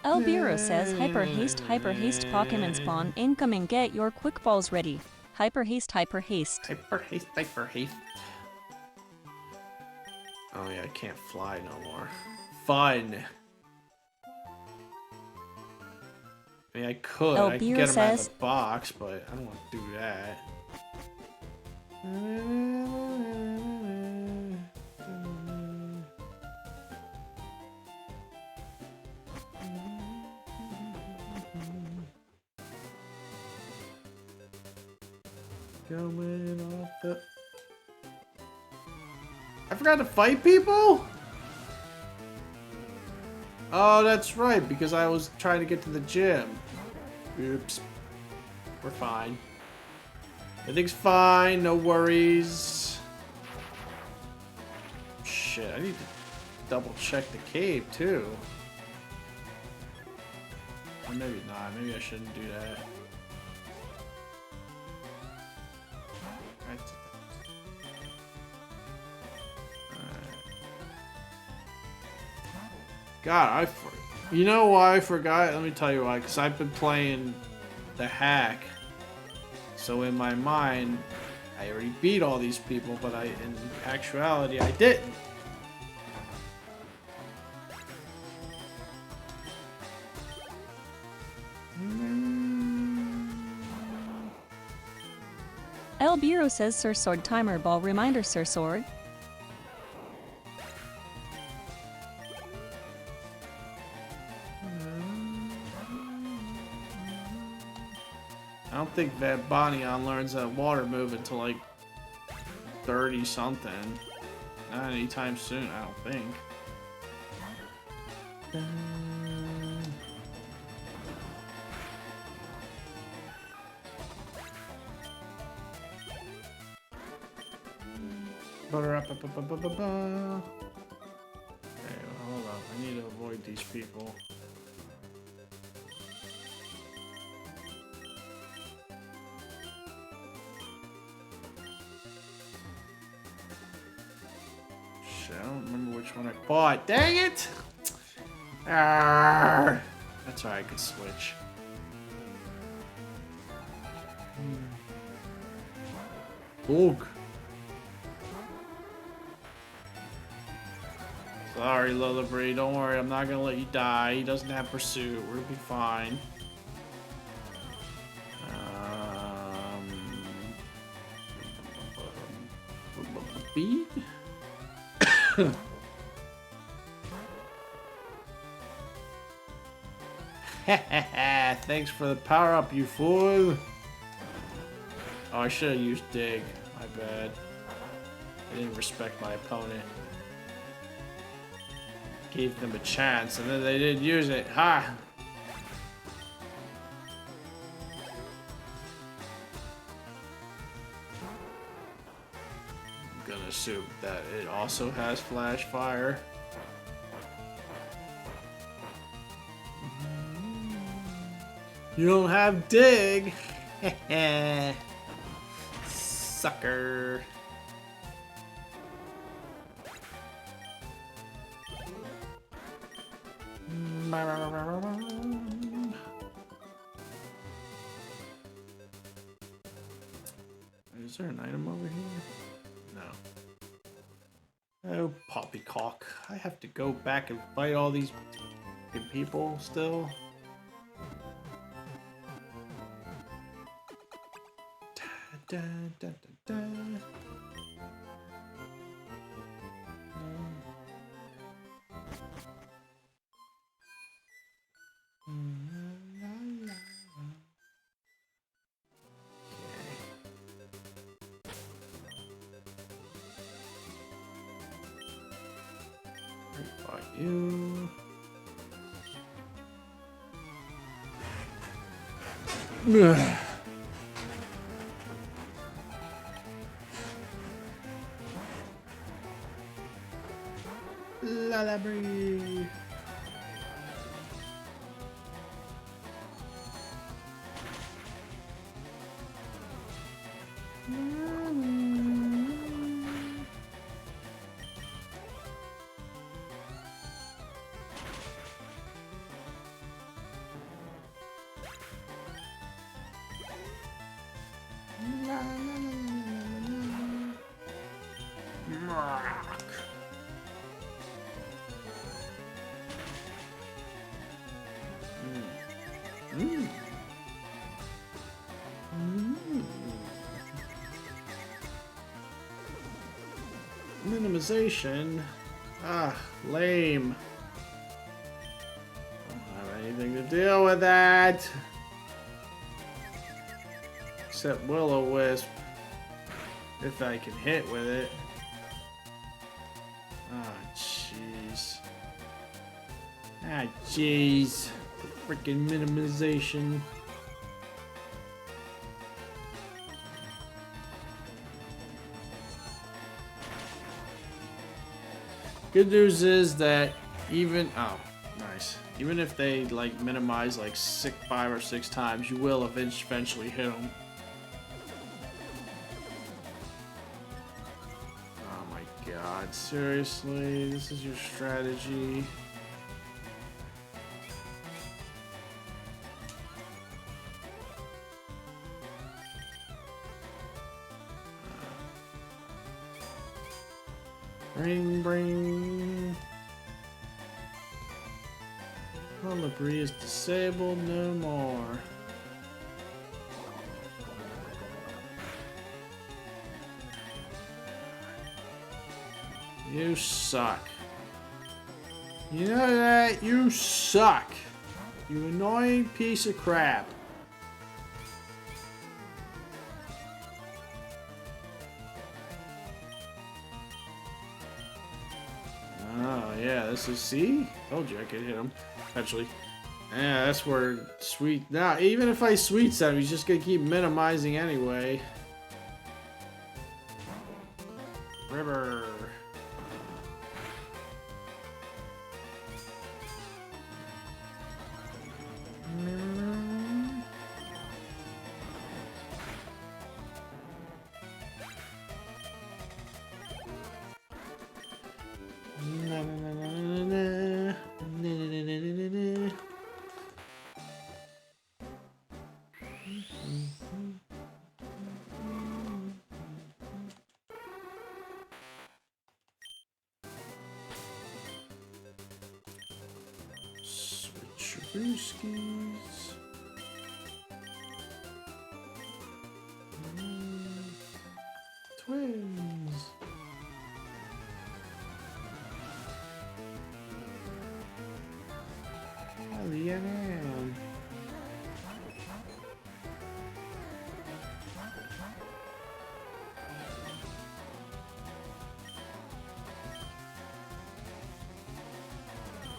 Elbiro says, Hyper Haste, Pokemon spawn, incoming, get your quick balls ready. Hyper Haste, Hyper Haste. Hyper Haste, Hyper Haste. Oh yeah, I can't fly no more. Fun! I mean, I could get him out of the box, but I don't want to do that. Going off the... I forgot to fight people? Oh, that's right, because I was trying to get to the gym. Oops. We're fine. Everything's fine, no worries. Shit, I need to double check the cave too. Or maybe not, maybe I shouldn't do that. God, you know why I forgot? Let me tell you why. Because I've been playing the hack. So in my mind, I already beat all these people, but in actuality, I didn't. Elbiro says, Sir Sword timer ball reminder, Sir Sword. I don't think that Bonnion learns that water move until like 30 something. Not anytime soon, I don't think. Okay, hold up. I need to avoid these people. Shit, I don't remember which one I bought. Dang it! Arrgh. That's alright, I can switch. Oog. Sorry, Lullaby. Don't worry, I'm not gonna let you die. He doesn't have pursuit. We'll be fine. B? Thanks for the power up, you fool. Oh, I should have used dig. My bad. I didn't respect my opponent. Gave them a chance, and then they didn't use it. Ha! I'm gonna assume that it also has flash fire. You don't have dig! Sucker! Is there an item over here? No. Oh, poppycock. I have to go back and fight all these people still. Da, da, da, da. You. Lullaby. Minimization? Ah, lame. Don't have anything to deal with that. Except Will-O-Wisp. If I can hit with it. Ah, jeez. Ah, jeez. Freaking minimization. Good news is that even even if they like minimize like 5 or 6 times, you will eventually hit them. Oh my god, seriously, this is your strategy. Bring, bring. Colibri is disabled no more. You suck. You know that? You suck. You annoying piece of crap. Oh, yeah, this is, see? Told you I could hit him, eventually. Yeah, that's where sweet, now, even if I sweet set him, he's just gonna keep minimizing anyway. River. Switcherooskies. Twins. Ellie and Anne.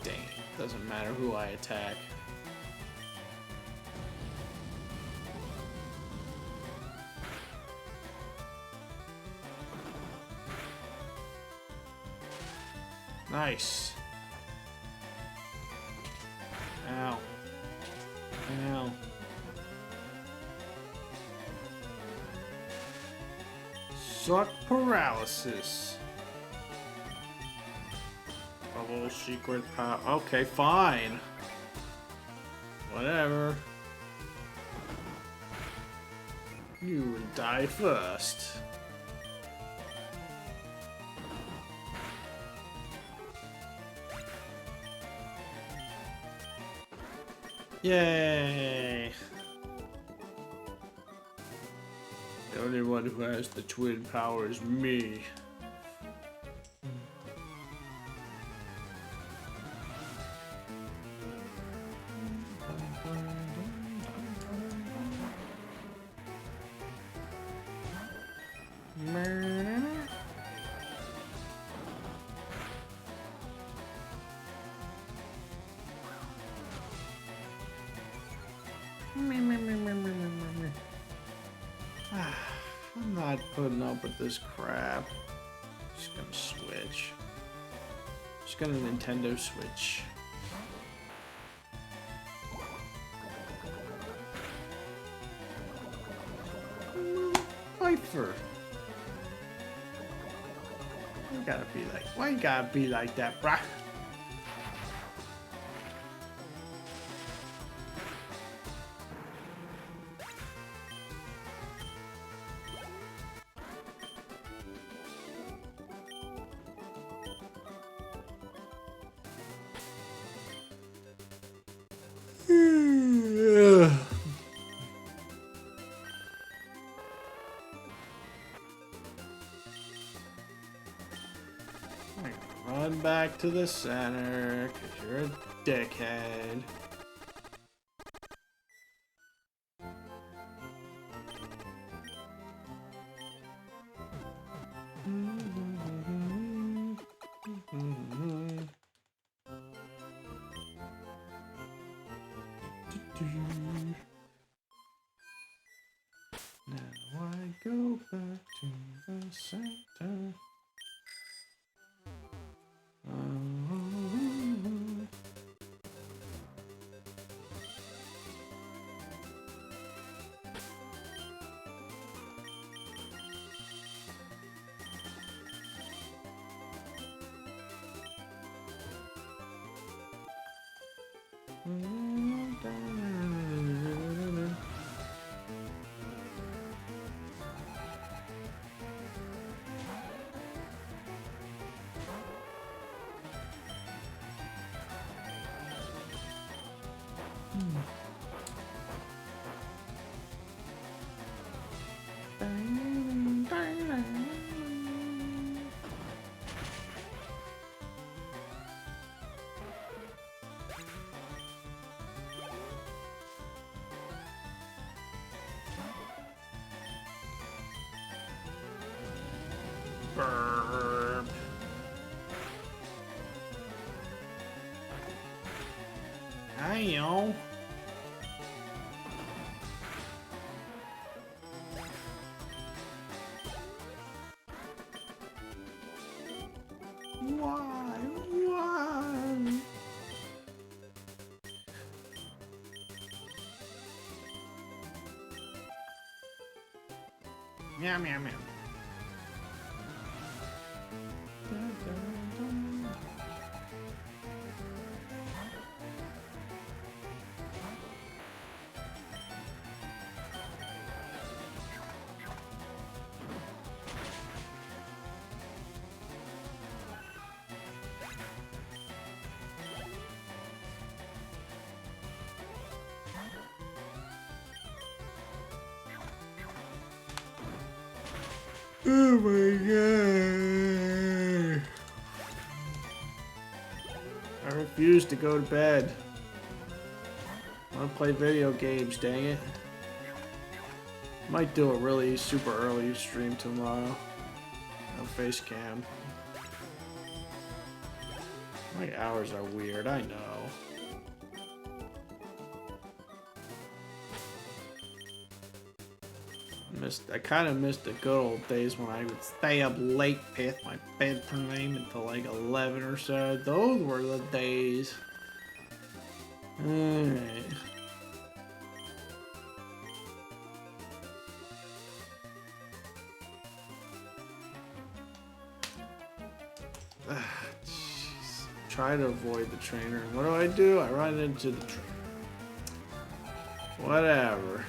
Dang, doesn't matter who I attack. Nice. Ow. Ow. Suck paralysis. Bubble secret power. Okay, fine. Whatever. You would die first. Yay! The only one who has the twin power is me. I'm not putting up with this crap. Just gonna switch. Just gonna Nintendo Switch. Piper. You gotta be like, why you gotta be like that, bruh? Run back to the center, 'cause you're a dickhead. Now I go back to the center. Burp. Hi-yo. Why? Why? Meow, meow, meow. Oh my god. I refuse to go to bed. I want to play video games, dang it. Might do a really super early stream tomorrow. On face cam. My hours are weird, I know. I kind of missed the good old days when I would stay up late past my bedtime until like 11 or so. Those were the days. Alright. Jeez. Try to avoid the trainer. What do? I run into the trainer. Whatever.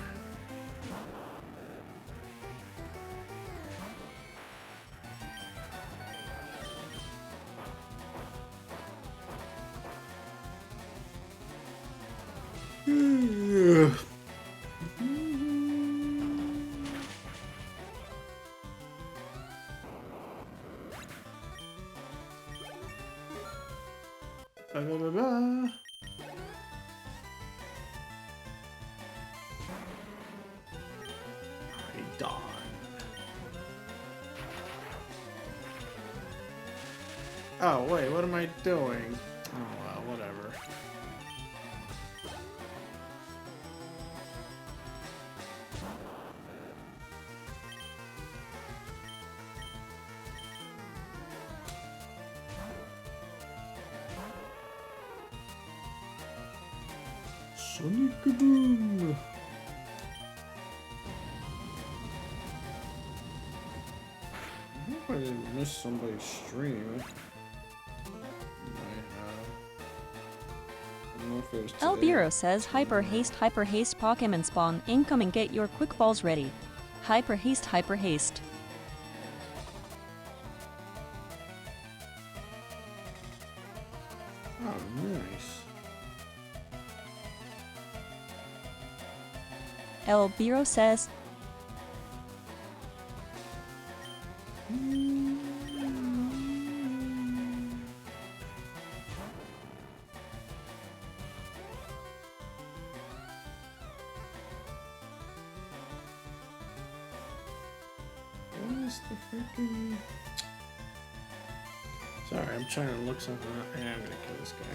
Ba, ba, ba, ba. Done. Oh wait, what am I doing? Oh well, whatever. Sonic Kaboom! I hope I didn't miss somebody's stream. I don't know if it was today. Elbiro says hyper haste Pokemon spawn incoming, get your quick balls ready. Hyper haste. Oh, nice. Elbiro says what is the freaking... Sorry, I'm trying to look something up. Yeah, I'm gonna kill this guy.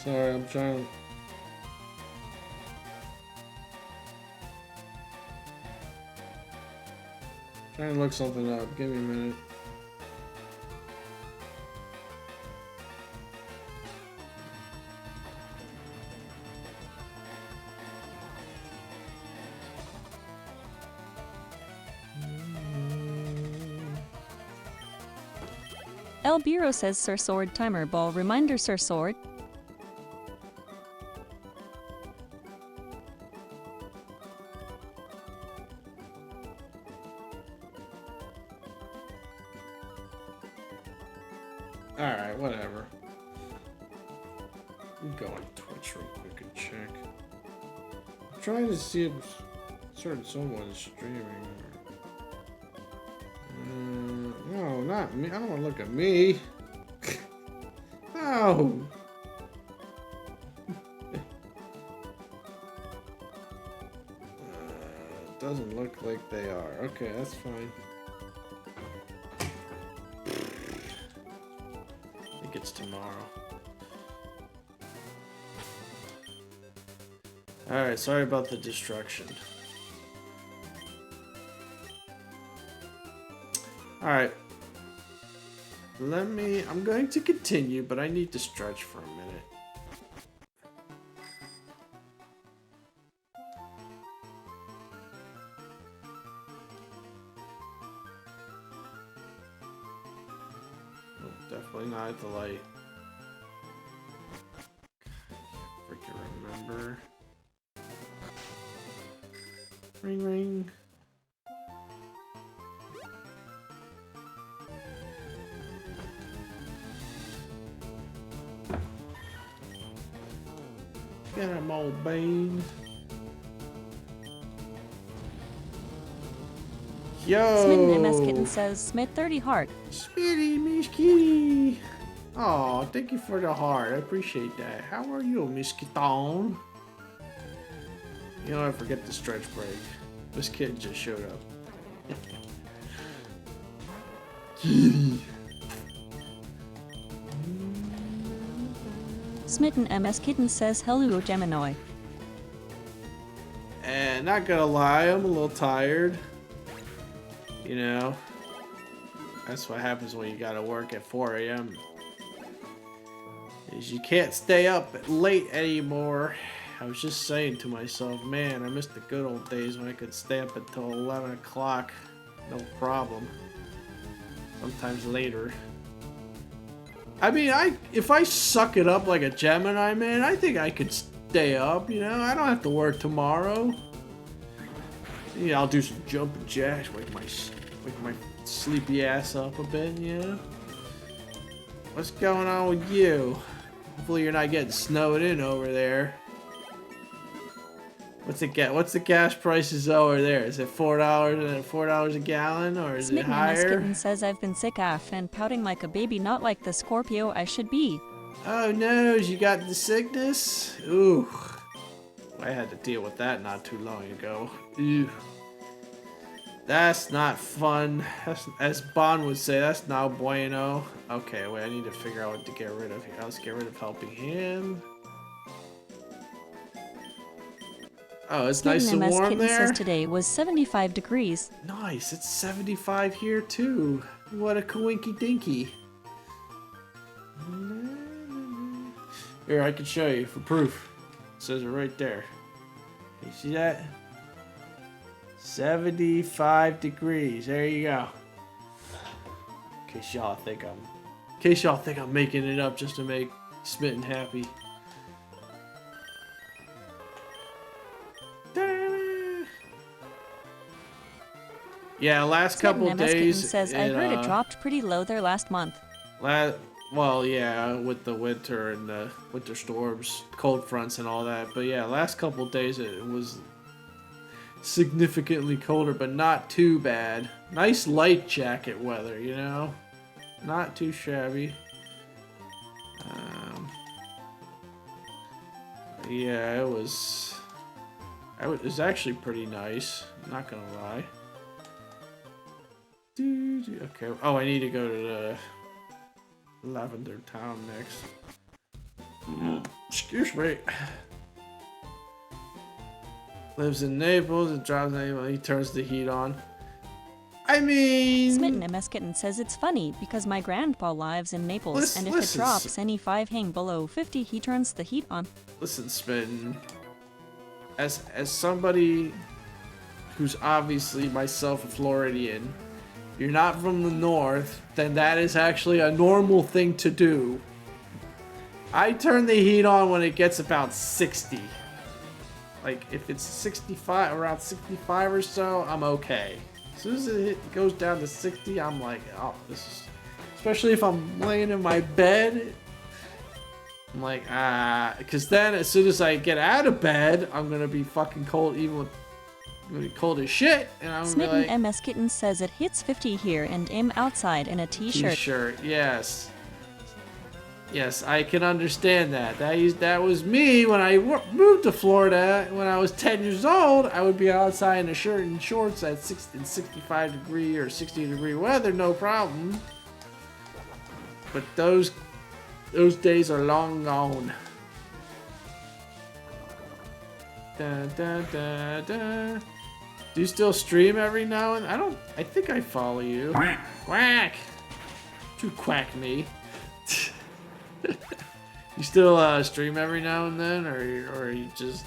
Sorry, I'm trying to look something up. Give me a minute. Elbiro says Sir Sword timer ball reminder Sir Sword. Alright, whatever. Let me go on Twitch real quick and check. I'm trying to see if someone's streaming. No, not me. I don't want to look at me. No. Doesn't look like they are. Okay, that's fine. I think it's tomorrow. Alright, sorry about the destruction. Alright. I'm going to continue, but I need to stretch for a minute. Oh, definitely not at the light. Freaking remember. Ring ring. Get him, old bean. Yo! Smitten MS Kitten says, Smith 30 heart. Smitty, Miss Kitty. Oh, thank you for the heart. I appreciate that. How are you, Miss Kitten? You know, I forget the stretch break. This kid just showed up. Kitty. Smitten MS Kitten says, hello, Gemini. And not gonna lie, I'm a little tired. You know, that's what happens when you gotta work at 4 a.m. Is you can't stay up late anymore. I was just saying to myself, man, I miss the good old days when I could stay up until 11 o'clock. No problem. Sometimes later. I mean, if I suck it up like a Gemini, man, I think I could stay up, you know? I don't have to work tomorrow. Yeah, I'll do some jumping jacks, wake my sleepy ass up a bit, you know? What's going on with you? Hopefully you're not getting snowed in over there. What's the gas prices over there? Is it $4 a gallon, or is Smitten it higher? MS Kitten says, I've been sick af and pouting like a baby, not like the Scorpio I should be. Oh no, you got the sickness? Ooh. I had to deal with that not too long ago. Ew. That's not fun. As Bond would say, that's no bueno. Okay, wait, I need to figure out what to get rid of here. Let's get rid of helping hand. Oh, it's nice and MS warm Kitten there. says today was 75 degrees. Nice, it's 75 here too. What a coinky dinky. Here, I can show you for proof. It says it right there. Can you see that? 75 degrees. There you go. In case y'all think I'm making it up just to make Smitten happy. Yeah, last couple Smitten MS Kitten days. says, I heard it dropped pretty low there last month. Well, yeah, with the winter and the winter storms, cold fronts and all that. But yeah, last couple days it was significantly colder, but not too bad. Nice light jacket weather, you know? Not too shabby. Yeah, it was actually pretty nice, not gonna lie. Okay, oh, I need to go to the Lavender Town next. Excuse me. Lives in Naples, it drives Naples, he turns the heat on. I mean... Smitten MS Kitten says it's funny because my grandpa lives in Naples, and if it drops any 5 hang below 50, he turns the heat on. Listen, Smitten. As somebody who's obviously myself a Floridian, you're not from the north, then that is actually a normal thing to do. I turn the heat on when it gets about 60. Like, if it's 65, around 65 or so, I'm okay. As soon as it goes down to 60, I'm like, oh, this is... Especially if I'm laying in my bed. I'm like, because then as soon as I get out of bed, I'm gonna be fucking cold, even with... I'm gonna be cold as shit, and I'm gonna be like... Smitten MS Kitten says it hits 50 here, and I'm outside in a t-shirt. T-shirt, yes. Yes, I can understand that. That was me when I moved to Florida. When I was 10 years old, I would be outside in a shirt and shorts at 65-degree or 60-degree weather, no problem. But those days are long gone. Da, da, da, da. Do you still stream every now and then? I think I follow you. Quack! Quack! You quack me. You still stream every now and then, or are you just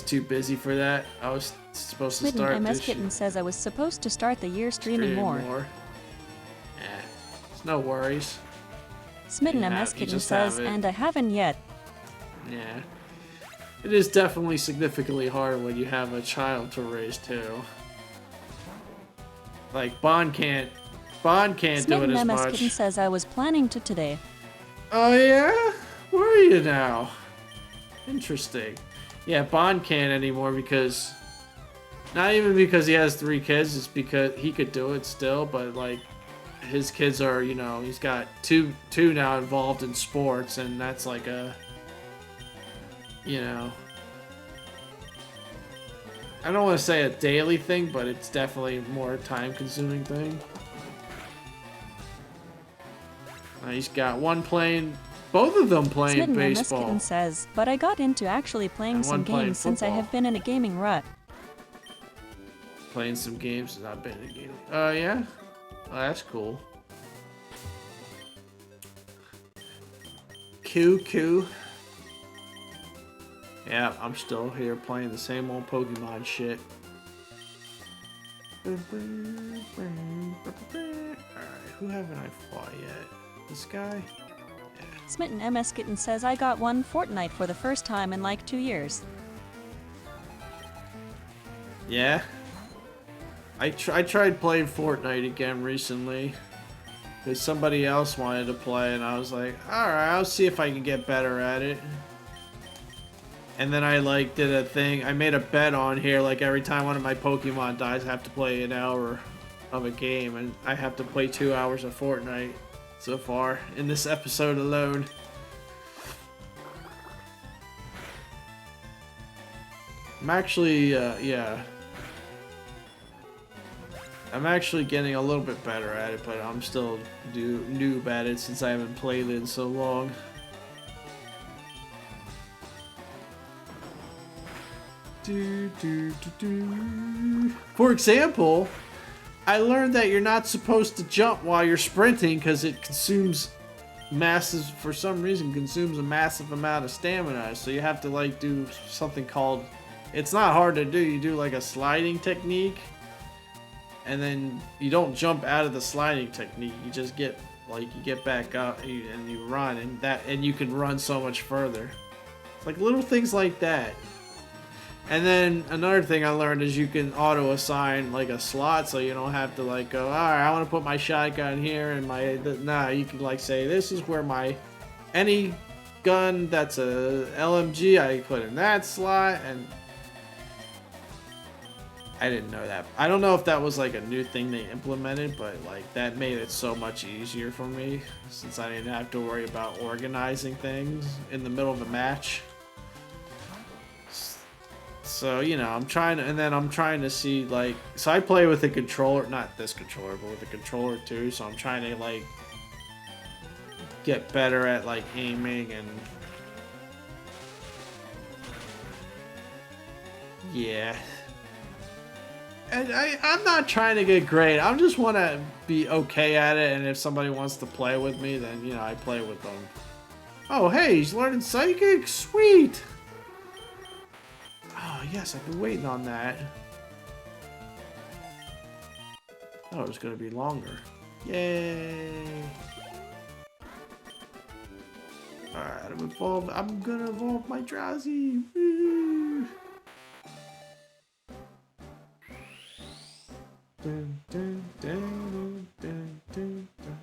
too busy for that? I was supposed to start Smitten MS this Kitten says I was supposed to start the year streaming more. It's no worries. Smitten You MS you Kitten just says, have it. and I haven't yet. Yeah. It is definitely significantly hard when you have a child to raise too. Like Bond can't do it Smitten as MS much. Kitten says I was planning to today. Oh yeah? Where are you now? Interesting. Yeah, Bond can't anymore because not even because he has 3 kids, it's because he could do it still, but like his kids are, you know, he's got two now involved in sports, and that's like a, you know, I don't want to say a daily thing, but it's definitely a more time-consuming thing. He's got both of them playing Smitten MS baseball. Kitten says, but I got into actually playing And some one playing games since I football. have been in a gaming rut. Playing some games since I've been in a game. Oh yeah? Oh, that's cool. Cool. Yeah, I'm still here playing the same old Pokemon shit. Alright, who haven't I fought yet? This guy? Smitten MS Kitten says I got one Fortnite for the first time in like 2 years. Yeah? I tried playing Fortnite again recently. Because somebody else wanted to play, and I was like, alright, I'll see if I can get better at it. And then I like did a thing, I made a bet on here, like every time one of my Pokemon dies, I have to play an hour of a game, and I have to play 2 hours of Fortnite so far in this episode alone. I'm actually, yeah. I'm actually getting a little bit better at it, but I'm still noob at it since I haven't played it in so long. For example, I learned that you're not supposed to jump while you're sprinting because it for some reason consumes a massive amount of stamina. So you have to like do something called, it's not hard to do, you do like a sliding technique. And then you don't jump out of the sliding technique. You just get you get back up and you run, and you can run so much further. It's like little things like that. And then another thing I learned is you can auto assign like a slot, so you don't have to like go, all right, I want to put my shotgun here and you can like say this is where any gun that's a LMG I put in that slot. And I didn't know that. I don't know if that was like a new thing they implemented, but like that made it so much easier for me since I didn't have to worry about organizing things in the middle of a match. So, you know, I'm trying to see like, so I play with a controller, not this controller, but with a controller too. So I'm trying to like get better at like aiming and yeah. And I'm not trying to get great. I just want to be okay at it, and if somebody wants to play with me, then, you know, I play with them. Oh, hey, he's learning Psychic? Sweet! Oh, yes, I've been waiting on that. Oh, it was going to be longer. Yay! Alright, I'm gonna evolve my Drowsy! Woo! Dun, dun, dun, dun, dun, dun,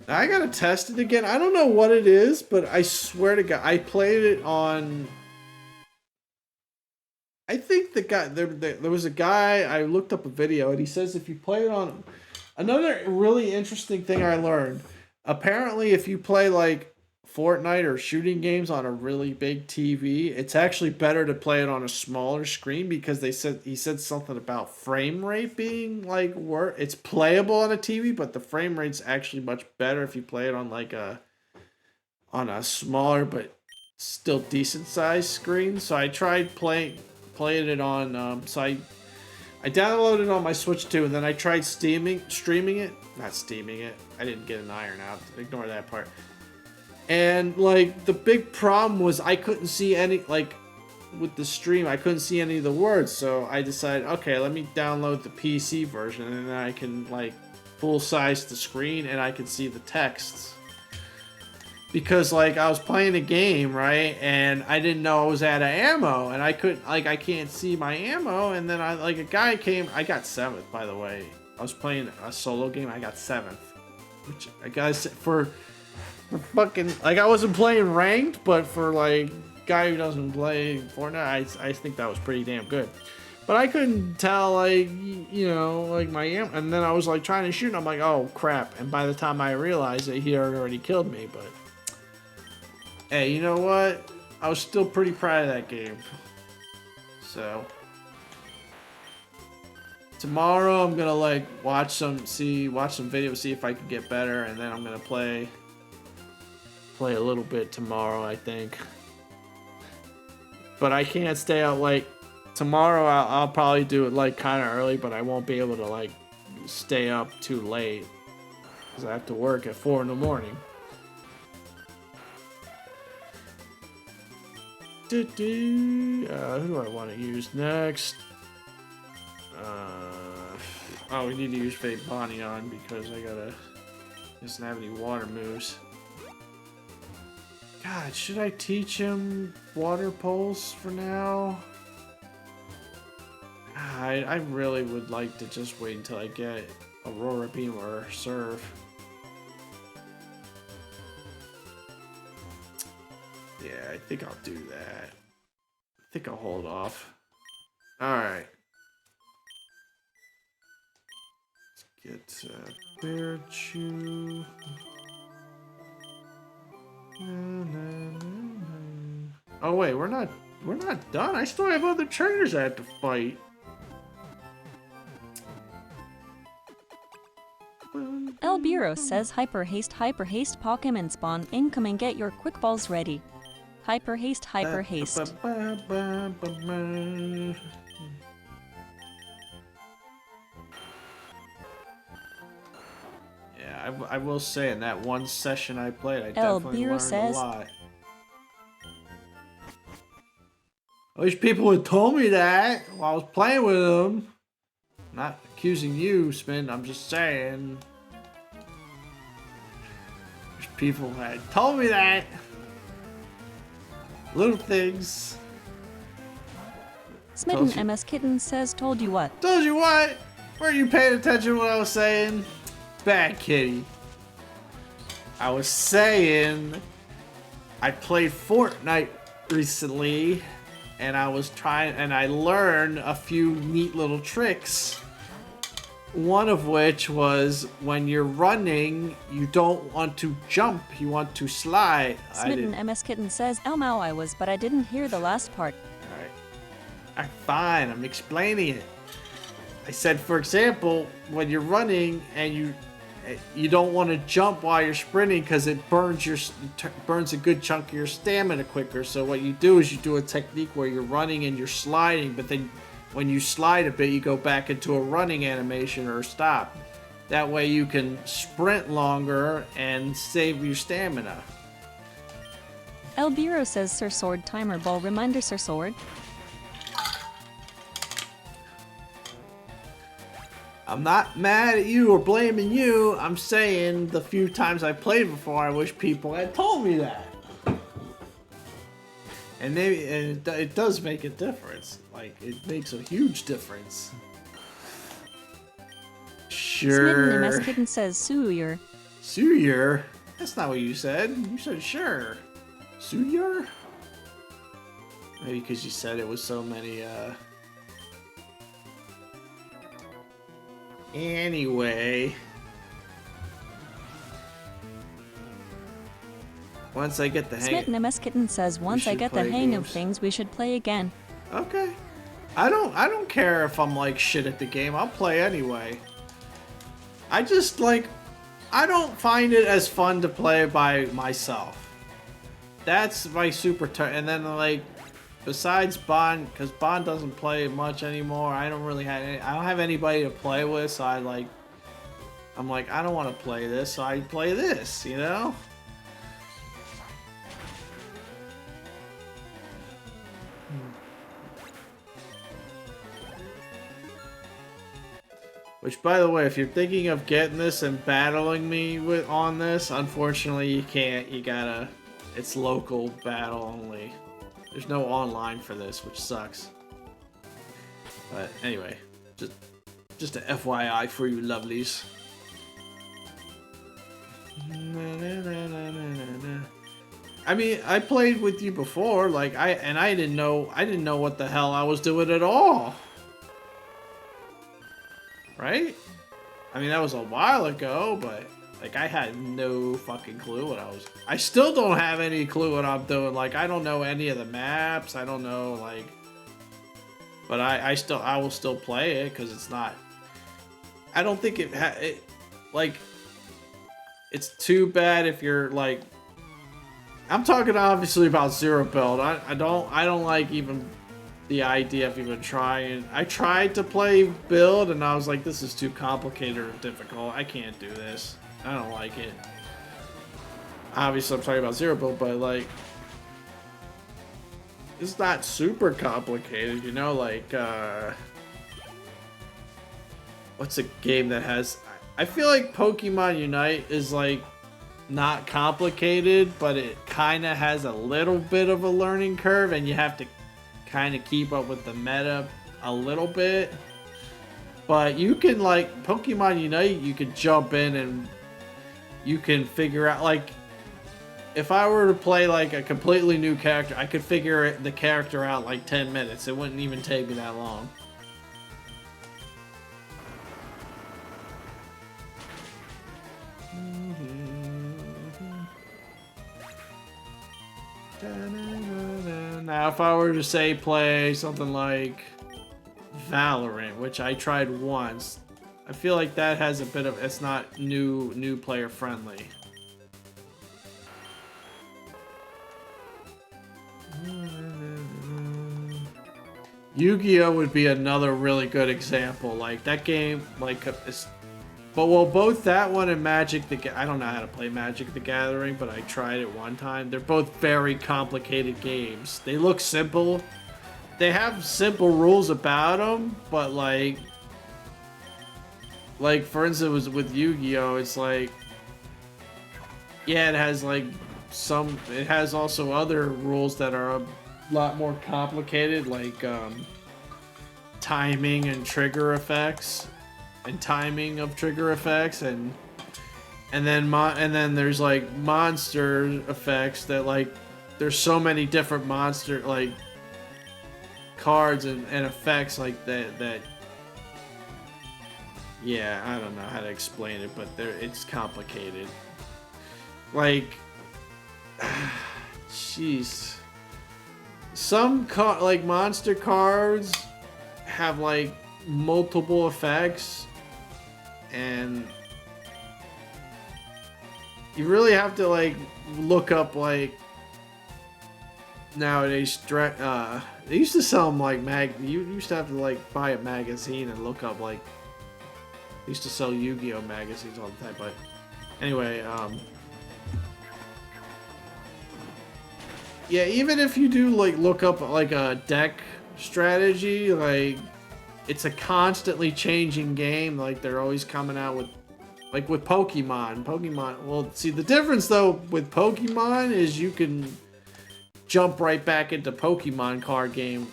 dun. I gotta test it again. I don't know what it is, but I swear to God, I played it on. I think the guy there was a guy. I looked up a video, and he says if you play it on. Another really interesting thing I learned. Apparently, if you play like Fortnite or shooting games on a really big TV, it's actually better to play it on a smaller screen because he said something about frame rate being like it's playable on a TV, but the frame rate's actually much better if you play it on like on a smaller but still decent sized screen. So I tried playing it on I downloaded it on my Switch too, and then I tried streaming it. Not steaming it. I didn't get an iron out. Ignore that part. And like the big problem was I couldn't see any with the stream. I couldn't see any of the words, so I decided, okay, let me download the PC version, and then I can like full size the screen and I can see the texts. Because like I was playing a game, right, and I didn't know I was out of ammo, and I couldn't I can't see my ammo, and then a guy came. I got 7th, by the way. I was playing a solo game. I got 7th, which I guess for fucking I wasn't playing ranked, but for like guy who doesn't play Fortnite, I think that was pretty damn good. But I couldn't tell my ammo, and then I was like trying to shoot, and I'm like, oh crap! And by the time I realized it, he had already killed me, but. Hey, you know what? I was still pretty proud of that game. So tomorrow I'm gonna like watch some videos, see if I can get better, and then I'm gonna play a little bit tomorrow, I think. But I can't stay out like tomorrow. I'll probably do it like kind of early, but I won't be able to like stay up too late because I have to work at 4 in the morning. Who do I want to use next? We need to use Fate Bonnie on because doesn't have any water moves. God, should I teach him water pulse for now? I really would like to just wait until I get Aurora Beam or Surf. Yeah, I think I'll do that. I think I'll hold off. Alright. Let's get Bear Chew. Oh wait, we're not done. I still have other trainers I have to fight. El Bureau says hyper haste Pokemon spawn incoming, get your quick balls ready. Hyper haste. Yeah, I will say in that one session I played, I El definitely Bureau learned says, a lot. I wish people would told me that while I was playing with them. Not accusing you, Spin. I'm just saying. Wish people had told me that. Little things. Smitten MS Kitten says, told you what? Told you what? Weren't you paying attention to what I was saying? Bad kitty. I was saying I played Fortnite recently, and I learned a few neat little tricks. One of which was when you're running, you don't want to jump, you want to slide. Smitten MS Kitten says, Elmow I was, but I didn't hear the last part. Alright. I'm fine, I'm explaining it. I said, for example, when you're running and you don't want to jump while you're sprinting because it burns a good chunk of your stamina quicker. So what you do is you do a technique where you're running and you're sliding, but then when you slide a bit, you go back into a running animation or stop. That way you can sprint longer and save your stamina. El Bureau says, Sir Sword timer ball reminder, Sir Sword. I'm not mad at you or blaming you. I'm saying the few times I played before, I wish people had told me that. And it does make a difference. Like, it makes a huge difference. Sure. Smitten MS Kitten says, Sooyer. Suyer? That's not what you said. You said sure. Suyer? Maybe because you said it was so many, Anyway. Once I get the hang... Smitten MS Kitten says, once I should get the play hang of games. things, we should play again. Okay. I don't care if I'm like shit at the game. I'll play anyway. I just like I don't find it as fun to play by myself. That's my and then like besides Bond, because Bond doesn't play much anymore. I don't have anybody to play with, so I'm like I don't want to play this, so I play this, you know? Which, by the way, if you're thinking of getting this and battling me on this, unfortunately you can't. You gotta... It's local battle only. There's no online for this, which sucks. But anyway, just a FYI for you lovelies. I mean, I played with you before, like I didn't know what the hell I was doing at all. Right? I mean, that was a while ago, but like I had no fucking clue what I still don't have any clue what I'm doing. Like I don't know any of the maps. I don't know like, but I will still play it because it's not. I don't think it like. It's too bad if you're like. I'm talking obviously about Zero Build. I don't like even the idea of even trying. I tried to play Build and I was like, this is too complicated or difficult. I can't do this. I don't like it. Obviously I'm talking about Zero Build, but like it's not super complicated, you know, like what's a game that has I feel like Pokemon Unite is like not complicated, but it kind of has a little bit of a learning curve and you have to kind of keep up with the meta a little bit. But you can like Pokemon Unite, you could jump in and you can figure out like if I were to play like a completely new character, I could figure the character out like 10 minutes. It wouldn't even take me that long. Now, if I were to say play something like Valorant, which I tried once, I feel like that has a bit of it's not new player friendly. Yu-Gi-Oh would be another really good example. Like that game, like but well, both that one and Magic I don't know how to play Magic the Gathering, but I tried it one time. They're both very complicated games. They look simple. They have simple rules about them, but like for instance with Yu-Gi-Oh, it's like yeah, it has like it has also other rules that are a lot more complicated, like timing and trigger effects. And timing of trigger effects and then there's like monster effects that like there's so many different monster like cards and effects like that yeah, I don't know how to explain it, but it's complicated. Like jeez, some like monster cards have like multiple effects. And you really have to like look up like nowadays they used to sell them like you used to have to like buy a magazine and look up like they used to sell Yu-Gi-Oh magazines all the time, but anyway yeah, even if you do like look up like a deck strategy, like it's a constantly changing game. Like they're always coming out with, like with Pokemon. Well, see the difference though with Pokemon is you can jump right back into Pokemon card game.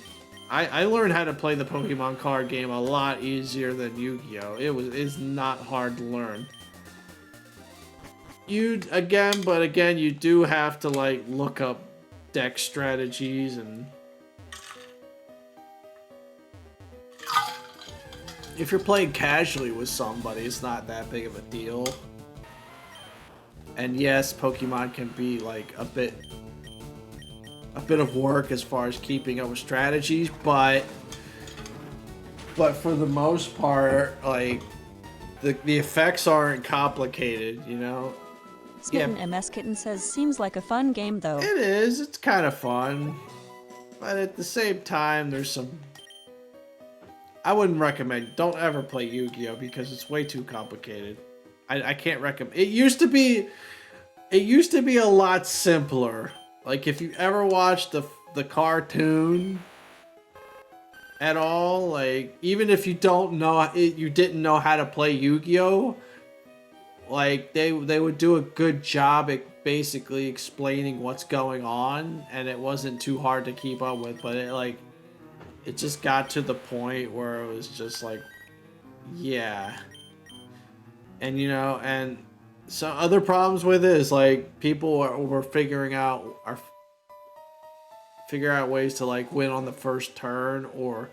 I learned how to play the Pokemon card game a lot easier than Yu-Gi-Oh. It's not hard to learn. but again, you do have to like look up deck strategies, and if you're playing casually with somebody, it's not that big of a deal. And yes, Pokemon can be like a bit of work as far as keeping up with strategies, but for the most part, like the effects aren't complicated, you know. Smitten MS Kitten says, seems like a fun game though. It is. It's kind of fun, but at the same time, there's some. I wouldn't recommend. Don't ever play Yu-Gi-Oh because it's way too complicated. I can't recommend. It used to be a lot simpler. Like if you ever watched the cartoon at all, like even if you don't know it, you didn't know how to play Yu-Gi-Oh, like they would do a good job at basically explaining what's going on, and it wasn't too hard to keep up with, but it just got to the point where it was just like, yeah. And you know, and some other problems with it is like people were figuring out ways to like win on the first turn, or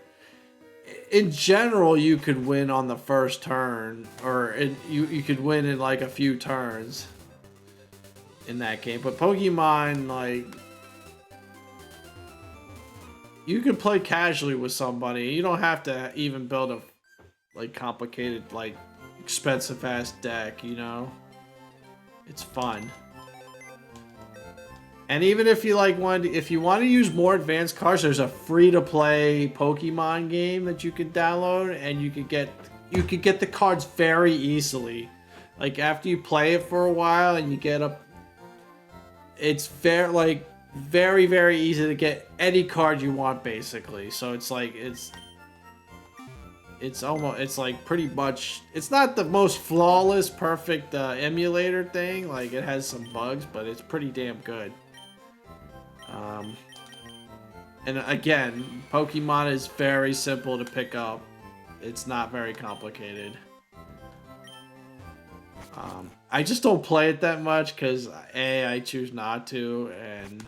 in general you could win on the first turn, or you could win in like a few turns in that game. But Pokemon, like, you can play casually with somebody. You don't have to even build a like complicated, like expensive ass deck, you know. It's fun. And even if you like if you want to use more advanced cards, there's a free-to-play Pokemon game that you can download, and you could get the cards very easily. Like after you play it for a while and you get up, it's very very easy to get any card you want basically. So it's like it's like pretty much, it's not the most flawless perfect emulator thing. Like it has some bugs, but it's pretty damn good. And again, Pokemon is very simple to pick up. It's not very complicated. I just don't play it that much because A, I choose not to, and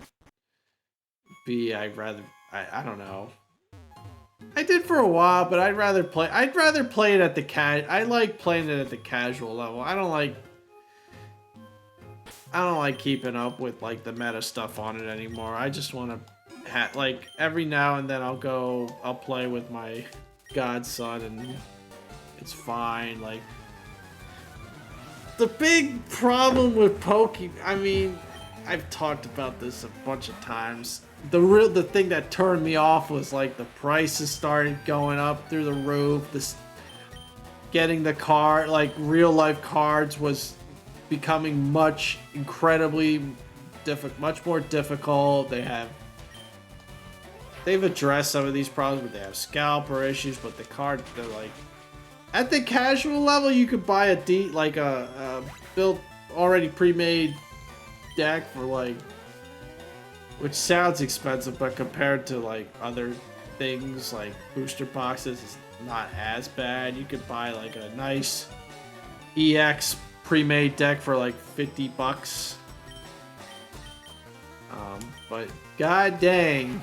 B, I don't know. I did for a while, but I'd rather play it at the I like playing it at the casual level. I don't like keeping up with like the meta stuff on it anymore. I just want to like every now and then I'll play with my godson, and it's fine. Like the big problem with I mean, I've talked about this a bunch of times. The thing that turned me off was like the prices started going up through the roof. Getting the card, like real life cards, was becoming much more difficult. They've addressed some of these problems, but they have scalper issues. But the cards, they're like, at the casual level, you could buy a built already pre-made deck for like, which sounds expensive, but compared to like other things like booster boxes, it's not as bad. You could buy like a nice EX pre-made deck for like $50. But god dang,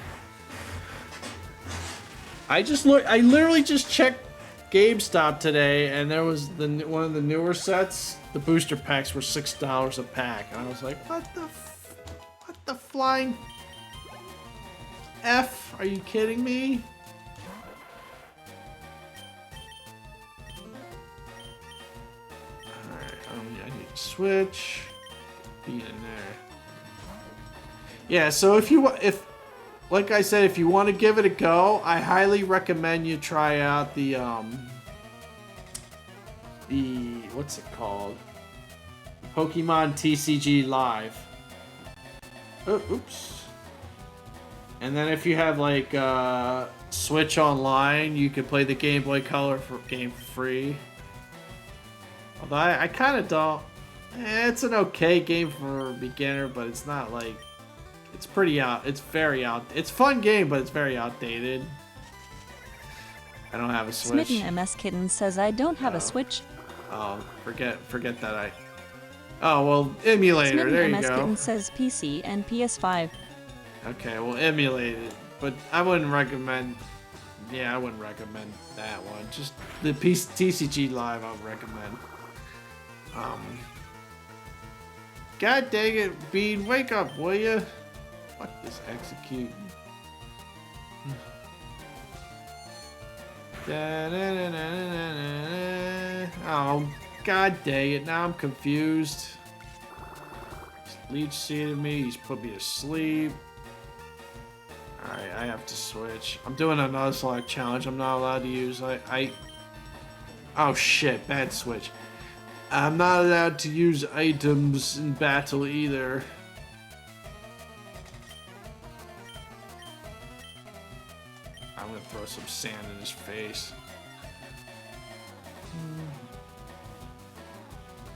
I literally just checked GameStop today, and there was one of the newer sets. The booster packs were $6 a pack, and I was like, what the flying F? Are you kidding me? Alright, I need to switch. Be in there. Yeah, so like I said, if you want to give it a go, I highly recommend you try out the what's it called? Pokemon TCG Live. Oh, oops. And then if you have like Switch Online, you can play the Game Boy Color game for free. Although I kind of don't. It's an okay game for a beginner, but it's not like, it's very out. It's a fun game, but it's very outdated. I don't have a Switch. Smitten MS Kitten says, I don't have a Switch. Oh, forget that Oh, well, emulator. Smitten There you MS go. Kitten says PC and PS5. Okay, well, emulate it. But I wouldn't recommend... Yeah, I wouldn't recommend that one. Just the TCG Live I would recommend. God dang it, Bean, wake up, will ya? Fuck this execute. Oh, god dang it, now I'm confused. Leech seated me, he's put me to sleep. Alright, I have to switch. I'm doing another select challenge I'm not allowed to use. Oh shit, bad switch. I'm not allowed to use items in battle either. I'm gonna throw some sand in his face.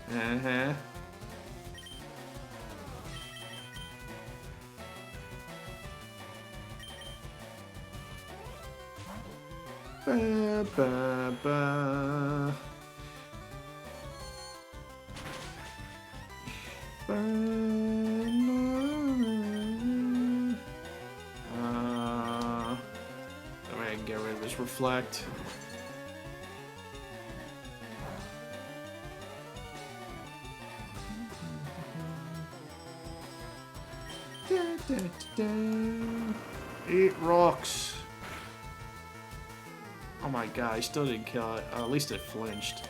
Uh-huh. Ba, ba, ba. That way I can get rid of his reflect. Da, da, da. Eat rocks. Oh my god, I still didn't kill it. At least it flinched.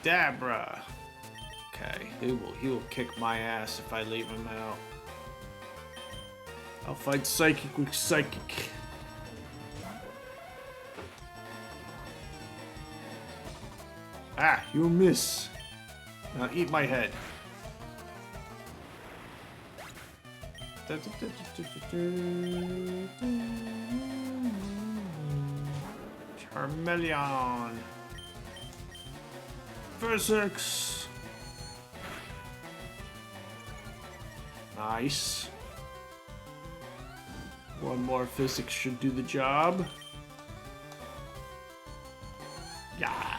Dabra. Okay, he will kick my ass if I leave him out. I'll fight psychic with psychic. Ah, you miss. Now eat my head. Charmeleon. Physics. Nice. One more physics should do the job. Yeah.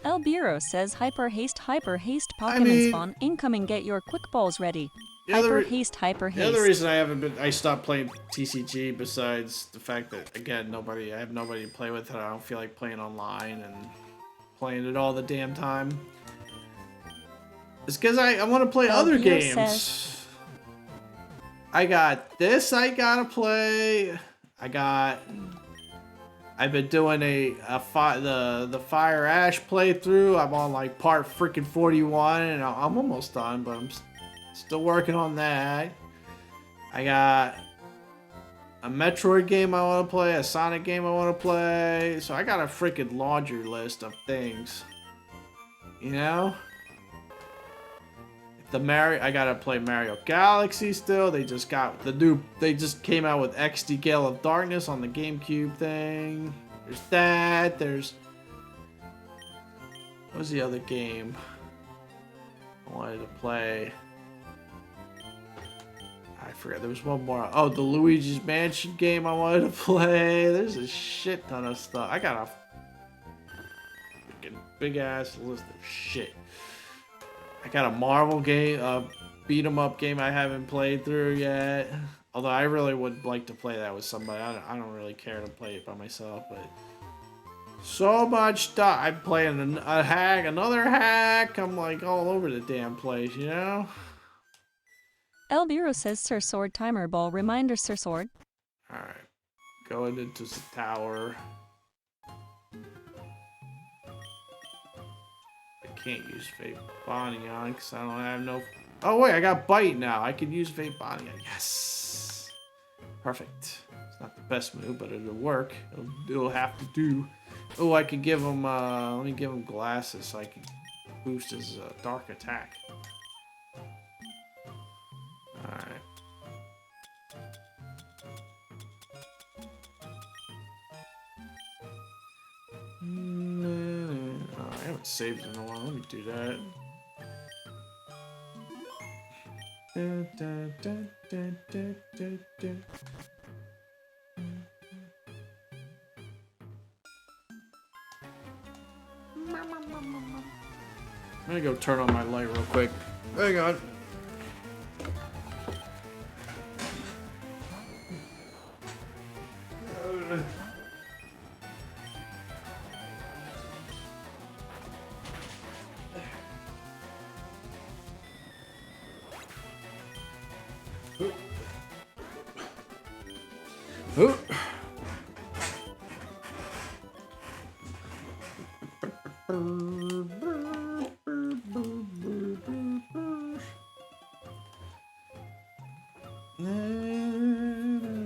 El Bureau says hyper haste Pokemon I mean, spawn incoming, get your quick balls ready. The Hyper other haste. The other reason I stopped playing TCG, besides the fact that again I have nobody to play with, and I don't feel like playing online and playing it all the damn time. It's because I want to play other games. I got this I gotta play. I've been doing the Fire Ash playthrough. I'm on like part freaking 41, and I'm almost done, but I'm still working on that. I got a Metroid game I want to play, a Sonic game I want to play. So I got a freaking laundry list of things. You know? I gotta play Mario Galaxy still. They just came out with XD Gale of Darkness on the GameCube thing. There's that. What was the other game I wanted to play? I forgot. There was one more. Oh, the Luigi's Mansion game I wanted to play. There's a shit ton of stuff. I got a freaking big ass list of shit. I got a Marvel game, beat 'em up game I haven't played through yet. Although I really would like to play that with somebody. I don't really care to play it by myself, but so much stuff. I'm playing another hack. I'm like all over the damn place, you know? El Bureau says Sir Sword timer ball reminder Sir Sword. Alright. Going into the tower. Can't use Vape Bonnie on because I don't have no. Oh wait, I got Bite now. I can use Vape Bonnie on. Yes, perfect. It's not the best move, but it'll work. It'll have to do. Oh, I could give him, let me give him glasses so I can boost his dark attack. Alright. Oh, I haven't saved in a while. Let me do that. I'm gonna go turn on my light real quick. Hang on.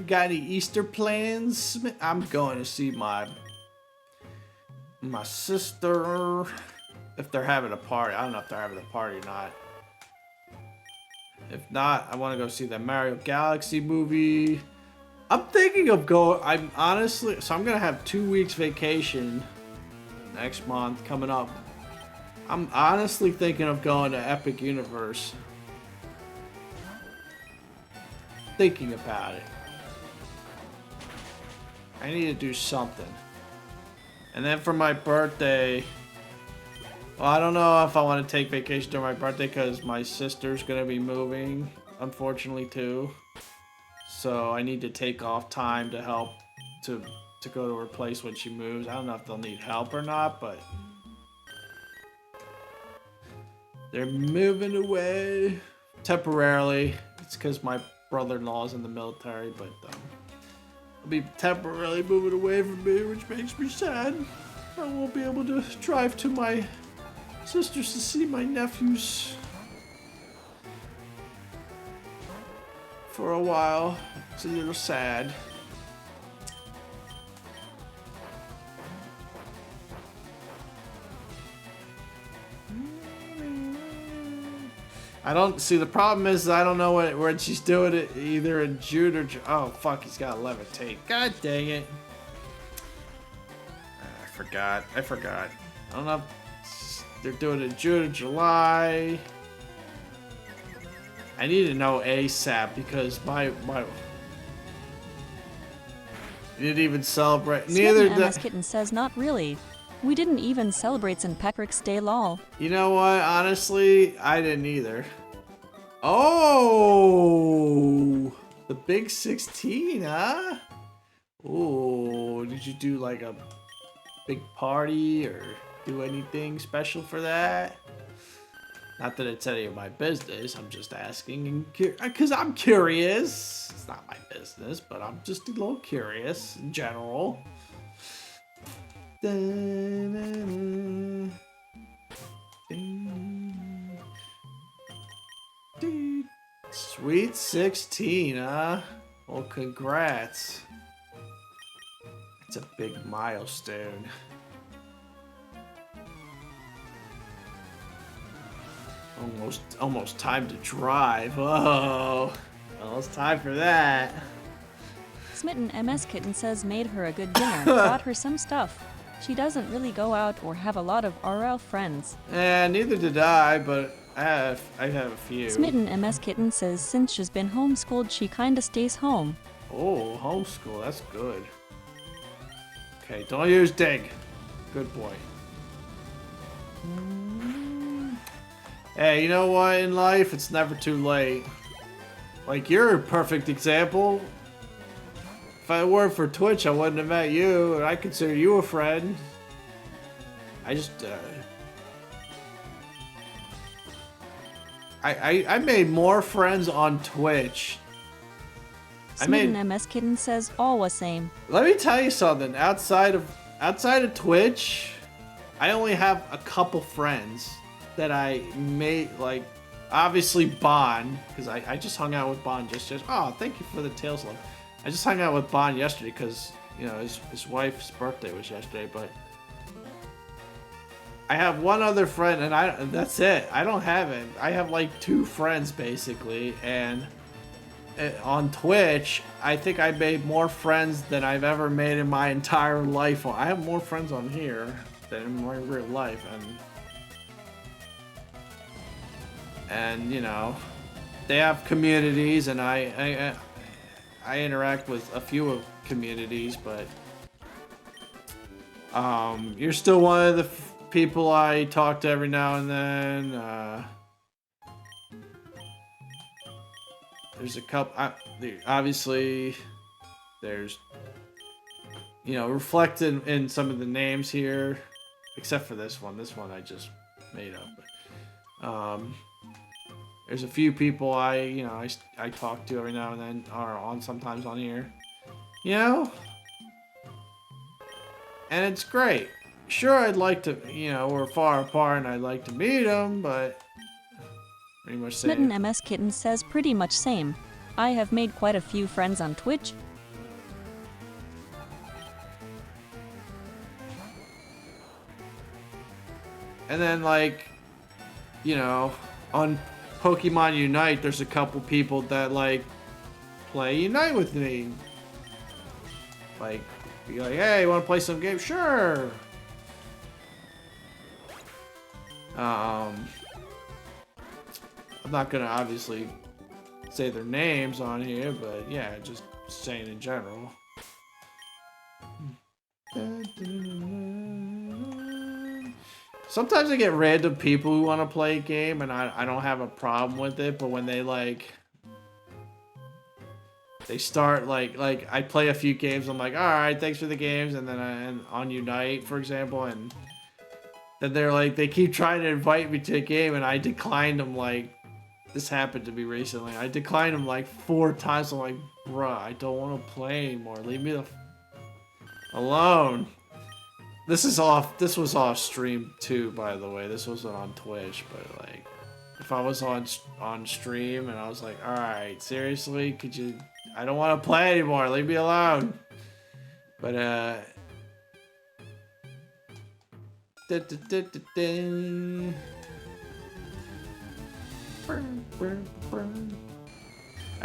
Got any Easter plans? I'm going to see my sister. If they're having a party. I don't know if they're having a party or not. If not, I want to go see the Mario Galaxy movie. I'm thinking of going. I'm honestly, so I'm gonna have 2 weeks vacation next month coming up. I'm honestly thinking of going to Epic Universe. Thinking about it. I need to do something. And then for my birthday, well, I don't know if I want to take vacation during my birthday because my sister's gonna be moving, unfortunately, too. So I need to take off time to help to go to her place when she moves. I don't know if they'll need help or not, but they're moving away temporarily. It's because my brother-in-law is in the military, but I'll be temporarily moving away from me, which makes me sad. I won't be able to drive to my sister's to see my nephews for a while. It's a little sad. I don't see, the problem is I don't know where she's doing it, either in June or oh fuck, he's got to levitate. God dang it. I forgot. I don't know if they're doing it in June or July. I need to know ASAP because my you didn't even celebrate. Neither MS Kitten says not really. We didn't even celebrate St. Patrick's Day lol. You know what? Honestly, I didn't either. Oh, the big 16, huh? Oh, did you do like a big party or do anything special for that? Not that it's any of my business. I'm just asking because I'm curious. It's not my business, but I'm just a little curious in general. Sweet 16, huh? Well, congrats. It's a big milestone. Almost time to drive. Oh, almost time for that. Smitten MS Kitten says made her a good dinner, got her some stuff. She doesn't really go out or have a lot of RL friends. Neither did I, but I have a few. Smitten MS Kitten says since she's been homeschooled, she kinda stays home. Oh, homeschool, that's good. Okay, don't use dig. Good boy. Hey, you know what? In life, it's never too late. Like, you're a perfect example. If it weren't for Twitch, I wouldn't have met you, and I consider you a friend. I just, I made more friends on Twitch. Smitten MS Kitten says all was same. Let me tell you something. Outside of Twitch, I only have a couple friends that I made, like, obviously Bon, because I just hung out with Bon just oh, thank you for the Tails love. I just hung out with Bon yesterday because, you know, his wife's birthday was yesterday, but I have one other friend, and that's it. I don't have it. I have like 2 friends basically, and on Twitch, I think I made more friends than I've ever made in my entire life. I have more friends on here than in my real life, and you know, they have communities, and I interact with a few of communities, but you're still one of the people I talk to every now and then. There's a couple. Obviously, there's, you know, reflected in some of the names here, except for this one. This one I just made up. But, there's a few people I talk to every now and then, or sometimes on here, you know, and it's great. Sure, I'd like to, you know, we're far apart and I'd like to meet them, but pretty much same. Smitten MS Kitten says pretty much same. I have made quite a few friends on Twitch. And then, like, you know, on Pokemon Unite, there's a couple people that, like, play Unite with me. Like, be like, hey, you want to play some games? Sure. I'm not gonna obviously say their names on here, but yeah, just saying in general. Sometimes I get random people who want to play a game, and I don't have a problem with it, but when they start like I play a few games, I'm like, all right, thanks for the games, and then on Unite, for example, and then they keep trying to invite me to a game, and I declined them. Like, this happened to me recently. I declined them like 4 times. I'm like, bruh, I don't want to play anymore. Leave me alone. This was off stream too, by the way. This wasn't on Twitch, but like, if I was on stream and I was like, all right, seriously, could you? I don't want to play anymore. Leave me alone. But I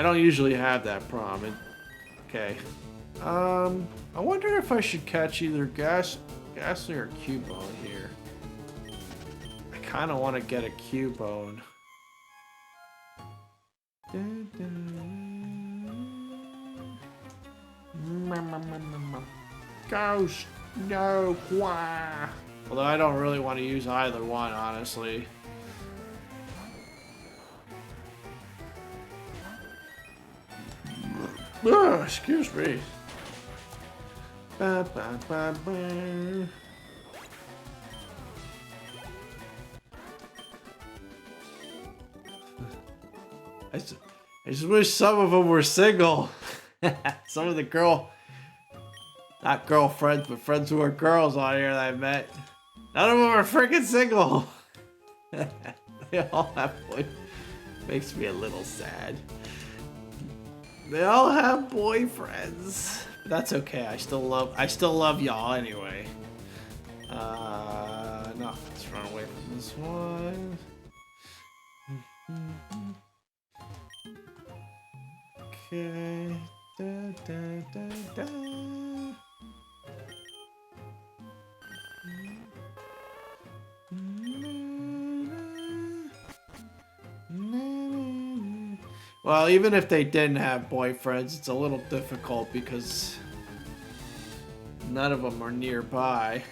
don't usually have that problem. Okay. I wonder if I should catch either Ghastly or Cubone here. I kind of want to get a Cubone. Ghost, no, wah. Although I don't really want to use either one, honestly. Excuse me. Ba, ba, ba, ba. I just wish some of them were single. Some of the not girlfriends, but friends who are girls on here that I met. None of them are freaking single. They all have makes me a little sad. They all have boyfriends. But that's okay. I still love y'all anyway. No, let's run away from this one. Okay. Da, da, da, da. Well, even if they didn't have boyfriends, it's a little difficult because none of them are nearby.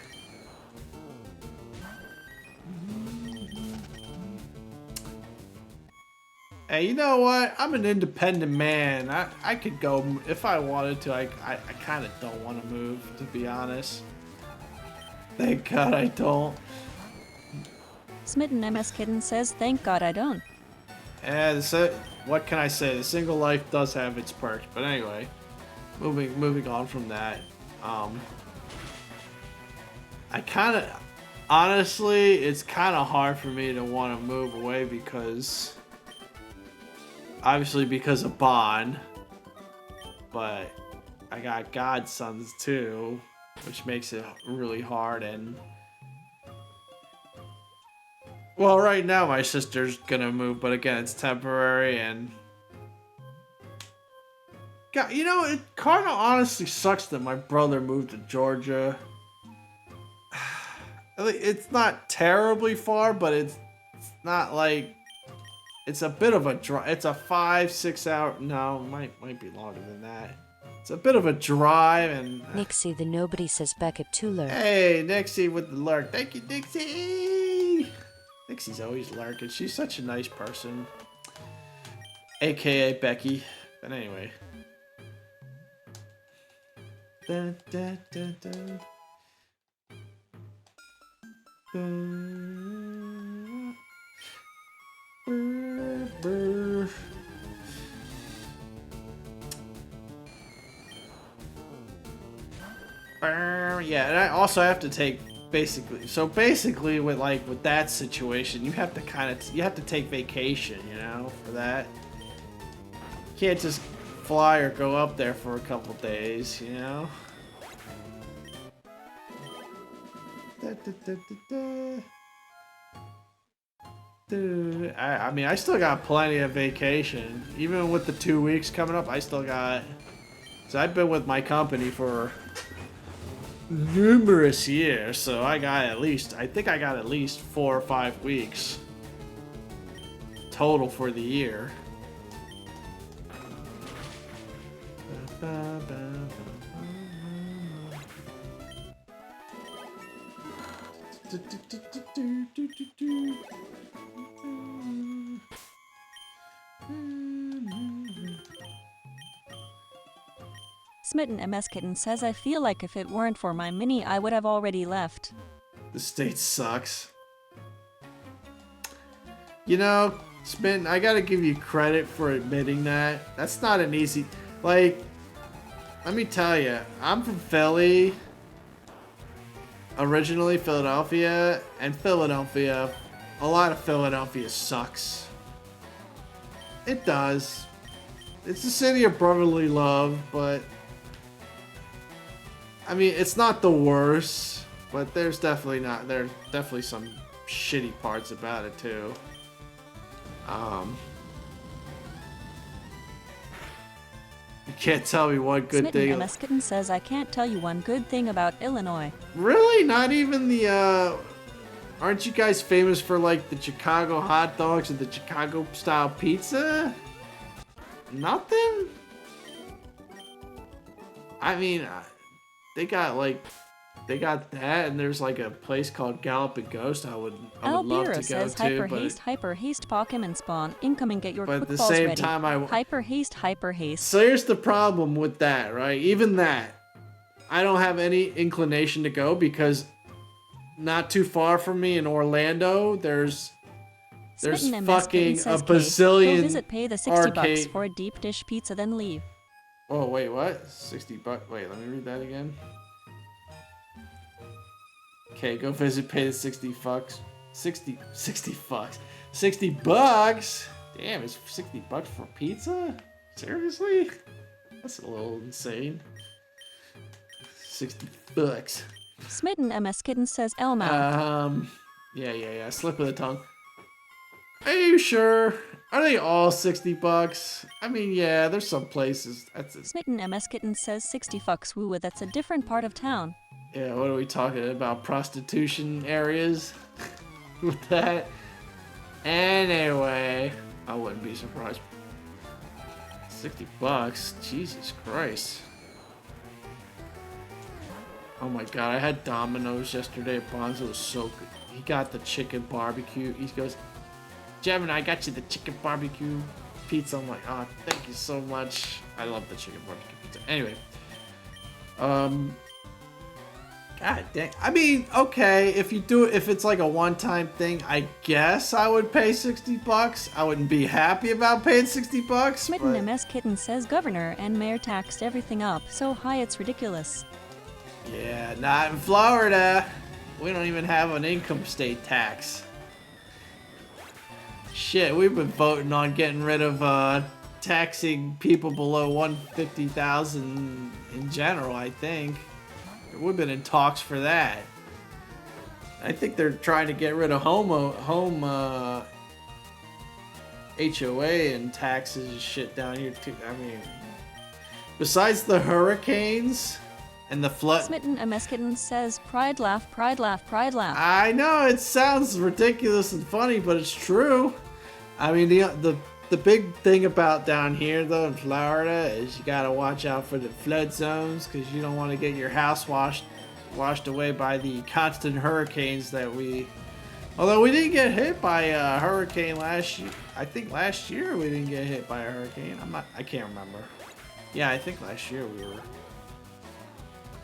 Hey, you know what? I'm an independent man. I could go if I wanted to. I kind of don't want to move, to be honest. Thank God I don't. Smitten MS Kitten says, thank God I don't. And what can I say? The single life does have its perks, but anyway, moving on from that. I kind of, honestly, it's kind of hard for me to want to move away because, obviously because of Bond, but I got godsons too, which makes it really hard, and Well, right now my sister's gonna move, but again, it's temporary and... God, you know, it kind of honestly sucks that my brother moved to Georgia. It's not terribly far, but it's not like... It's a bit of a drive. It's a 5-6 hour... No, might be longer than that. It's a bit of a drive and... Nixie the Nobody says Beckett to lurk. Hey, Nixie with the lurk. Thank you, Nixie! Nixie's always lurking. She's such a nice person. AKA Becky. But anyway. Dun, dun, dun, dun. Yeah, and I also have to take basically with that situation, you have to take vacation, you know, for that. You can't just fly or go up there for a couple days, you know. Dude, I mean, I still got plenty of vacation. Even with the 2 weeks coming up, I still got... So I've been with my company for numerous years, so I think I got at least 4 or 5 weeks total for the year. Smitten MS Kitten says, I feel like if it weren't for my mini, I would have already left. The state sucks. You know, Smitten, I gotta give you credit for admitting that. That's not an easy... Like, let me tell you, I'm from Philly. Originally Philadelphia, and Philadelphia, a lot of Philadelphia sucks. It does. It's a city of brotherly love, but I mean, it's not the worst, but there's definitely some shitty parts about it too. You can't tell me one good Smitten thing. MS Kitten says, I can't tell you one good thing about Illinois. Really? Not even the, aren't you guys famous for, like, the Chicago hot dogs and the Chicago style pizza? Nothing? I mean, they got that, and there's, like, a place called Galloping Ghost I would love to go says, to, hyper haste Pokemon spawn, incoming, get your but quick at the balls same ready. time, Hyper haste. So here's the problem with that, right? Even that, I don't have any inclination to go because not too far from me in Orlando, there's Smitten MS fucking says, a bazillion go visit, pay the $60 arcade... for a deep dish pizza, then leave. Oh, wait, what? $60? Wait, let me read that again. Okay, go visit, pay the 60 bucks. 60 bucks. 60 bucks? Damn, it's 60 bucks for pizza? Seriously? That's a little insane. 60 bucks. Smitten MS Kitten says, Elmouth. Yeah. Slip of the tongue. Are you sure? Are they all 60 bucks? I mean, yeah, there's some places. That's it. Smitten MS Kitten says, 60 fucks woo, that's a different part of town. Yeah, what are we talking about? Prostitution areas? With that? Anyway, I wouldn't be surprised. 60 bucks? Jesus Christ. Oh my god, I had Domino's yesterday at Bonzo. It was so good. He got the chicken barbecue. He goes, Gemini, I got you the chicken barbecue pizza. I'm like, oh, thank you so much. I love the chicken barbecue pizza. Anyway. God dang. I mean, okay, if it's like a one-time thing, I guess I would pay 60 bucks. I wouldn't be happy about paying 60 bucks. Smitten MS Kitten says, Governor and Mayor taxed everything up so high it's ridiculous. Yeah, not in Florida. We don't even have an income state tax. Shit, we've been voting on getting rid of taxing people below 150,000 in general, I think. We've been in talks for that. I think they're trying to get rid of home HOA and taxes and shit down here too. I mean, besides the hurricanes and the flood. Smitten Ameskitten says, pride laugh, pride laugh, pride laugh. I know it sounds ridiculous and funny, but it's true. I mean, the big thing about down here though in Florida is you gotta watch out for the flood zones because you don't want to get your house washed away by the constant hurricanes that we. Although we didn't get hit by a hurricane last year. I think last year we didn't get hit by a hurricane. I can't remember. Yeah, I think last year we were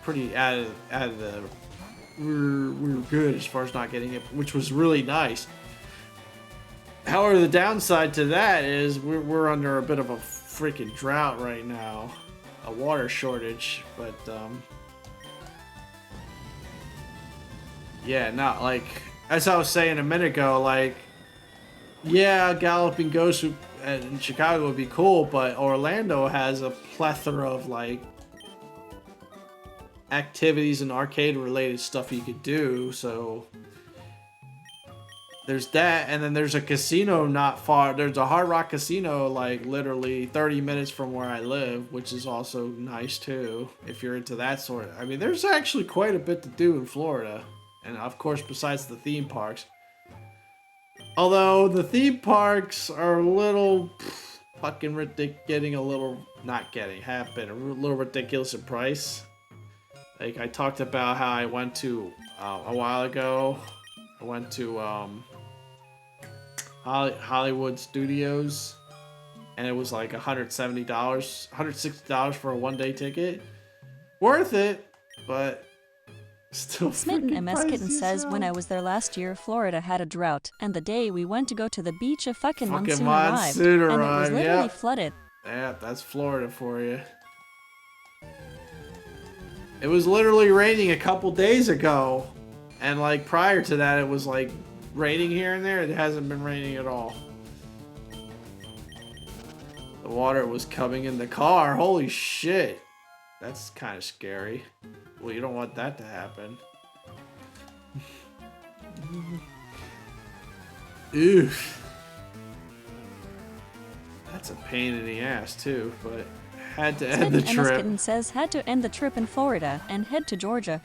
pretty out of the. We were good as far as not getting it, which was really nice. However, the downside to that is we're under a bit of a freaking drought right now, a water shortage. But yeah, not like as I was saying a minute ago. Like, yeah, Galloping Ghost in Chicago would be cool, but Orlando has a plethora of like activities and arcade related stuff you could do. So there's that, and then there's a casino not far. There's a Hard Rock Casino like literally 30 minutes from where I live, which is also nice too if you're into that sort of. I mean, there's actually quite a bit to do in Florida, and of course besides the theme parks. Although the theme parks are a little fucking ridiculous, have been a little ridiculous in price. Like I talked about how I went to a while ago. I went to Hollywood Studios, and it was like $170, $160 for a one-day ticket. Worth it, but still Smitten freaking MS Kitten pricey says, as when hell. I was there last year, Florida had a drought, and the day we went to go to the beach, a fucking monsoon arrived, and it was literally flooded. Yeah, that's Florida for you. It was literally raining a couple days ago, and like prior to that, it was like raining here and there. It hasn't been raining at all. The water was coming in the car. Holy shit. That's kind of scary. Well, you don't want that to happen. Oof. That's a pain in the ass too, but had to end the Smitten MS trip. Kitten says, had to end the trip in Florida and head to Georgia.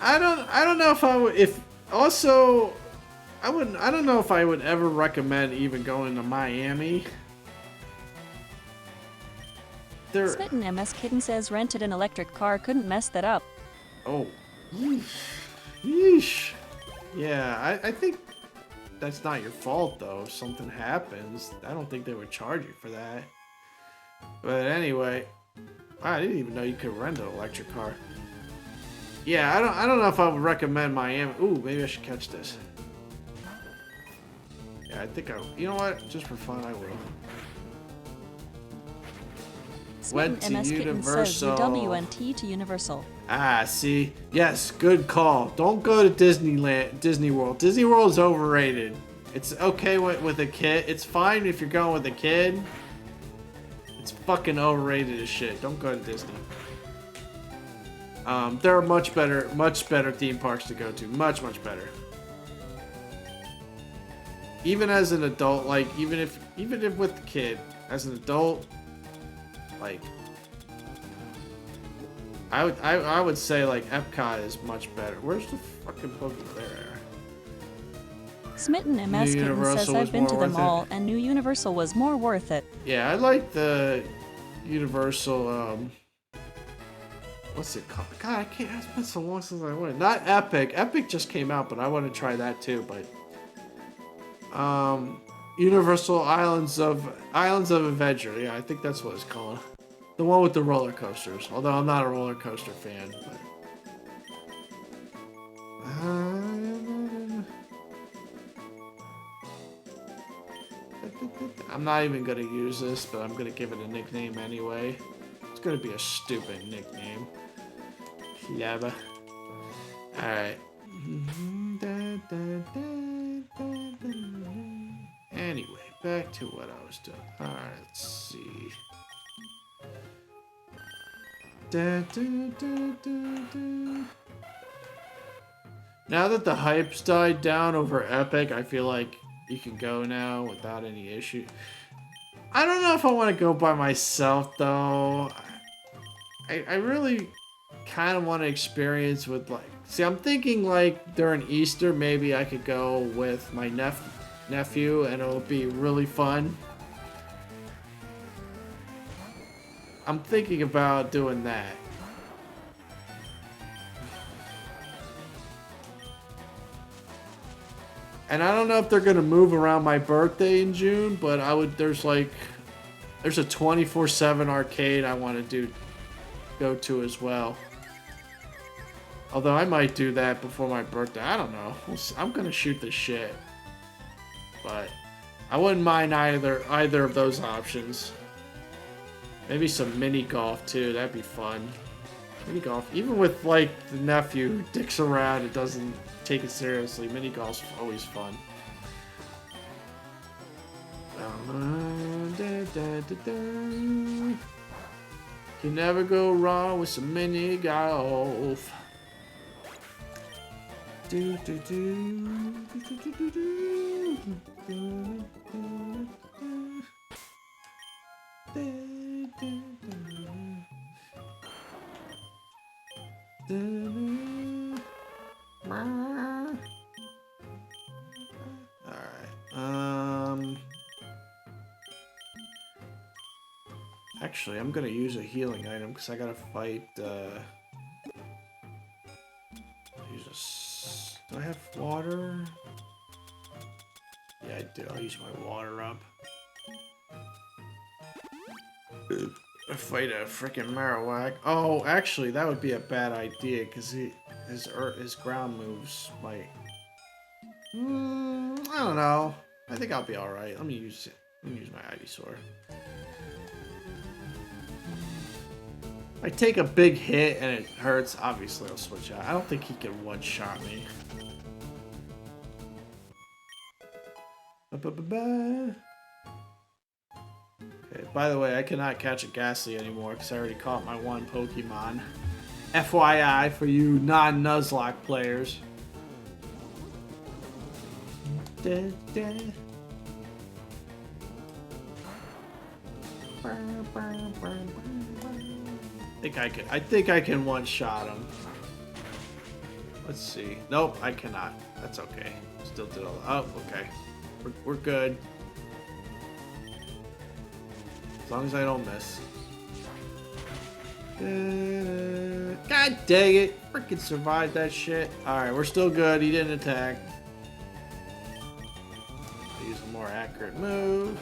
I don't know if I would, if also I don't know if I would ever recommend even going to Miami. Smitten MS Kitten says, rented an electric car, couldn't mess that up. Oh. Yeesh. Yeesh. Yeah, I think that's not your fault though. If something happens, I don't think they would charge you for that. But anyway, I didn't even know you could rent an electric car. Yeah, I don't know if I would recommend Miami. Ooh, maybe I should catch this. Yeah, I think you know what? Just for fun, I will. Went to Smitten MS Kitten says, Universal. UWNT to Universal. Ah, see? Yes, good call. Don't go to Disney World. Disney World is overrated. It's okay with a kid. It's fine if you're going with a kid. It's fucking overrated as shit. Don't go to Disney. There are much better theme parks to go to. Much better. Even as an adult, like even if with the kid, as an adult, like I would say like Epcot is much better. Where's the fucking Boogie Bear? Smitten MS Kitten Universal says, was I've been to more them worth it. all, and New Universal was more worth it. Yeah, I like the Universal. What's it called? God, I can't. It's been so long since I went. Not Epic. Epic just came out, but I want to try that too. But Universal Islands of Adventure. Yeah, I think that's what it's called. The one with the roller coasters. Although I'm not a roller coaster fan. But I'm not even gonna use this, but I'm gonna give it a nickname anyway. It's gonna be a stupid nickname. Yabba. Alright. Anyway, back to what I was doing. Alright, let's see. Now that the hype's died down over Epic, I feel like you can go now without any issue. I don't know if I want to go by myself, though. I really kind of want to experience with, like... See, I'm thinking, like, during Easter, maybe I could go with my nephew, and it'll be really fun. I'm thinking about doing that. And I don't know if they're gonna move around my birthday in June, but there's a 24/7 arcade I want to go to as well. Although I might do that before my birthday. I don't know. I'm gonna shoot the shit, but I wouldn't mind either of those options. Maybe some mini golf too. That'd be fun. Mini golf, even with like the nephew who dicks around, it doesn't take it seriously. Mini golf's always fun. You never go wrong with some mini golf. Alright, actually, I'm gonna use a healing item because I gotta fight, do I have water? Yeah, I do. I'll use my water up. I fight a freaking Marowak. Oh, actually, that would be a bad idea because his ground moves might. I don't know. I think I'll be all right. Let me use my Ivysaur. If I take a big hit and it hurts, obviously I'll switch out. I don't think he can one-shot me. Okay, by the way, I cannot catch a Ghastly anymore because I already caught my one Pokemon. FYI for you non-Nuzlocke players. I think I can one-shot him. Let's see. Nope, I cannot. That's okay. Still did all. Oh, okay. We're good. As long as I don't miss. God dang it! Freaking survived that shit. Alright, we're still good. He didn't attack. I'll use a more accurate move.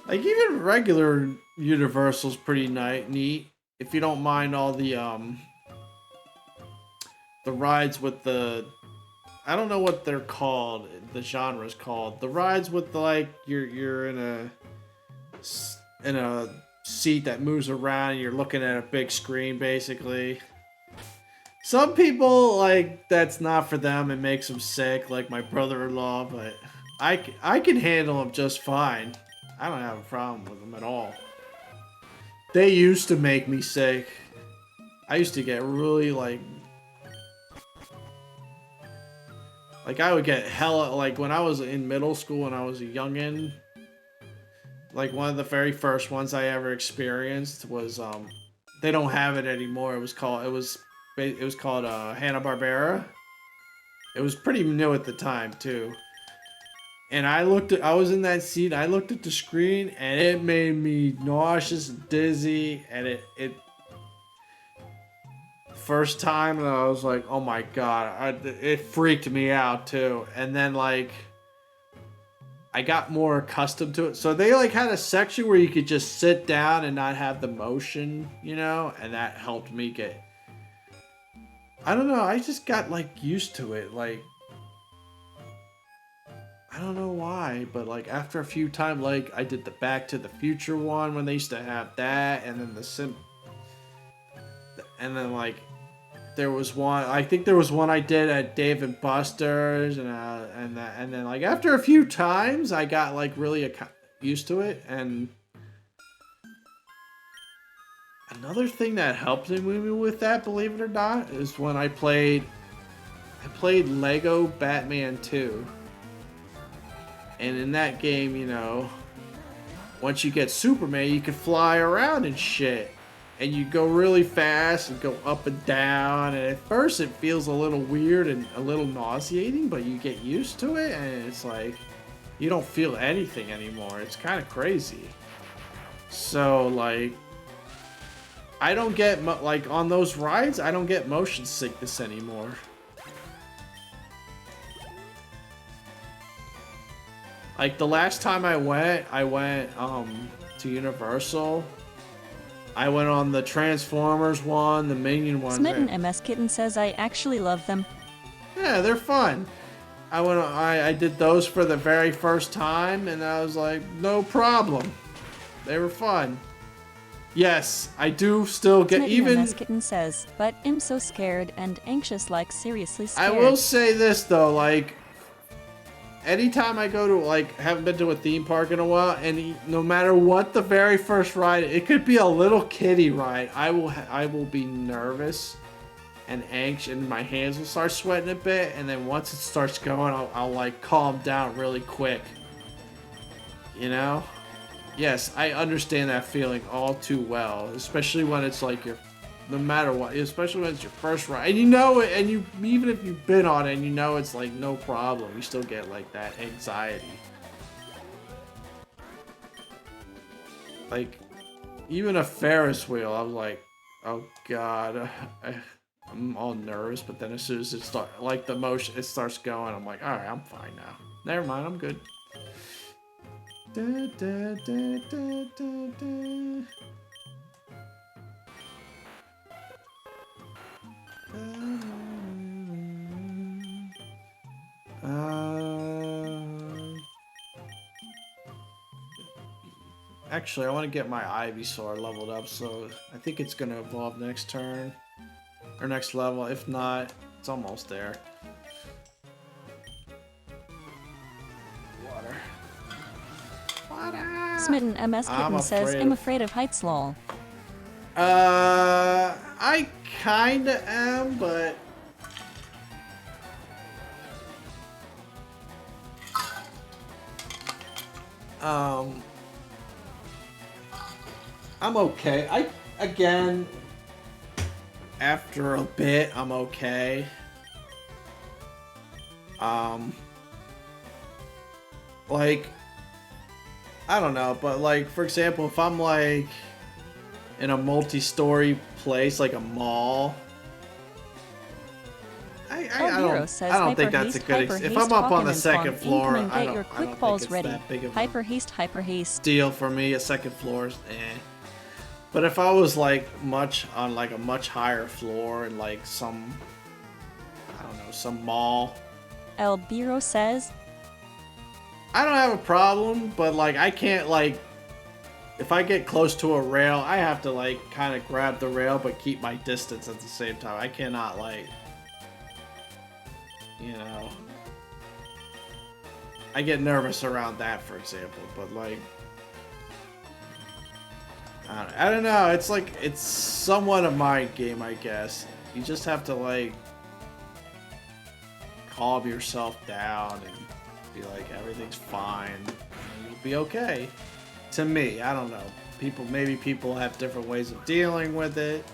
Like, even regular Universal's pretty neat. If you don't mind all the rides with the... I don't know what they're called. The genre's called. The rides with the, like, you're in a seat that moves around and you're looking at a big screen, basically. Some people, like, that's not for them. It makes them sick, like my brother-in-law, but I can handle them just fine. I don't have a problem with them at all. They used to make me sick. I used to get really, like I would get hella, like, when I was in middle school, when I was a youngin', like, one of the very first ones I ever experienced was, they don't have it anymore. It was called Hanna-Barbera. It was pretty new at the time, too. And I was in that seat, I looked at the screen, and it made me nauseous and dizzy, and it first time, and I was like, oh my god, it freaked me out too. And then, like, I got more accustomed to it. So they, like, had a section where you could just sit down and not have the motion, you know, and that helped me get, I don't know, I just got, like, used to it. Like, I don't know why, but, like, after a few times, like, I did the Back to the Future one when they used to have that, and then and then, like, there was one. I think there was one I did at Dave and Buster's, and then, like, after a few times, I got, like, really used to it, and Another thing that helped me with that, believe it or not, is when I played Lego Batman 2. And in that game, you know, once you get Superman, you can fly around and shit. And you go really fast and go up and down. And at first it feels a little weird and a little nauseating, but you get used to it and it's like, you don't feel anything anymore. It's kind of crazy. So, like, I don't get, like, on those rides, I don't get motion sickness anymore. Like, the last time I went to Universal. I went on the Transformers one, the Minion one. Smitten MS Kitten says I actually love them. Yeah, they're fun. I did those for the very first time, and I was like, no problem. They were fun. Yes, I do still get Smitten even. MS Kitten says, but I'm so scared and anxious, like seriously I scared. will say this though, like, anytime I go to, like, haven't been to a theme park in a while, and no matter what the very first ride, it could be a little kiddie ride, I will be nervous and anxious, and my hands will start sweating a bit, and then once it starts going, I'll like calm down really quick. You know? Yes, I understand that feeling all too well, especially when it's like no matter what, especially when it's your first ride, and you know it, and you, even if you've been on it and you know it's like no problem, you still get like that anxiety. Like, even a Ferris wheel, I was like, oh god, I'm all nervous, but then as soon as it starts, like the motion, it starts going, I'm like, alright, I'm fine now. Never mind, I'm good. Da, da, da, da, da, da. Actually, I want to get my Ivysaur leveled up, so I think it's going to evolve next turn. Or next level. If not, it's almost there. Water. Water! Smitten MS Kitten says, I'm afraid of heights, lol. I kinda am, but I'm okay. Again, after a bit, I'm okay. Like, I don't know, but like, for example, if I'm like in a multi-story place, like a mall, I don't think that's a good if I'm up on the second floor, I don't think it's that big of a deal for me. A second floor is But if I was like on like a much higher floor in like some, I don't know, some mall, El Biro says, I don't have a problem, but like I can't, like, if I get close to a rail, I have to like kind of grab the rail but keep my distance at the same time. I cannot, like, you know, I get nervous around that, for example, but like, I don't know, it's like, it's somewhat a mind game, I guess. You just have to like calm yourself down and be like, everything's fine, and you'll be okay. To me, I don't know. Maybe people have different ways of dealing with it.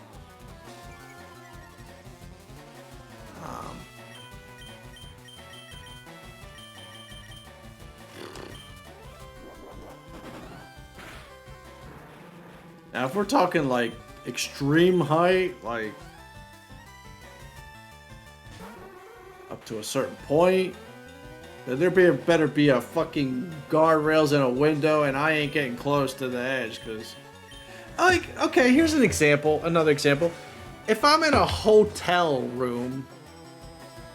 Now, if we're talking like extreme height, like up to a certain point, better be a fucking guardrails and a window, and I ain't getting close to the edge, because, like, okay, here's an example, another example. If I'm in a hotel room,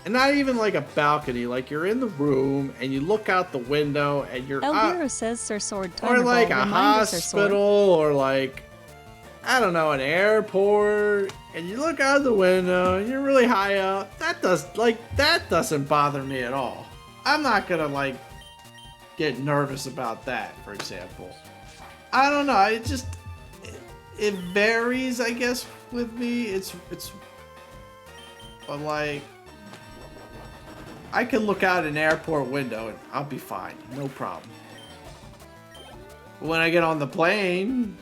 and not even like a balcony, like you're in the room and you look out the window and you're Elvira says Sir Sword or like a hospital, or like, I don't know, an airport, and you look out the window and you're really high up, that doesn't bother me at all. I'm not gonna like get nervous about that, for example. I don't know, it varies, I guess, with me. But like, I can look out an airport window and I'll be fine, no problem. But when I get on the plane,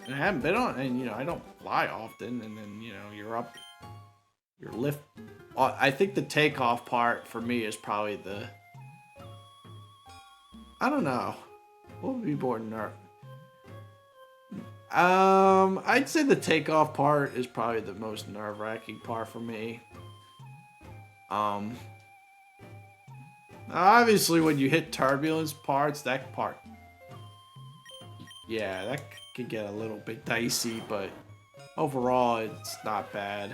and I haven't been on, and I don't fly often, and then you're up, you're lift. I think the takeoff part for me is probably the. I don't know. What would be more nerve? I'd say the takeoff part is probably the most nerve-wracking part for me. Obviously when you hit turbulence parts, that part, yeah, that can get a little bit dicey, but overall it's not bad.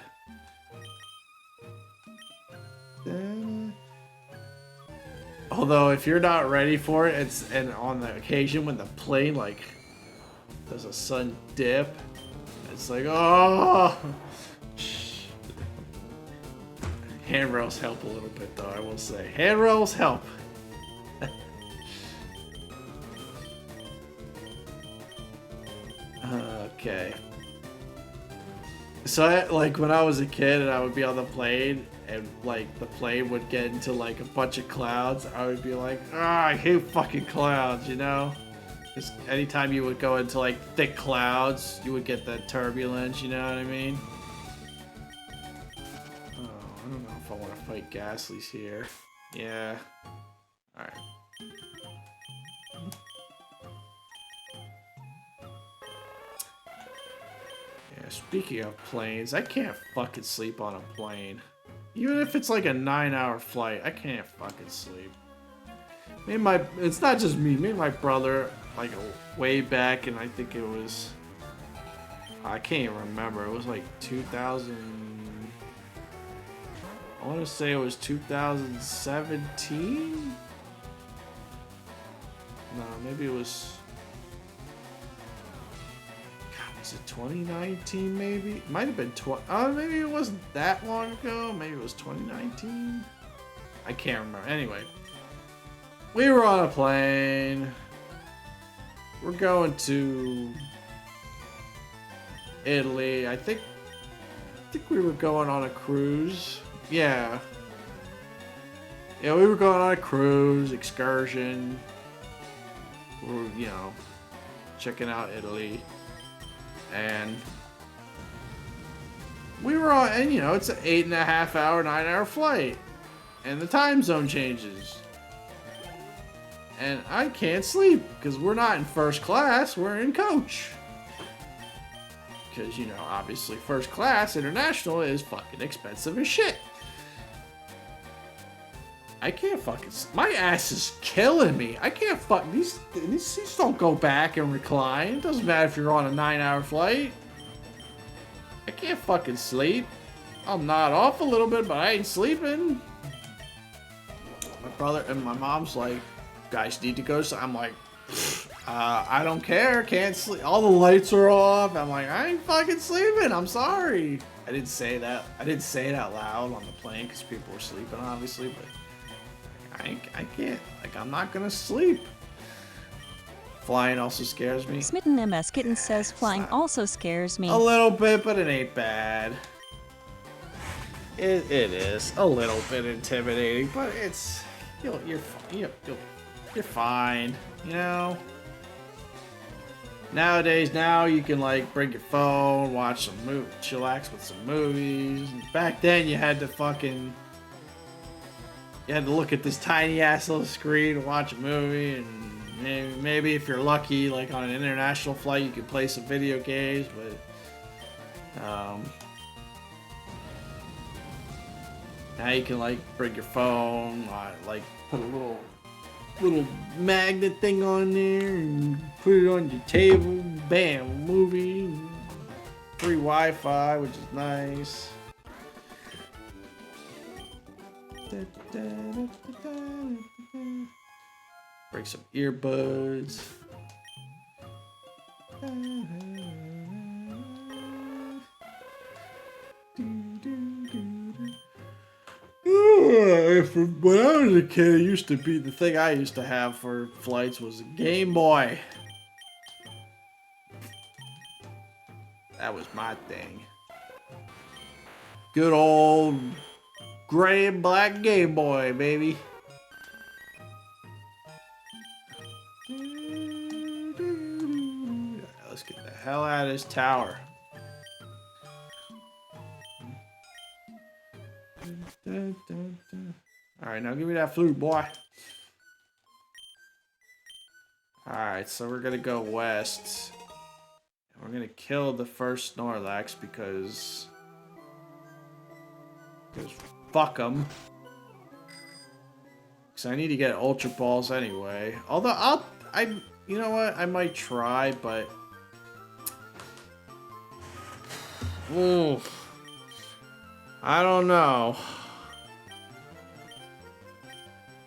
Although if you're not ready for it, and on the occasion when the plane like does a sudden dip, it's like, oh. Handrails help a little bit though, I will say. Handrails help. Okay. So like when I was a kid and I would be on the plane and like the plane would get into like a bunch of clouds, I would be like, I hate fucking clouds, Because anytime you would go into like thick clouds, you would get that turbulence, you know what I mean? Oh, I don't know if I want to fight Ghastlies here. Yeah. Alright. Yeah, speaking of planes, I can't fucking sleep on a plane. Even if it's like a 9-hour flight, I can't fucking sleep. It's not just me, my brother, like way back, and I think it was, I can't even remember, it was like 2000, I want to say it was 2017? No, maybe it was, God, was it 2019 maybe? It might have been maybe it wasn't that long ago, maybe it was 2019? I can't remember, anyway. We were on a plane. We're going to Italy. I think we were going on a cruise. Yeah. Yeah, we were going on a cruise, excursion. We were, checking out Italy. And we were on, and it's an 8.5 hour, 9-hour flight. And the time zone changes. And I can't sleep because we're not in first class, we're in coach. Because, obviously first class international is fucking expensive as shit. I can't fucking, my ass is killing me. I can't these seats don't go back and recline. It doesn't matter if you're on a 9-hour flight. I can't fucking sleep. I'm not off a little bit, but I ain't sleeping. My brother and my mom's like, guys need to go, so I'm like, I don't care, can't sleep, all the lights are off. I'm like, I ain't fucking sleeping, I'm sorry. I didn't say that out loud on the plane because people were sleeping, obviously, but I can't, like, I'm not gonna sleep. Flying also scares me. Smitten MS Kitten says flying also scares me. A little bit, but it ain't bad. It is a little bit intimidating, but it's, you're fine, Nowadays, now you can like bring your phone, watch some chillax with some movies. Back then, you had to look at this tiny ass little screen and watch a movie, and maybe if you're lucky, like on an international flight, you could play some video games. But now you can like bring your phone, like put a little magnet thing on there and put it on your table. Bam, movie. Free Wi-Fi, which is nice. Break some earbuds. When I was a kid, it used to be the thing I used to have for flights was a Game Boy. That was my thing. Good old gray and black Game Boy, baby. Let's get the hell out of this tower. Alright, now give me that flute, boy. Alright, so we're gonna go west. And we're gonna kill the first Snorlax because fuck them. Because I need to get Ultra Balls anyway. Although you know what? I might try, but ooh, I don't know.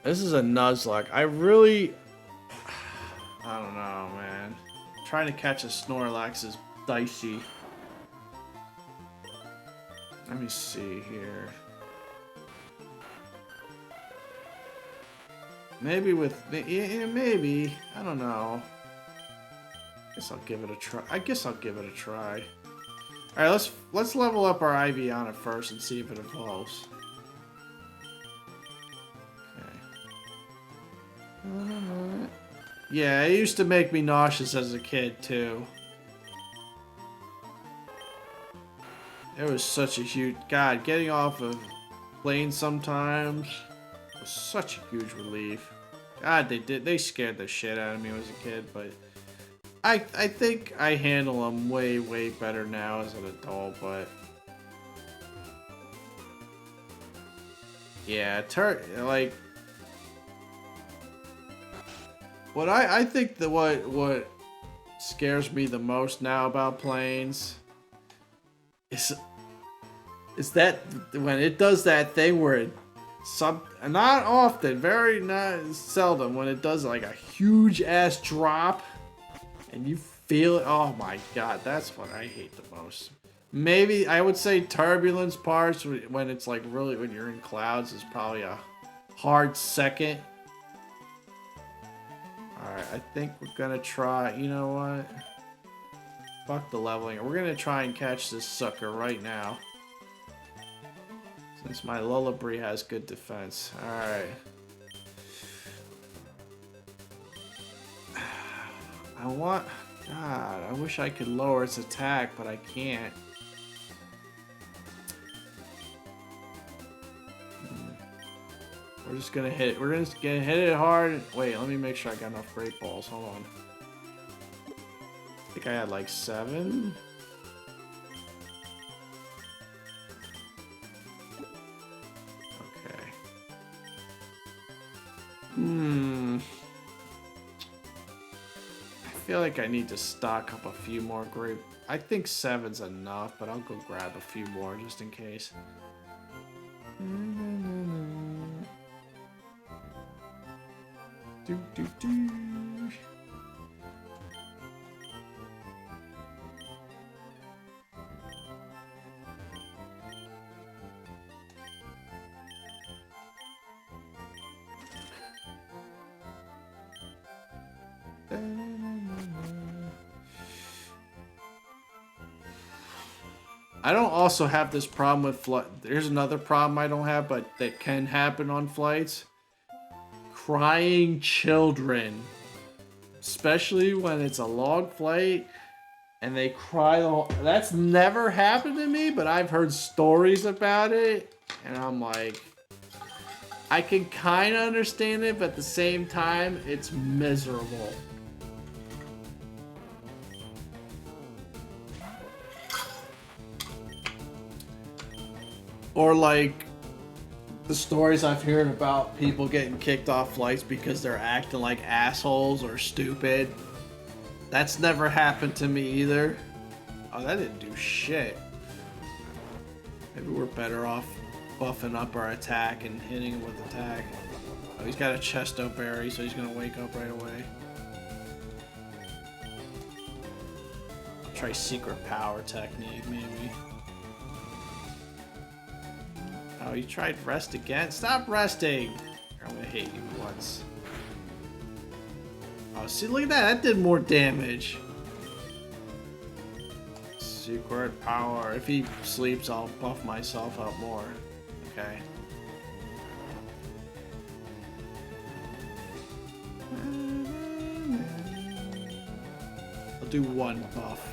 This is a Nuzlocke. I don't know, man. Trying to catch a Snorlax is dicey. Let me see here. Maybe yeah, maybe. I don't know. Guess I'll give it a try. All right, let's level up our IV on it first and see if it evolves. Okay. Yeah, it used to make me nauseous as a kid too. It was such a huge getting off of planes sometimes was such a huge relief. God, they scared the shit out of me as a kid, but I think I handle them way better now as an adult, but yeah, like what I think that what scares me the most now about planes is that when it does that thing where it not often, not seldom, when it does like a huge ass drop and you feel it. Oh my god, that's what I hate the most. Maybe I would say turbulence parts when it's like really when you're in clouds is probably a hard second. Alright, I think we're gonna try, you know what? Fuck the leveling. We're gonna try and catch this sucker right now. Since my Lullaby has good defense. Alright. God, I wish I could lower its attack, but I can't. We're just gonna hit it. We're just gonna hit it hard. Wait, let me make sure I got enough Great Balls. Hold on. I think I had like 7. Okay. I feel like I need to stock up a few more great. I think 7's enough, but I'll go grab a few more just in case. Do. I don't also have this problem with flight. There's another problem I don't have, but that can happen on flights. Crying children. Especially when it's a long flight and they cry. That's never happened to me, but I've heard stories about it. And I'm like, I can kind of understand it, but at the same time, it's miserable. Or like the stories I've heard about people getting kicked off flights because they're acting like assholes or stupid. That's never happened to me either. Oh, that didn't do shit. Maybe we're better off buffing up our attack and hitting him with attack. Oh, he's got a Chesto Berry, so he's gonna wake up right away. I'll try Secret Power Technique, maybe. Oh, you tried rest again? Stop resting! I'm gonna hit you once. Oh, see, look at that. That did more damage. Secret power. If he sleeps, I'll buff myself up more. Okay. I'll do one buff.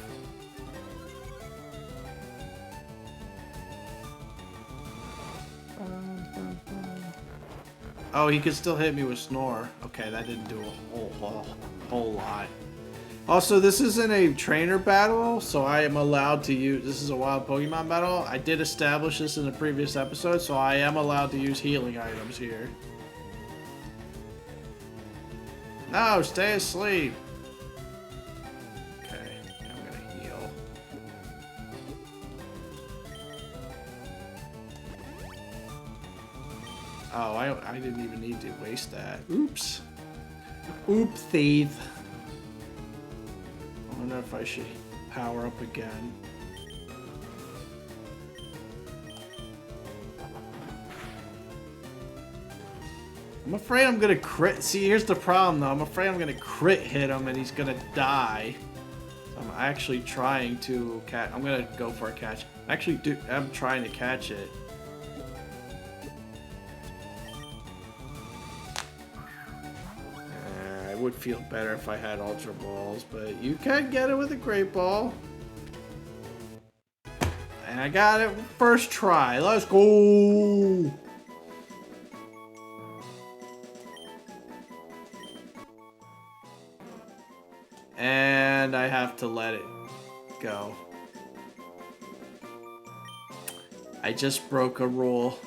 Oh, he could still hit me with Snore. Okay, that didn't do a whole lot. Also, this isn't a trainer battle, so I am allowed to use... This is a wild Pokemon battle. I did establish this in the previous episode, so I am allowed to use healing items here. No, stay asleep. Okay, I'm gonna heal. Oh, I didn't even need to waste that. Oops. Oopsies. I wonder if I should power up again. I'm afraid I'm gonna crit. See, here's the problem though. I'm afraid I'm gonna crit hit him and he's gonna die. So I'm actually trying to catch. I'm gonna go for a catch. I'm trying to catch it. I would feel better if I had Ultra Balls, but you can get it with a Great Ball. And I got it first try. Let's go! And I have to let it go. I just broke a rule.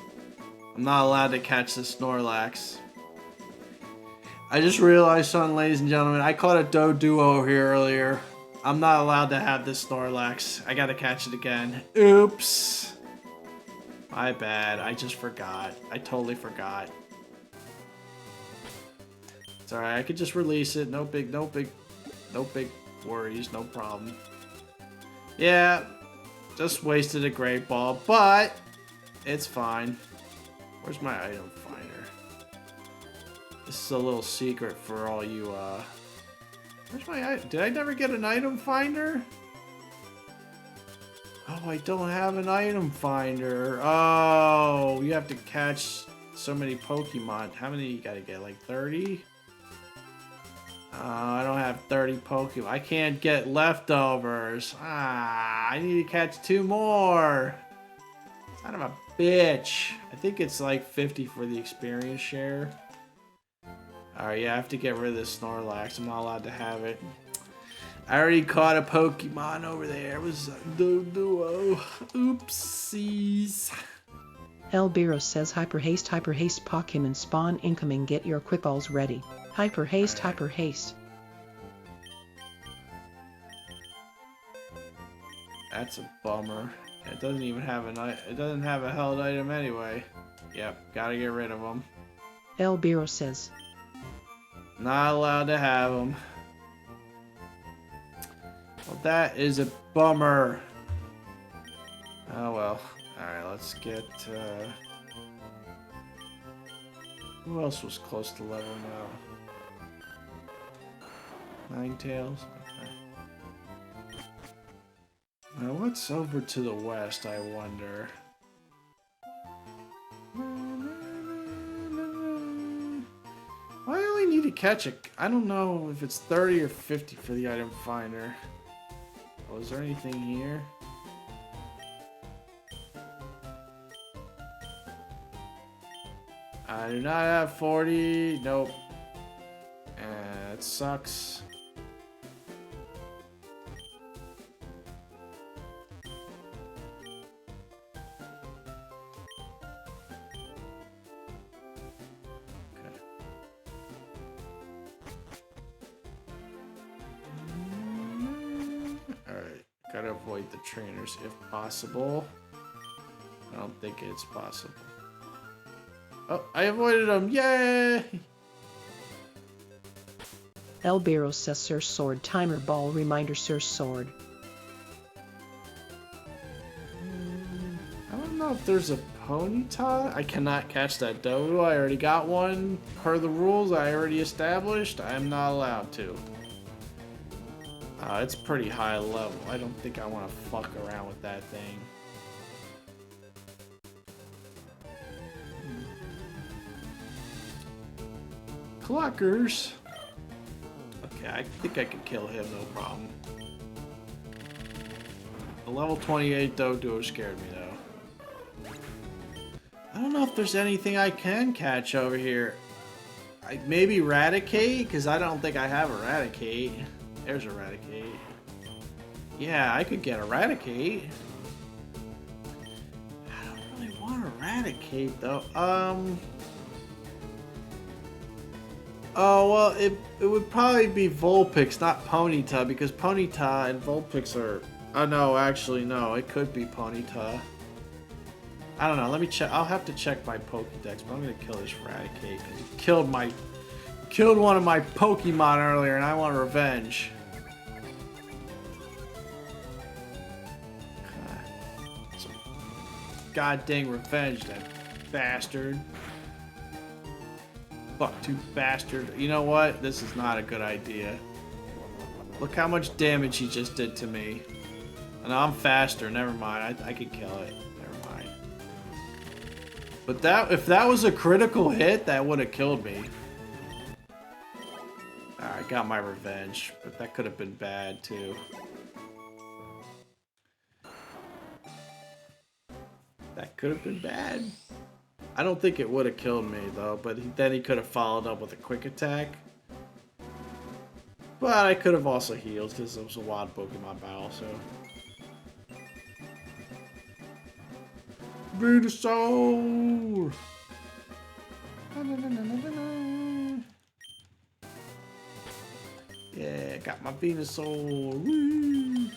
I'm not allowed to catch the Snorlax. I just realized something, ladies and gentlemen. I caught a Doduo here earlier. I'm not allowed to have this Snorlax. I gotta catch it again. Oops. My bad. I just forgot. I totally forgot. It's alright. I could just release it. No big worries. No problem. Yeah. Just wasted a Great Ball, but it's fine. Where's my item finder? This is a little secret for all you, Where's my item? Did I never get an item finder? Oh, I don't have an item finder. Oh, you have to catch so many Pokemon. How many you gotta get? Like 30? I don't have 30 Pokemon. I can't get leftovers. I need to catch 2 more. Son of a bitch. I think it's like 50 for the experience share. Alright, yeah, I have to get rid of this Snorlax. I'm not allowed to have it. I already caught a Pokemon over there. It was a Doduo. Oopsies. Elbiro says hyper haste Pokemon spawn incoming, get your quick balls ready. Hyper haste. That's a bummer. It doesn't even have it doesn't have a held item anyway. Yep, gotta get rid of them. Elbiro says Not allowed to have them. Well, that is a bummer. Oh well. Alright, let's get, who else was close to level now? Ninetales? Okay. Now what's over to the west, I wonder? I only need to catch it. I don't know if it's 30 or 50 for the item finder. Oh, is there anything here? I do not have 40. Nope. It sucks. Okay. Alright. Gotta avoid the trainers if possible. I don't think it's possible. Oh, I avoided them! Yay! Elbiro says Sir Sword timer ball reminder Sir Sword. I don't know if there's a Ponyta. I cannot catch that Dodo. I already got one. Per the rules I already established, I am not allowed to. It's pretty high level. I don't think I want to fuck around with that thing. Cluckers. Okay, I think I could kill him, no problem. The level 28 Dodo scared me, though. I don't know if there's anything I can catch over here. Maybe Raticate? Because I don't think I have Eradicate. There's Eradicate. Yeah, I could get Eradicate. I don't really want Eradicate, though. Oh, well, it would probably be Vulpix, not Ponyta, because Ponyta and Vulpix are... Oh, no, actually, no. It could be Ponyta. I don't know. Let me check. I'll have to check my Pokédex, but I'm going to kill this Eradicate, because he killed one of my Pokemon earlier, and I want revenge. God dang revenge, that bastard. Bucktooth bastard. You know what? This is not a good idea. Look how much damage he just did to me. And I'm faster. Never mind. I could kill it. Never mind. But if that was a critical hit, that would have killed me. I got my revenge. But that could have been bad, too. That could have been bad. I don't think it would have killed me, though, but then he could have followed up with a quick attack. But I could have also healed, because it was a wild Pokemon battle, so... Venusaur! Yeah, got my Venusaur! Woo!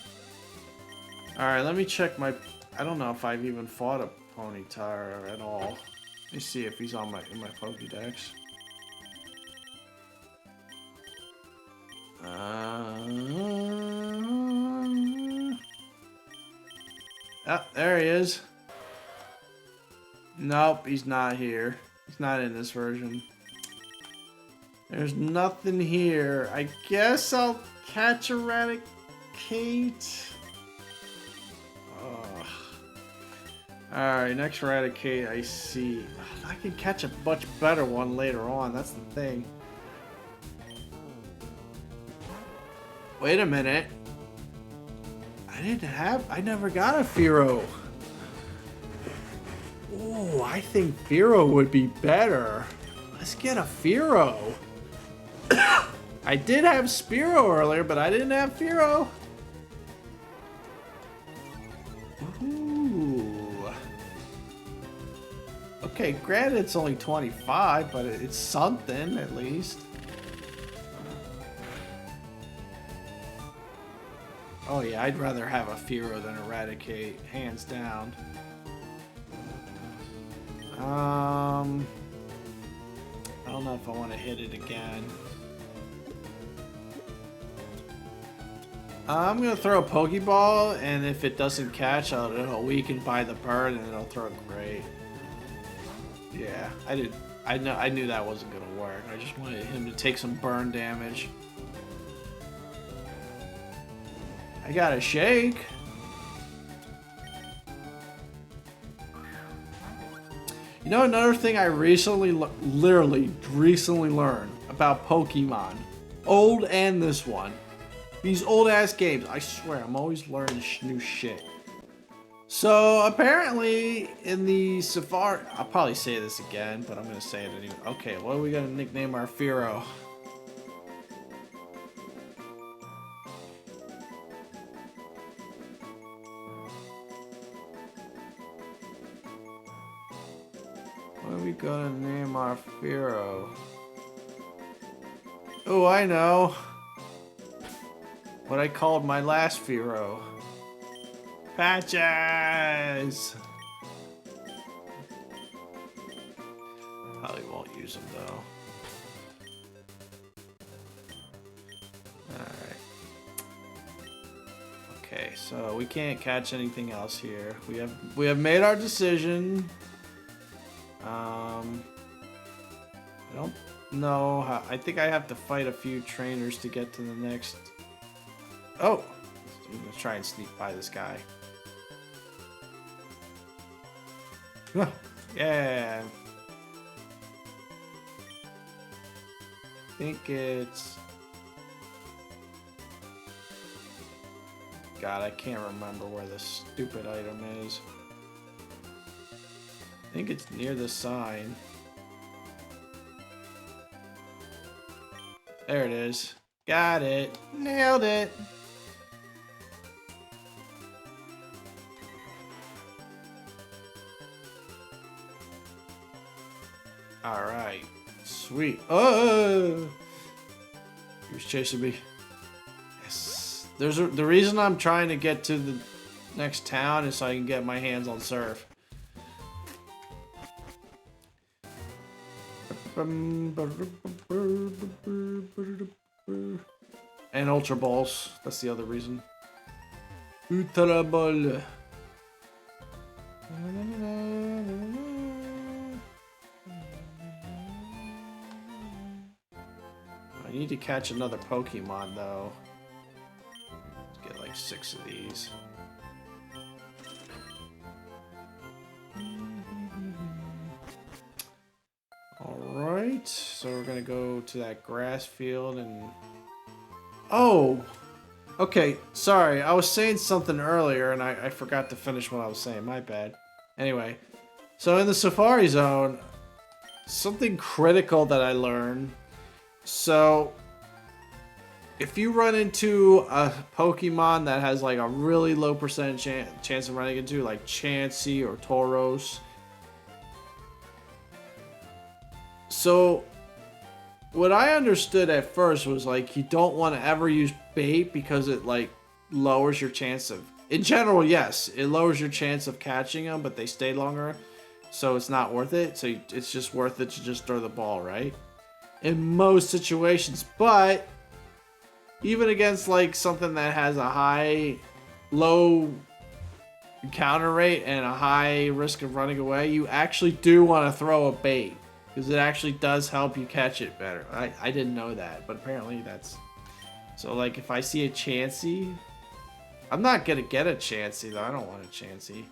Alright, let me check my... I don't know if I've even fought a Ponyta at all. Let me see if he's on in my Pokédex. Oh, there he is. Nope, he's not here. He's not in this version. There's nothing here. I guess I'll catch Eradicate. Alright, next Eradicate I see. I can catch a much better one later on, that's the thing. Wait a minute. I never got a Fearow. Oh, I think Fearow would be better. Let's get a Fearow. I did have Spearow earlier, but I didn't have Fearow. Okay, granted it's only 25, but it's something at least. Oh yeah, I'd rather have a Fearow than Eradicate, hands down. I don't know if I want to hit it again. I'm gonna throw a Pokeball, and if it doesn't catch, it'll weaken by the bird, and it'll throw a Great. Yeah, I knew that wasn't gonna work. I just wanted him to take some burn damage. I got a Shake. You know, another thing I literally recently learned about Pokemon, old and this one, these old ass games. I swear, I'm always learning new shit. So apparently in the Safari, I'll probably say this again, but I'm gonna say it anyway. Okay, what are we gonna nickname our Fearow? What are we gonna name our Fearow? Oh, I know. What I called my last Fearow. Patches! Probably won't use them though. Alright. Okay, so we can't catch anything else here. We have made our decision. I don't know how. I think I have to fight a few trainers to get to the next Oh! I'm gonna try and sneak by this guy. Yeah! I think it's... God, I can't remember where this stupid item is. I think it's near the sign. There it is. Got it. Nailed it. Alright. Sweet. Oh! He was chasing me. Yes. The reason I'm trying to get to the next town is so I can get my hands on surf. And Ultra Balls. That's the other reason. Ultra Ball. I need to catch another Pokemon though. Let's get like 6 of these. Alright, so we're gonna go to that grass field and... Oh! Okay, sorry, I was saying something earlier and I forgot to finish what I was saying, my bad. Anyway, so in the Safari Zone, something critical that I learned. So, if you run into a Pokemon that has like a really low percentage chance of running into, like Chansey or Tauros. So, what I understood at first was like you don't want to ever use bait because it like lowers your chance of... In general, yes, it lowers your chance of catching them, but they stay longer. So it's not worth it. So it's just worth it to just throw the ball, right? In most situations, but even against like something that has a low encounter rate and a high risk of running away, you actually do want to throw a bait because it actually does help you catch it better. I didn't know that, but apparently that's... So like if I see a Chansey, I'm not gonna get a Chansey though. I don't want a Chansey.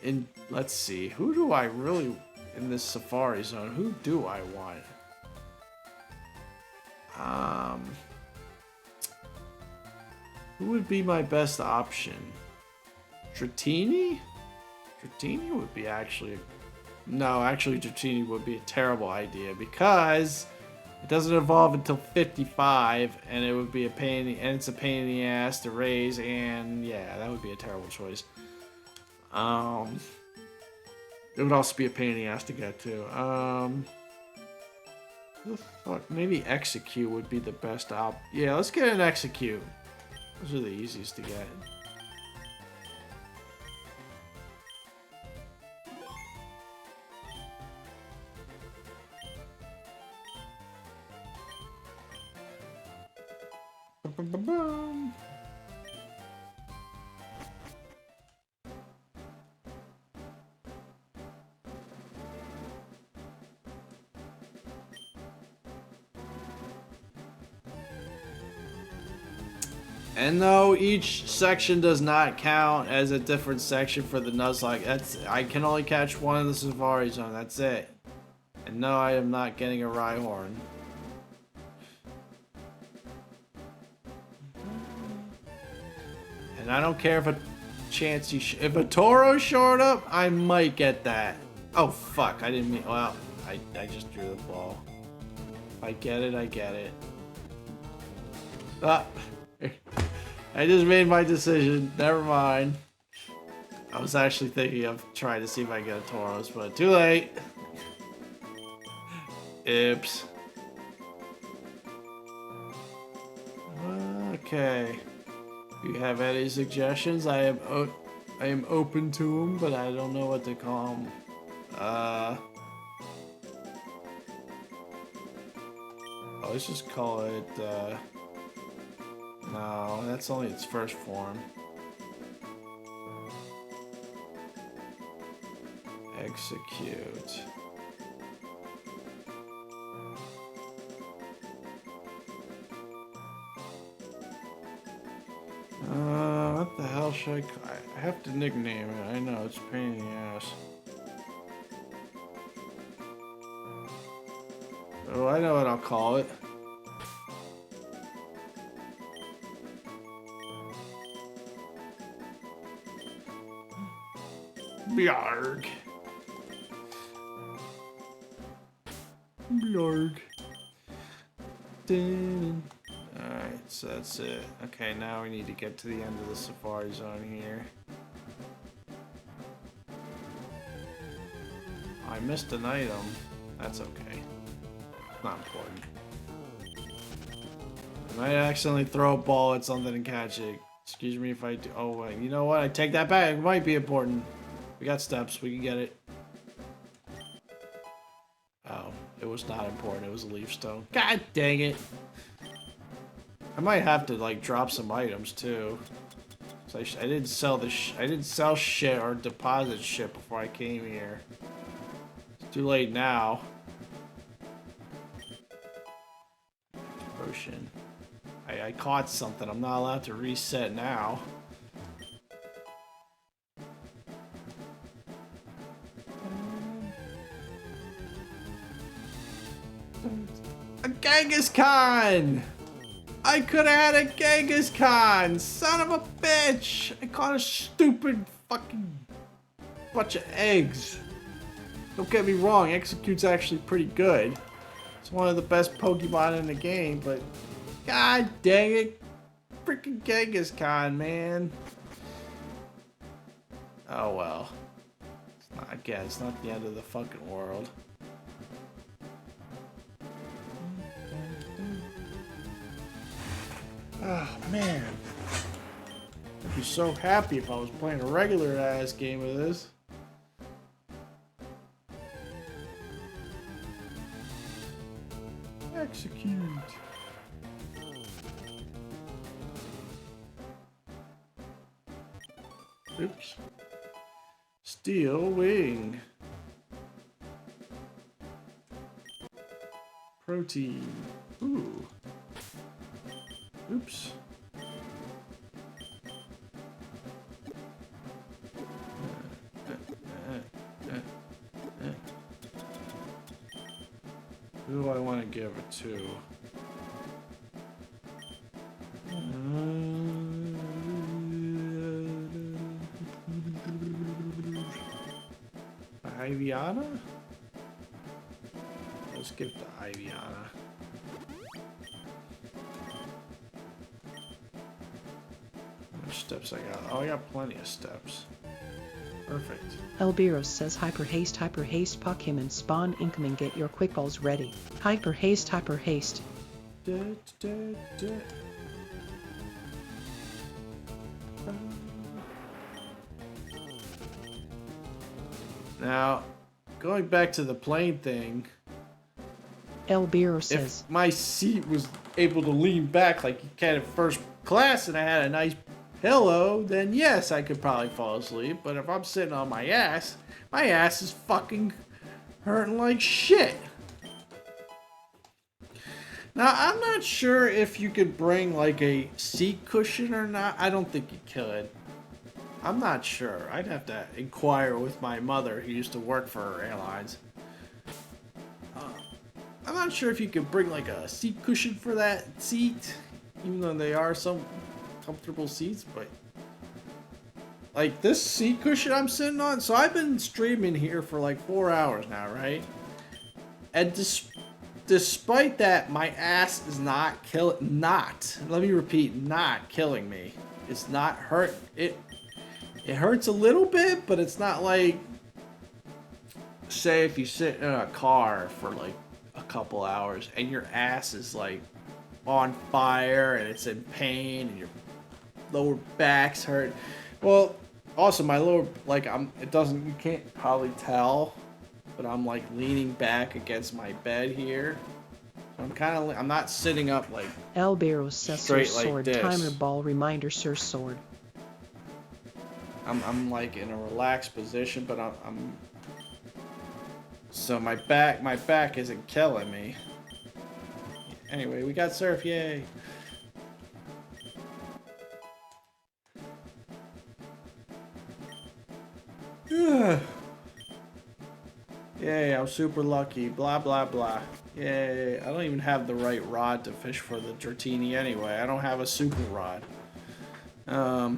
And let's see, who do I really... In this Safari Zone, who do I want? Who would be my best option? Dratini? Dratini would be actually... No, actually Dratini would be a terrible idea because it doesn't evolve until 55 and it would be a pain and it's a pain in the ass to raise, and yeah, that would be a terrible choice. It would also be a pain in the ass to get to. Fuck, maybe Execute would be the best op. Yeah, let's get an Execute. Those are the easiest to get. Ba-ba-ba-bum. And no, each section does not count as a different section for the Nuzlocke. I can only catch one in the Safari Zone. That's it. And no, I am not getting a Rhyhorn. And I don't care if a Chansey, if a Toro showed up, I might get that. Oh fuck! I didn't mean. Well, I just drew the ball. If I get it, I get it. Ah. I just made my decision. Never mind. I was actually thinking of trying to see if I can get a Tauros, but too late. Oops. Okay. If you have any suggestions, I am open to them, but I don't know what to call them. Let's just call it. No, that's only its first form. Execute. hell should I have to nickname it. I know, it's a pain in the ass. Oh, I know what I'll call it. Bjarg. Bjarg. Alright, so that's it. Okay, now we need to get to the end of the safari zone here. I missed an item. That's okay. Not important. I might accidentally throw a ball at something and catch it. Excuse me if I do. Oh, wait. You know what? I take that back. It might be important. We got steps. We can get it. Oh, it was not important. It was a leaf stone. God dang it. I might have to, like, drop some items, too. So I didn't sell the I didn't sell shit or deposit shit before I came here. It's too late now. Potion. I caught something. I'm not allowed to reset now. A Genghis Khan! I could have had a Genghis Khan! Son of a bitch! I caught a stupid fucking bunch of eggs. Don't get me wrong, Execute's actually pretty good. It's one of the best Pokemon in the game, but god dang it. Freaking Genghis Khan, man. Oh well. It's not, again, it's not the end of the fucking world. Oh man. I'd be so happy if I was playing a regular ass game of this. Execute. Oops. Steel wing. Protein. Ooh. Oops. Who do I want to give it to? Iviana? Let's give it to Iviana. How much steps I got? Oh, I got plenty of steps. Perfect. Elbiros says hyper haste Pokemon spawn incoming, get your quick balls ready. Hyper haste. Now, going back to the plane thing, Elbiros says if my seat was able to lean back like you can in first class and I had a nice pillow, then yes, I could probably fall asleep. But if I'm sitting on my ass is fucking hurting like shit. Now, I'm not sure if you could bring like a seat cushion or not. I don't think you could. I'm not sure. I'd have to inquire with my mother who used to work for airlines. I'm not sure if you could bring like a seat cushion for that seat, even though they are some comfortable seats, but like this seat cushion I'm sitting on, so I've been streaming here for like 4 hours now, right? And despite that, my ass is not let me repeat, not killing me. It's not hurt. It hurts a little bit, but it's not like, say if you sit in a car for like a couple hours and your ass is like on fire and it's in pain and your lower back's hurt. Well, also my lower, like you can't probably tell, but I'm like leaning back against my bed here. So I'm not sitting up like Elbiros says straight Sir like Sword this. timer ball reminder Sir Sword. I'm like in a relaxed position, but I'm so my back isn't killing me. Anyway, we got surf, yay. I'm super lucky. Blah, blah, blah. Yay. I don't even have the right rod to fish for the Dratini anyway. I don't have a super rod. Yeah,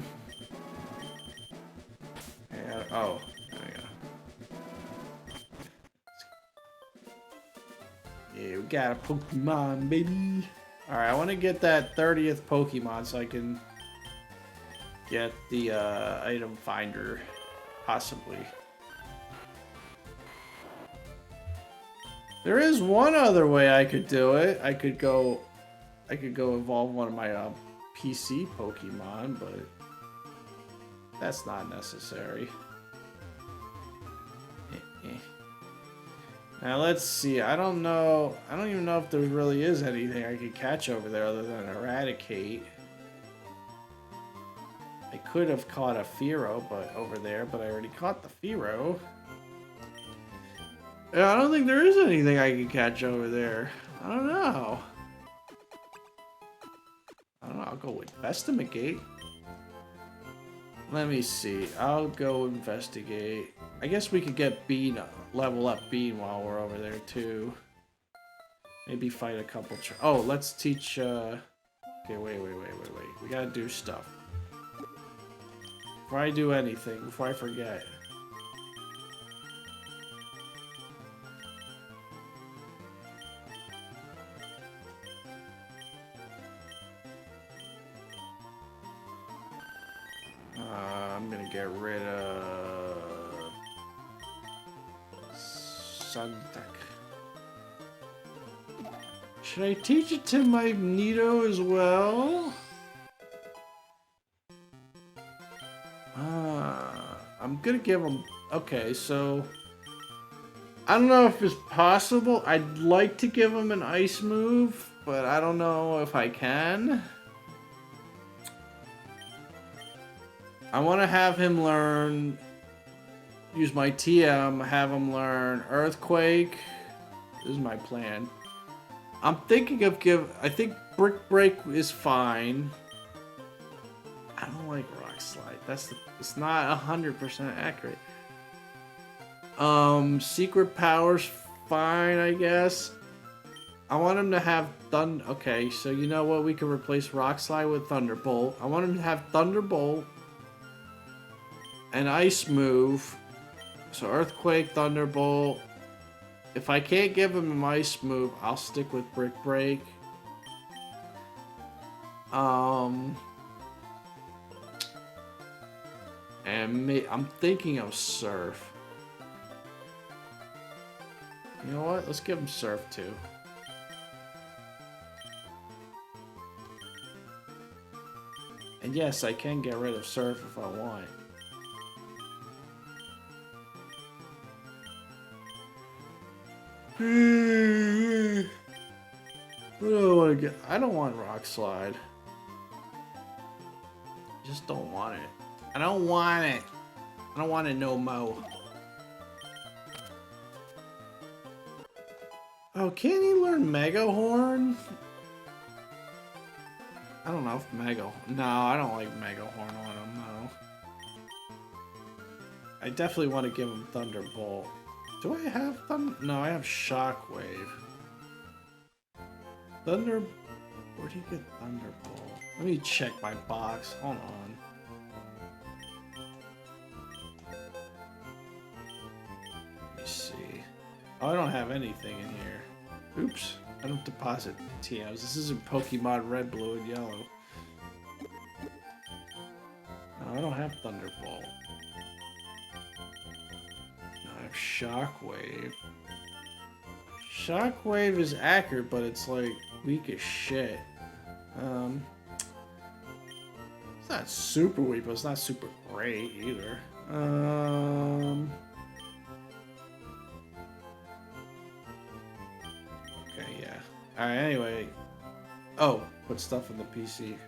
oh. There we go. Yeah, we got a Pokemon, baby. Alright, I want to get that 30th Pokemon so I can get the item finder, possibly. There is one other way I could do it. I could go evolve one of my PC Pokemon, but that's not necessary. Now let's see. I don't know. I don't even know if there really is anything I could catch over there other than Eradicate. I could have caught a Fearow, but over there, but I already caught the Fearow. Yeah, I don't think there is anything I can catch over there. I don't know. I'll go investigate. Let me see. I'll go investigate. I guess we could get Bean, level up Bean while we're over there too. Maybe fight a couple. Oh, let's teach. Okay, wait. We gotta do stuff. Before I do anything, before I forget. I'm gonna get rid of Suntech. Should I teach it to Magneto as well? I'm gonna give him. Okay, so I don't know if it's possible. I'd like to give him an ice move, but I don't know if I can. I want to have him learn, use my TM, have him learn Earthquake. This is my plan. I'm thinking of I think Brick Break is fine. I don't like Rock Slide. It's not 100% accurate. Secret Power's fine, I guess. I want him to have Thunder. Okay, so you know what? We can replace Rock Slide with Thunderbolt. I want him to have Thunderbolt. An ice move. So Earthquake, Thunderbolt. If I can't give him an ice move, I'll stick with Brick Break. And I'm thinking of Surf. You know what? Let's give him Surf too. And yes, I can get rid of Surf if I want. What do I want to get? I don't want Rock Slide. I just don't want it. I don't want it. I don't want it no mo. Oh, can he learn Mega Horn? I don't know if Mega... No, I don't like Mega Horn on him, no. I definitely want to give him Thunderbolt. Do I have Thunder? No, I have Shockwave. Thunder... Where do you get Thunderbolt? Let me check my box. Hold on. Let me see. Oh, I don't have anything in here. Oops. I don't deposit TMs. This isn't Pokemon Red, Blue, and Yellow. No, I don't have Thunderbolt. No, I have Shockwave. Shockwave is accurate, but it's like weak as shit. It's not super weak, but it's not super great either. Okay, yeah. Alright, anyway. Oh, put stuff in the PC.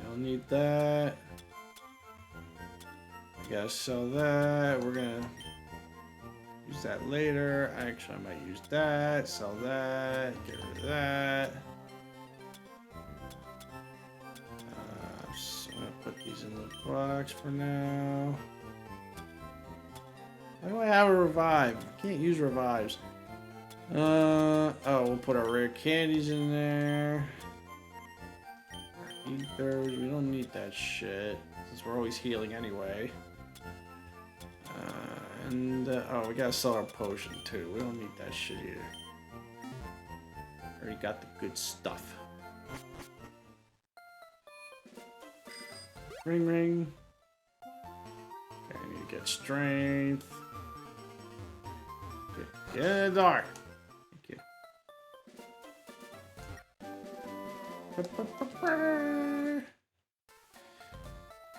Don't need that. Gotta sell that. We're gonna use that later. Actually, I might use that. Sell that. Get rid of that. Put these in the box for now. Why do I have a revive? I can't use revives. Oh, we'll put our rare candies in there. Ethers, we don't need that shit since we're always healing anyway. Oh, we gotta sell our potion too. We don't need that shit either. Already got the good stuff. Ring ring. Okay, I need to get strength. Get in the dark. Thank you.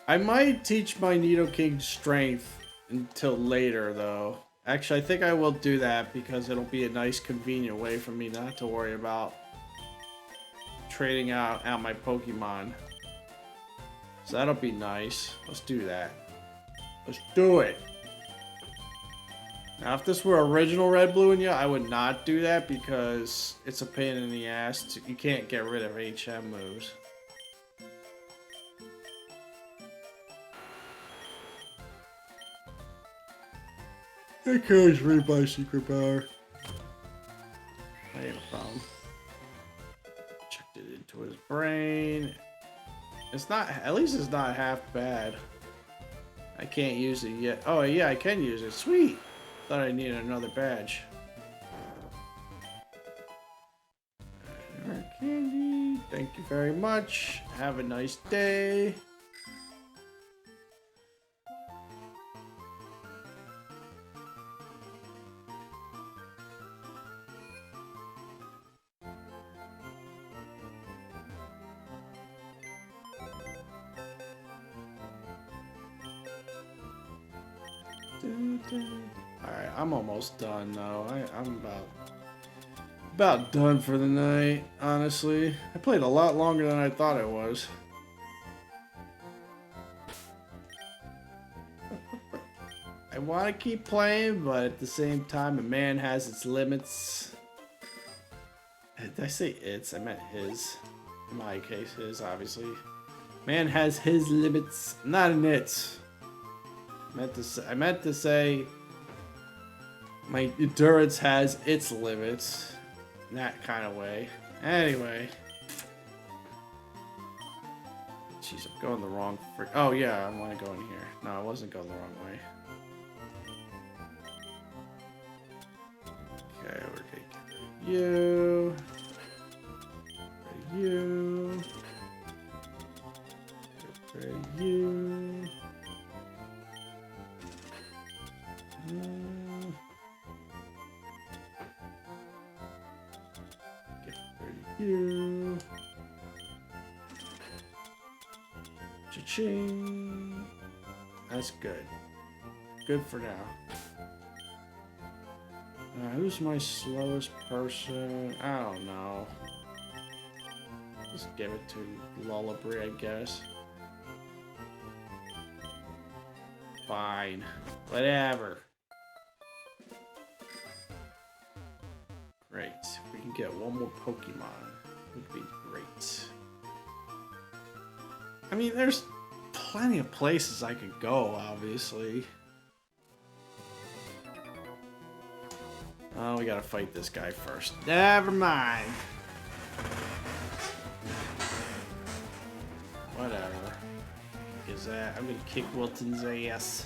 I might teach my Nidoking strength until later, though. Actually, I think I will do that because it'll be a nice, convenient way for me not to worry about trading out my Pokemon. So that'll be nice. Let's do that. Let's do it. Now, if this were original Red, Blue, and Yellow, I would not do that because it's a pain in the ass. You can't get rid of HM moves. I can't read my secret power. I ain't a problem. Checked it into his brain. It's not, at least it's not half bad. I can't use it yet. Oh yeah, I can use it. Sweet. Thought I needed another badge. Alright, candy. Thank you very much. Have a nice day. Alright, I'm almost done though. I'm about done for the night, honestly. I played a lot longer than I thought I was. I want to keep playing, but at the same time, a man has its limits. Did I say its? I meant his. In my case, his, obviously. Man has his limits, not an it. I meant to say my endurance has its limits. In that kind of way. Anyway. Jeez, I'm going the wrong oh yeah, I want to go in here. No, I wasn't going the wrong way. Okay, we're gonna get rid of you. Get rid of you. Get rid of you. Get rid of you. Cha-ching. That's good. Good for now. Who's my slowest person? I don't know. Let's give it to Lullaby, I guess. Fine. Whatever. Great. If we can get one more Pokemon, it would be great. I mean, there's plenty of places I could go, obviously. Oh, we gotta fight this guy first. Never mind. Whatever. Is that? I'm gonna kick Wilton's ass.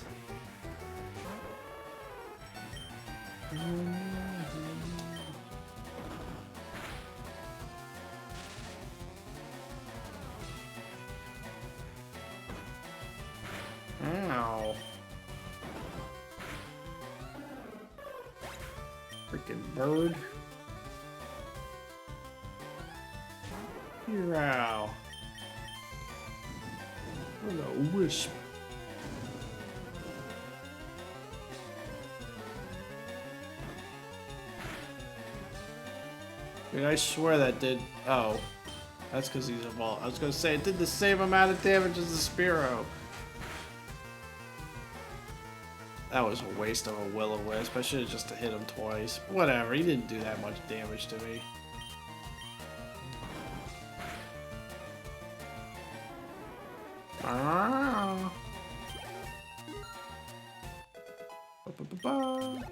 Ow. Freaking bird. Ow. What a wisp. Dude, I swear that did. Oh. That's because he's evolved. I was gonna say it did the same amount of damage as the Spearow. That was a waste of a Will-O-Wisp. I should have just hit him twice. Whatever, he didn't do that much damage to me. Ah. Ba-ba-ba-ba.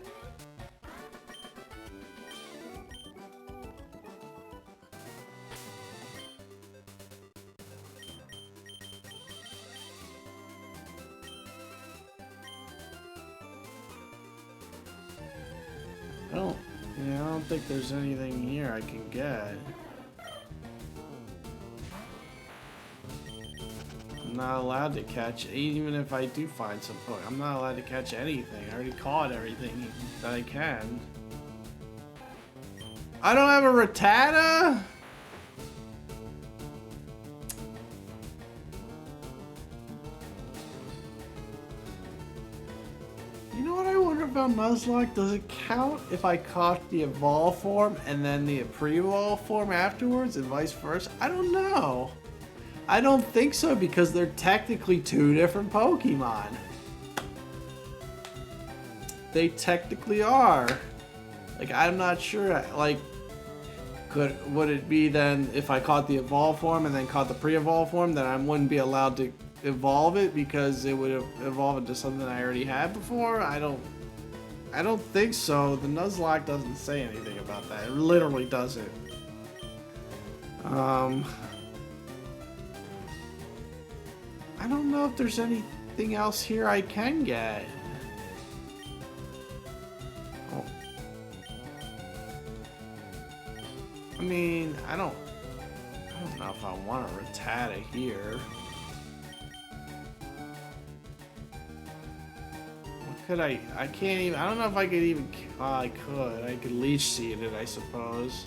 I don't think there's anything here I can get. I'm not allowed to catch, even if I do find some Pokemon. I'm not allowed to catch anything. I already caught everything that I can. I don't have a Rattata? You know what I wonder about Nuzlocke? Does it count if I caught the evolve form and then the pre-evolve form afterwards and vice versa? I don't know. I don't think so because they're technically two different Pokemon. They technically are. Like, I'm not sure. Like, would it be then if I caught the evolve form and then caught the pre-evolve form, then I wouldn't be allowed to evolve it because it would have evolved into something I already had before? I don't think so. The Nuzlocke doesn't say anything about that. It literally doesn't. I don't know if there's anything else here I can get. Oh. I mean, I don't know if I want a Rattata here. What could I can't even, I don't know if I could even, I could leech seed it, I suppose.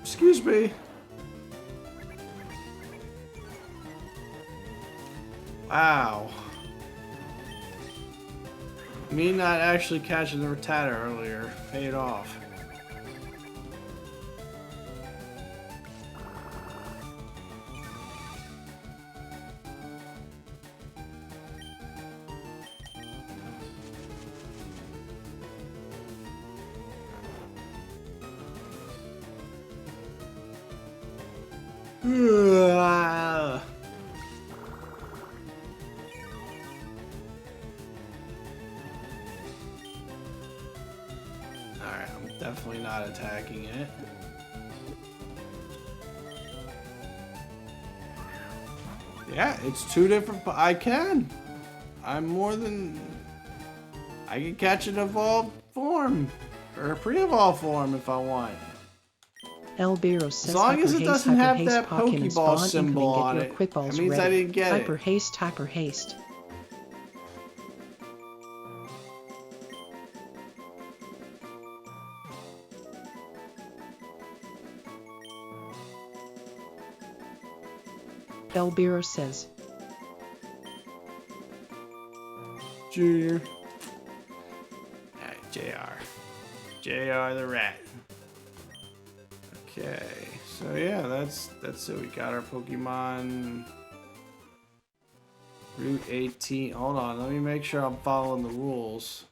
Excuse me. Wow. Me not actually catching the Rattata earlier paid off. Alright, I'm definitely not attacking it. Yeah, it's two different. I can. I'm more than. I can catch an evolved form or a pre-evolved form if I want. Elbiro says As long as it doesn't have that Pokemon Pokeball spawn symbol incoming, on get it, your quick balls that means ready. I didn't get Hyper it. haste, hyper haste. Elbiro says. Junior. Alright, JR. JR the rat. Okay, so yeah, that's it. We got our Pokemon. Route 18. Hold on, let me make sure I'm following the rules.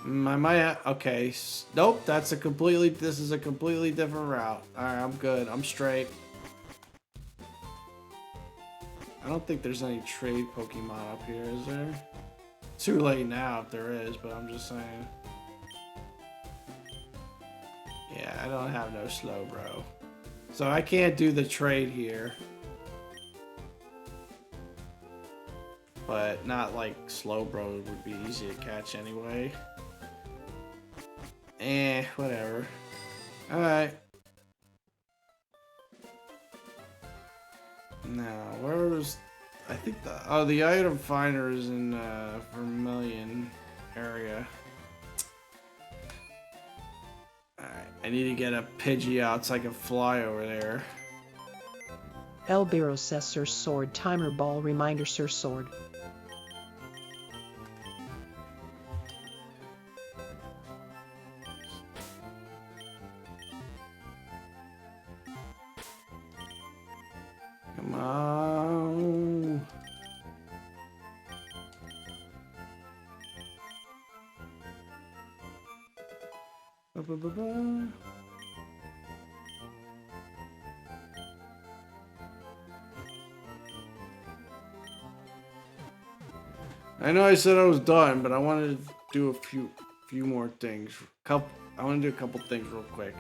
I might have, okay. Nope, this is a completely different route. Alright, I'm good. I'm straight. I don't think there's any trade Pokemon up here, is there? Too late now if there is, but I'm just saying. Yeah, I don't have no Slowbro. So I can't do the trade here. But not like Slowbro would be easy to catch anyway. Whatever. Alright. Now, where's... I think the item finder is in Vermilion area. Alright, I need to get a Pidgey out so I can fly over there. Elbiro says Sir Sword timer ball reminder Sir Sword. Come on. Ba-ba-ba-ba. I know I said I was done, but I wanted to do a few more things. I want to do a couple things real quick.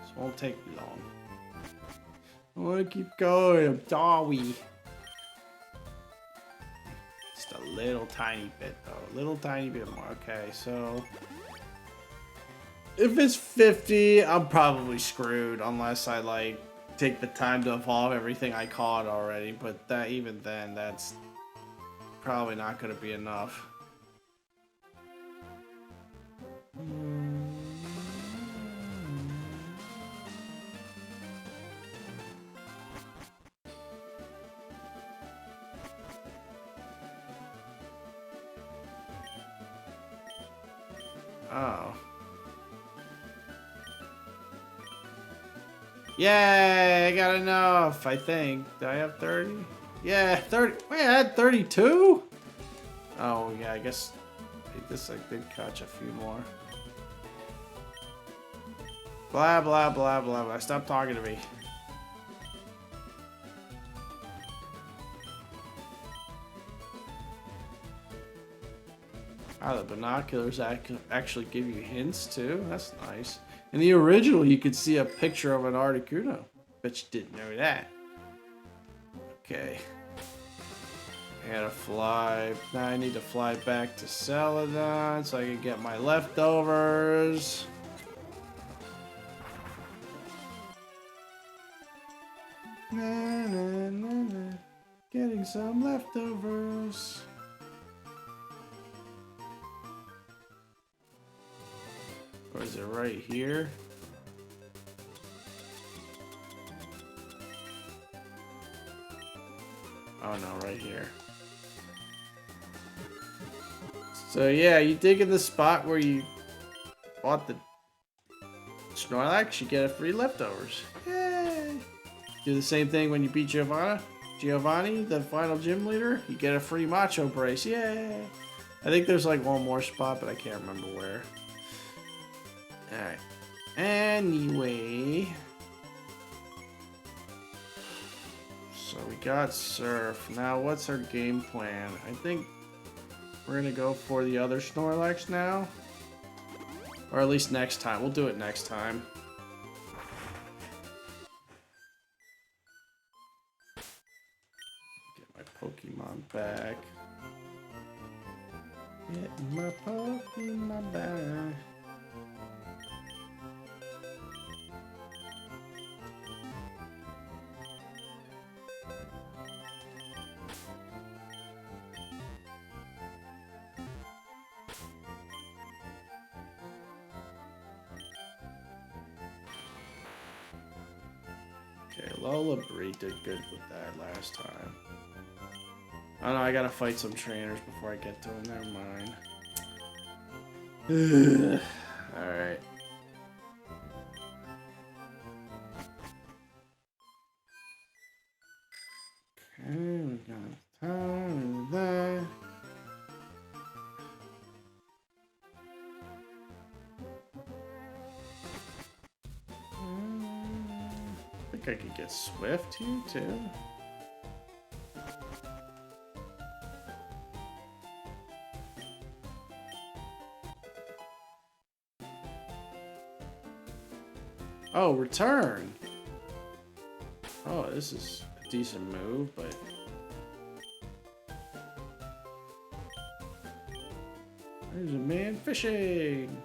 So it won't take me long. I want to keep going. I'm sorry. Just a little tiny bit, though. A little tiny bit more. Okay, so if it's 50, I'm probably screwed unless I like take the time to evolve everything I caught already. But that even then, that's probably not going to be enough. Oh. Yay, I got enough, I think. Did I have 30? Yeah, 30. Wait, I had 32? Oh, yeah, I guess I did catch a few more. Blah, blah, blah, blah, blah. Stop talking to me. Ah, the binoculars actually give you hints, too. That's nice. In the original, you could see a picture of an Articuno. Bet you didn't know that. Okay. I gotta fly. Now I need to fly back to Celadon so I can get my leftovers. Na, na, na, na. Getting some leftovers. Or is it right here? Oh no, right here. So yeah, you dig in the spot where you bought the Snorlax, you get a free leftovers. Yay! Do the same thing when you beat Giovanni, the final gym leader. You get a free Macho Brace. Yay! I think there's like one more spot, but I can't remember where. Alright. Anyway. So we got Surf. Now what's our game plan? I think we're gonna go for the other Snorlax now. Or at least next time. We'll do it next time. Get my Pokemon back. Get my Pokemon back. Okay, Lola Bree did good with that last time. Oh no, I gotta fight some trainers before I get to them. Never mind. Alright. Okay, we got time there. I think I could get Swift here too. Oh, return. Oh, this is a decent move, but there's a man fishing.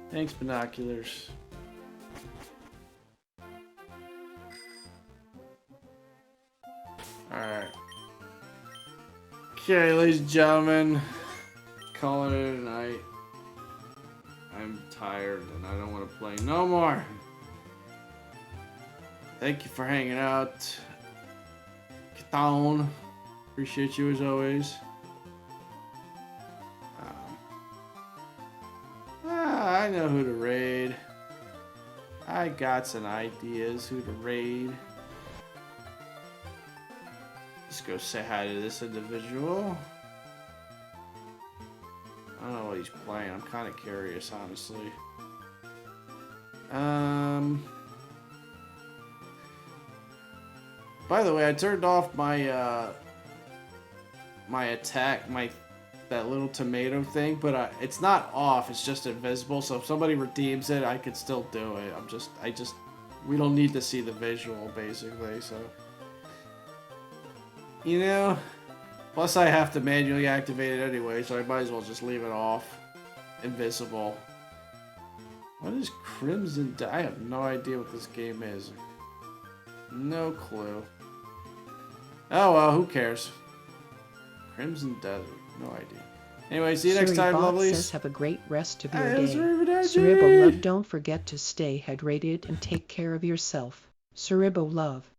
Thanks, binoculars. Alright. Okay, ladies and gentlemen, calling it a night. I'm tired and I don't want to play no more. Thank you for hanging out. Katon. Appreciate you as always. I know who to raid. I got some ideas who to raid. Let's go say hi to this individual. I don't know what he's playing. I'm kind of curious, honestly. By the way, I turned off my my attack, that little tomato thing, but it's not off. It's just invisible. So if somebody redeems it, I could still do it. We don't need to see the visual, basically. So, you know, plus I have to manually activate it anyway, so I might as well just leave it off, invisible. What is Crimson? I have no idea what this game is. No clue. Oh well, who cares? Crimson Desert. No idea. Anyway, see you next time, Surrey lovelies. says have a great rest of your Hey, day. Arrivederci. Cerebro love, don't forget to stay hydrated and take care of yourself. Cerebro love.